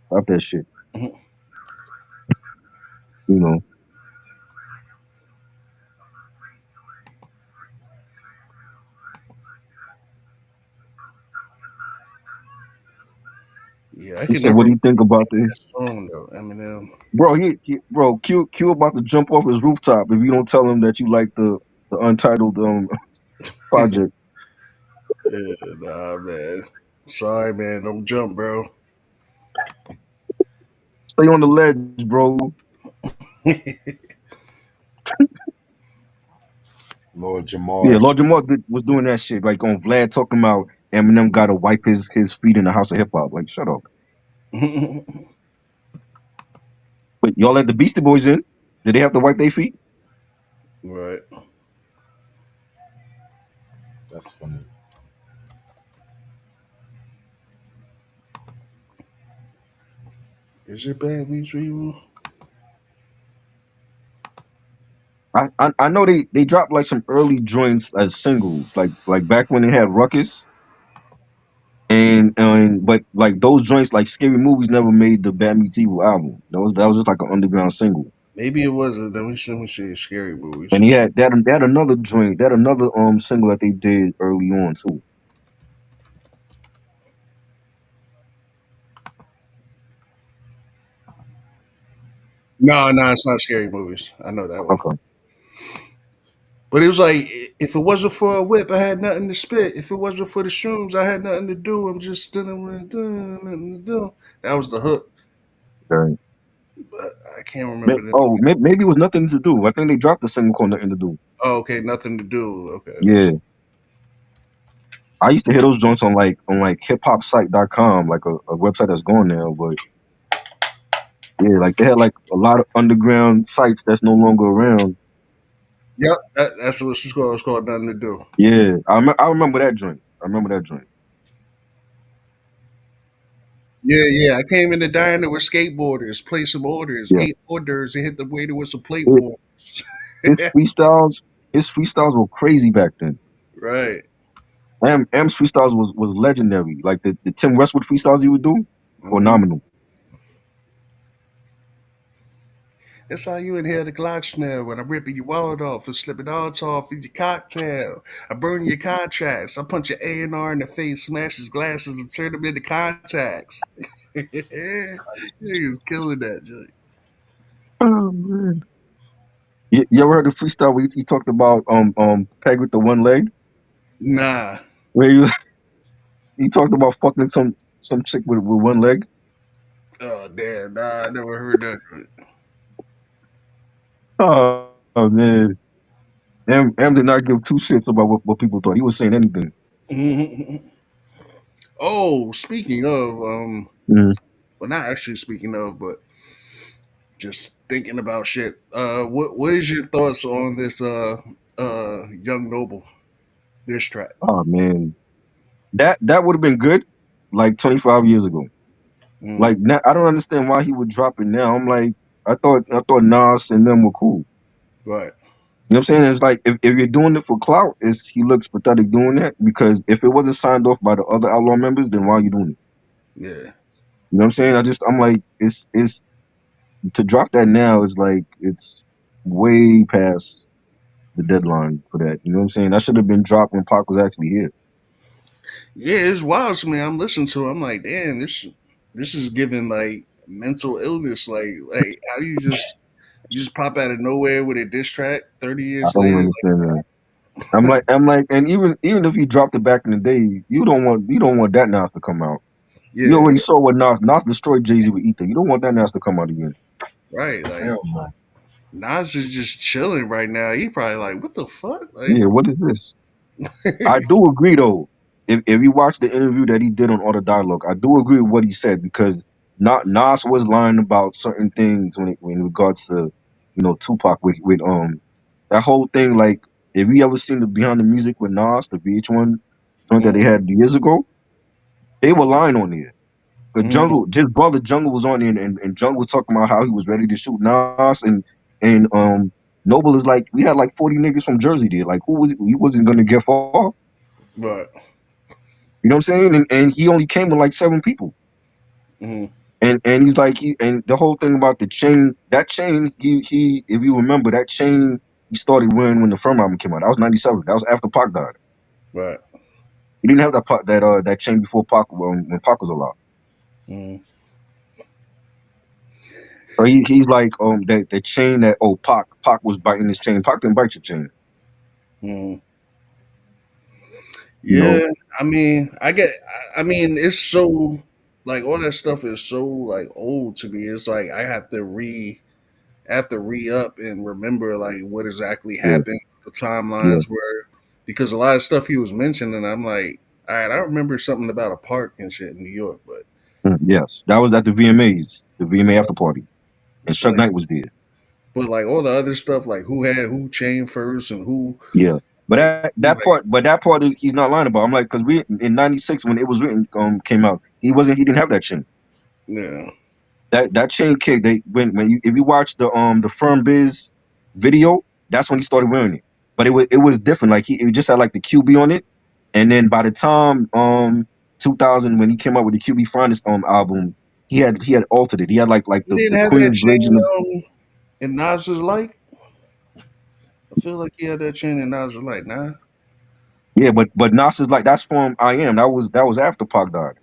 Speaker 2: stop that shit. You know,
Speaker 3: Yeah, I
Speaker 2: he
Speaker 3: can
Speaker 2: said,
Speaker 3: never
Speaker 2: "What do
Speaker 3: remember
Speaker 2: you think about
Speaker 3: the
Speaker 2: this,
Speaker 3: song though. Eminem.
Speaker 2: bro?" Bro, Q about to jump off his rooftop if you don't tell him that you like the untitled project.
Speaker 3: Yeah, nah, man. Sorry, man. Don't jump, bro.
Speaker 2: Stay on the ledge, bro.
Speaker 1: Lord
Speaker 2: Yeah,
Speaker 1: Jamar.
Speaker 2: Lord Jamar was doing that shit, like on Vlad talking about Eminem got to wipe his feet in the house of hip hop. Like, shut up. But y'all let the Beastie Boys in. Did they have to wipe their feet?
Speaker 3: Right.
Speaker 1: That's funny.
Speaker 3: Is it bad meets evil?
Speaker 2: I know they dropped like some early joints as singles, like back when they had Ruckus, and but like those joints like Scary Movies never made the Bad Meets Evil album. That was just like an underground single.
Speaker 3: Maybe it wasn't. Let me see scary movies.
Speaker 2: And he had that another joint, that another single that they did early on too.
Speaker 3: No, no, it's not scary movies. I know that one.
Speaker 2: Okay,
Speaker 3: But it was like, if it wasn't for a whip, I had nothing to spit. If it wasn't for the shrooms, I had nothing to do. I'm just doing nothing to do. That was the hook.
Speaker 2: okay.
Speaker 3: But I can't remember the.
Speaker 2: Maybe it was Nothing to Do. I think they dropped a single called Nothing to Do.
Speaker 3: Oh, okay, nothing to do. Okay, let me see.
Speaker 2: Yeah, I used to hear those joints on like hiphopsite.com, like a website that's gone now. But yeah, like they had like a lot of underground sites that's no longer around.
Speaker 3: Yep, that's what it's called. It's called nothing to do.
Speaker 2: Yeah, I remember that joint. I remember that joint.
Speaker 3: Yeah, yeah. I came in the diner with skateboarders, place some orders,
Speaker 2: Yeah,
Speaker 3: ate orders, and hit the waiter with some plate
Speaker 2: it,
Speaker 3: warmers.
Speaker 2: his freestyles, his freestyles were crazy back then.
Speaker 3: Right.
Speaker 2: M's freestyles was legendary. Like the Tim Westwood freestyles he would do,
Speaker 3: Hmm.
Speaker 2: phenomenal.
Speaker 3: That's how you inhale the Glock smell when I'm ripping your wallet off and slipping odds off in your cocktail. I burn your contracts. I punch your A&R in the face, smash his glasses, and turn them into contacts. He was killing that joint.
Speaker 2: Oh man. You ever heard the freestyle where he talked about Peg with the one leg?
Speaker 3: Nah.
Speaker 2: Where he talked about fucking some chick with one leg.
Speaker 3: Oh, damn. Nah, I never heard that.
Speaker 2: Oh man. M did not give two shits about what people thought. He was saying anything.
Speaker 3: Oh, speaking of,
Speaker 2: Mhm.
Speaker 3: well, not actually speaking of, but just thinking about shit. What is your thoughts on this Young Noble diss track?
Speaker 2: Oh man. That would have been good like 25 years ago.
Speaker 3: Mm,
Speaker 2: Like now, I don't understand why he would drop it now. I'm like, I thought Nas and them were cool.
Speaker 3: right.
Speaker 2: You know what I'm saying? It's like if you're doing it for clout, he looks pathetic doing that because if it wasn't signed off by the other outlaw members, then why are you doing it?
Speaker 3: Yeah.
Speaker 2: You know what I'm saying? I'm like, it's to drop that now is like it's way past the deadline for that. You know what I'm saying? That should have been dropped when Pac was actually here.
Speaker 3: Yeah, it's wild to me. I'm listening to it. I'm like, damn, this is giving like mental illness. Like how do you just pop out of nowhere with a diss track 30
Speaker 2: I
Speaker 3: years
Speaker 2: don't
Speaker 3: later?
Speaker 2: understand that. I'm like, and even if you dropped it back in the day, you don't want that Nas to come out. You
Speaker 3: Yeah,
Speaker 2: already saw what Nas destroyed Jay Z with Ether. You don't want that Nas to come out again.
Speaker 3: right. Like
Speaker 1: Hell no.
Speaker 3: Nas is just chilling right now. He probably like, what the fuck? Like
Speaker 2: Yeah,
Speaker 3: what?
Speaker 2: what is this? I do agree though. If you watch the interview that he did on Auto Dialogue, I do agree with what he said because not Nas was lying about certain things when regards to Tupac with that whole thing. Like if you ever seen the Behind the Music with Nas, the VH1 joint that they
Speaker 3: Mm,
Speaker 2: had years ago, they were lying on there. The
Speaker 3: mm,
Speaker 2: Jungle, just brother Jungle was on there, and Jungle was talking about how he was ready to shoot Nas, and Noble is like, we had like 40 niggas from Jersey there. Like who was he wasn't gonna get far.
Speaker 3: right.
Speaker 2: You know what I'm saying? And he only came with like seven people.
Speaker 3: Mm,
Speaker 2: And he's like and the whole thing about the chain, that chain, he if you remember that chain he started wearing when the Firm album came out. That was 97. That was after Pac died.
Speaker 3: right.
Speaker 2: He didn't have that chain before Pac when Pac was alive.
Speaker 3: Mm,
Speaker 2: So he's like that chain that Pac was biting his chain. Pac didn't bite your chain.
Speaker 3: mm.
Speaker 2: You know,
Speaker 3: Yeah, I mean, I get. I mean, it's so like all that stuff is so like old to me. It's like I have to re up and remember like what exactly
Speaker 2: yeah.
Speaker 3: happened. the
Speaker 2: Yeah.
Speaker 3: timelines were, because a lot of stuff he was mentioning, I'm like, all right, I remember something about a park and shit in New York, but
Speaker 2: Yes, that was at the VMAs, the VMA after party, and Suge
Speaker 3: like,
Speaker 2: Knight was there.
Speaker 3: like all the other stuff, like who had who chain first and who,
Speaker 2: Yeah, but
Speaker 3: like, like
Speaker 2: that part he's not lying about. I'm like, because we in '96 when it was written came out, he didn't have that chain.
Speaker 3: yeah,
Speaker 2: That chain kick, they when you if you watch the Firm Biz video, that's when he started wearing it. But it was different. Like it just had like the QB on it, and then by the time 2000 when he came out with the QB Finest album, he had altered it. He had like
Speaker 3: he
Speaker 2: the
Speaker 3: didn't have that
Speaker 2: Queen bridge and
Speaker 3: chain
Speaker 2: the
Speaker 3: in Nas's Light. I feel like he had that chain in Nas's Light. Nah,
Speaker 2: yeah. But Nas is like that's from I Am. That was after Pac died.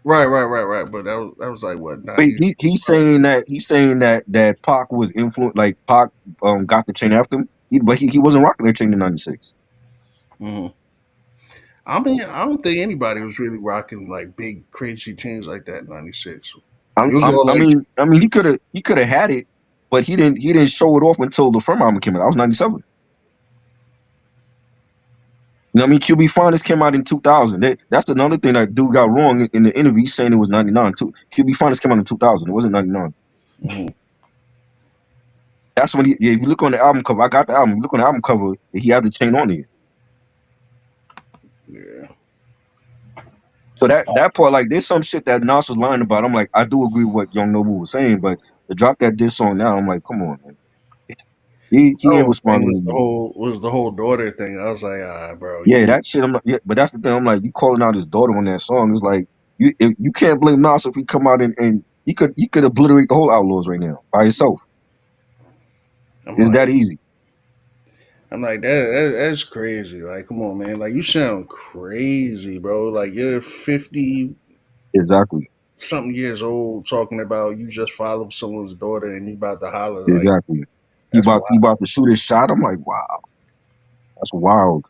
Speaker 3: right. But that was like what
Speaker 2: But
Speaker 3: 90s.
Speaker 2: he's saying that Pac was influenced, like Pac got the chain after him. But he wasn't rocking that chain in '96.
Speaker 3: Mhm. I mean, I don't think anybody was really rocking like big crazy chains like that in '96. It was all
Speaker 2: I
Speaker 3: like,
Speaker 2: mean, he could have had it, but he didn't show it off until the Firm album came out. I was '97. You know what I mean? QB Finest came out in 2000. That's another thing that dude got wrong in the interview. He's saying it was '99 too. QB Finest came out in 2000. It wasn't '99.
Speaker 3: mhm,
Speaker 2: That's when yeah, if you look on the album cover, I got the album. You look on the album cover, he had the chain on it.
Speaker 3: yeah.
Speaker 2: So that part, like, there's some shit that Nas was lying about. I'm like, I do agree with what Young Noble was saying, but to drop that diss song now, I'm like, come on, man. He ain't
Speaker 3: Oh, and
Speaker 2: responding to me.
Speaker 3: was the whole daughter thing. I was like, ah, bro,
Speaker 2: Yeah,
Speaker 3: you
Speaker 2: that shit. I'm like, yeah, but that's the thing. I'm like, you calling out his daughter on that song. It's like you can't blame Nas if he come out and he could obliterate the whole Outlaws right now by himself.
Speaker 3: I'm
Speaker 2: It's
Speaker 3: like
Speaker 2: that easy.
Speaker 3: that's crazy. Like, come on, man. Like, you sound crazy, bro. Like, you're 50
Speaker 2: Exactly.
Speaker 3: something years old talking about you just followed someone's daughter and you about to holler. Like,
Speaker 2: Exactly. He
Speaker 3: that's
Speaker 2: about
Speaker 3: wild.
Speaker 2: he about to shoot his shot. I'm like, wow, that's wild.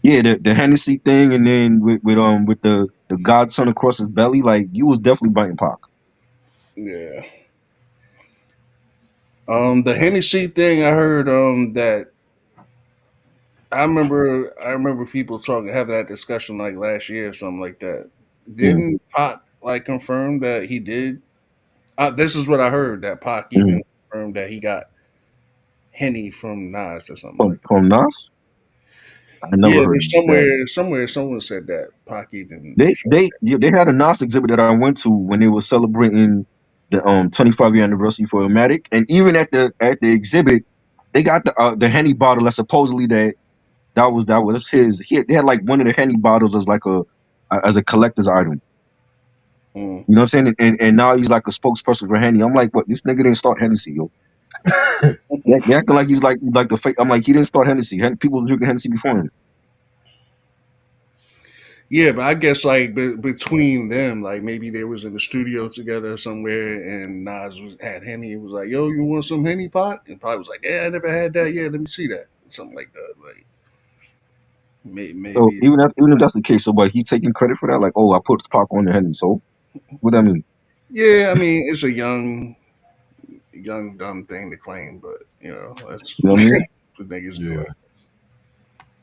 Speaker 2: Yeah, the Hennessy thing, and then with the godson across his belly, like you was definitely biting Pac.
Speaker 3: Yeah. The Hennessy thing, I heard that I remember people talking having that discussion like last year or something like that.
Speaker 2: Yeah.
Speaker 3: Didn't Pac like confirm that he did? This is what I heard, that Pac
Speaker 2: Mhm.
Speaker 3: even confirmed that he got Henny from Nas or something
Speaker 2: From
Speaker 3: like that.
Speaker 2: from Nas, I never
Speaker 3: Yeah,
Speaker 2: heard
Speaker 3: there's
Speaker 2: that.
Speaker 3: somewhere someone said that Pac even
Speaker 2: They
Speaker 3: said
Speaker 2: they yeah, they had a Nas exhibit that I went to when they were celebrating the 25-year anniversary for Illmatic, and even at the exhibit, they got the Henny bottle that supposedly that was his. They had like one of the Henny bottles as like a collector's item.
Speaker 3: that. Mm.
Speaker 2: You know what I'm saying? And now he's like a spokesperson for Henny. I'm like, what? This nigga didn't start Hennessy, yo. They acting like he's like the fake. I'm like, he didn't start Hennessy. People were drinking Hennessy before him.
Speaker 3: Yeah, but I guess like between them, like maybe they was in the studio together somewhere, and Nas had Henny. He was like, "Yo, you want some Henny pot?" And probably was like, "Yeah, I never had that. Yeah, let me see that." Something like that. Like,
Speaker 2: So
Speaker 3: maybe.
Speaker 2: even if that's the case, so but he taking credit for that? Like, oh, I put Pac on the Henny. So what that mean?
Speaker 3: Yeah, I mean, it's a young dumb thing to claim, but that's
Speaker 2: You know what I mean?
Speaker 3: what niggas do.
Speaker 1: Yeah.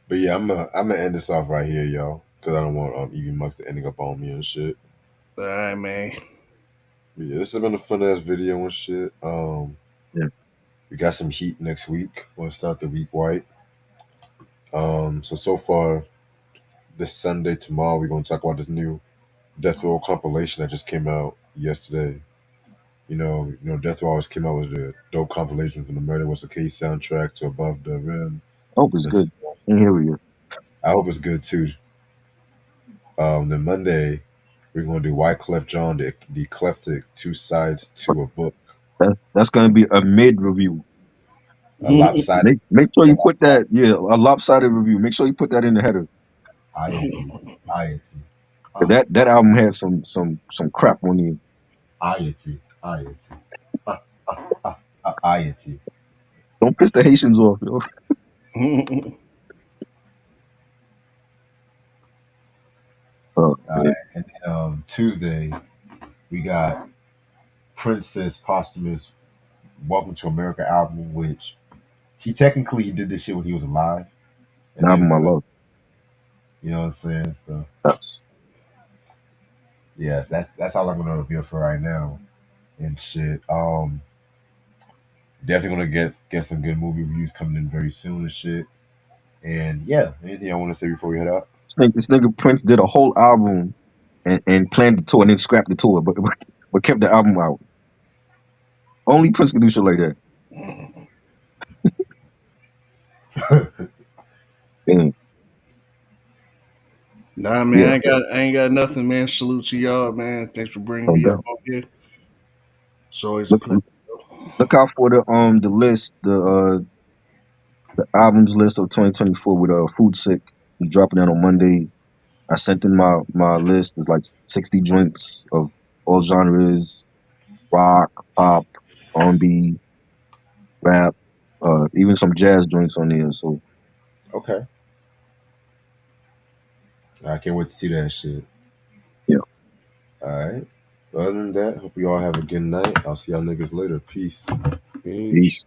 Speaker 1: But yeah, I'm gonna end this off right here, y'all, because I don't want Evie Mux to ending up on me and shit.
Speaker 3: All right, man.
Speaker 1: But yeah, this has been a fun ass video and shit.
Speaker 2: Yeah.
Speaker 1: We got some heat next week. We're gonna start the week white. So far this Sunday, tomorrow, we're gonna talk about this new Death Row compilation that just came out yesterday. Death Row always came out with a dope compilation from the Murder Was the Case soundtrack to Above the Rim.
Speaker 2: I hope it's
Speaker 1: And so
Speaker 2: good. And here we are.
Speaker 1: I hope it's good too. Then Monday, we're gonna do Wyclef John, the eclectic two sides to a book,
Speaker 2: That's gonna be a mid review.
Speaker 1: a lopsided,
Speaker 2: Make sure
Speaker 1: a
Speaker 2: you put
Speaker 1: lopsided
Speaker 2: that, yeah, a lopsided review. Make sure you put that in the header.
Speaker 1: piety, piety,
Speaker 2: 'Cause
Speaker 1: ah,
Speaker 2: that album had some crap on it.
Speaker 1: piety, piety, ah, piety.
Speaker 2: Don't piss the Haitians off, yo. Yeah.
Speaker 1: And then Tuesday we got Princess posthumous Welcome to America album, which he did this shit when he was alive,
Speaker 2: An
Speaker 1: and
Speaker 2: album
Speaker 1: then
Speaker 2: I love.
Speaker 1: you know what I'm saying. So
Speaker 2: Yes.
Speaker 1: yes, that's all I'm gonna reveal for right now and shit. Definitely gonna get some good movie reviews coming in very soon and shit. And yeah, anything I want to say before we head out?
Speaker 2: This nigga Prince did a whole album and planned the tour and then scrapped the tour, but kept the album out. Only Prince can do shit like that. Damn.
Speaker 3: Nah, man,
Speaker 2: Yeah.
Speaker 3: I ain't got nothing, man. Salute to y'all, man. Thanks for bringing
Speaker 2: No
Speaker 3: me up
Speaker 2: doubt.
Speaker 3: on here. It's always a
Speaker 2: Look
Speaker 3: pleasure.
Speaker 2: look out for the list, the albums list of 2024 with Food Sick. He's dropping that on Monday. I sent in my list. It's like 60 joints of all genres, rock, pop, R&B, rap, even some jazz joints on there. So
Speaker 1: Okay, I can't wait to see that shit.
Speaker 2: yeah,
Speaker 1: All right. Other than that, hope you all have a good night. I'll see y'all niggas later. Peace.
Speaker 3: Peace.
Speaker 2: peace.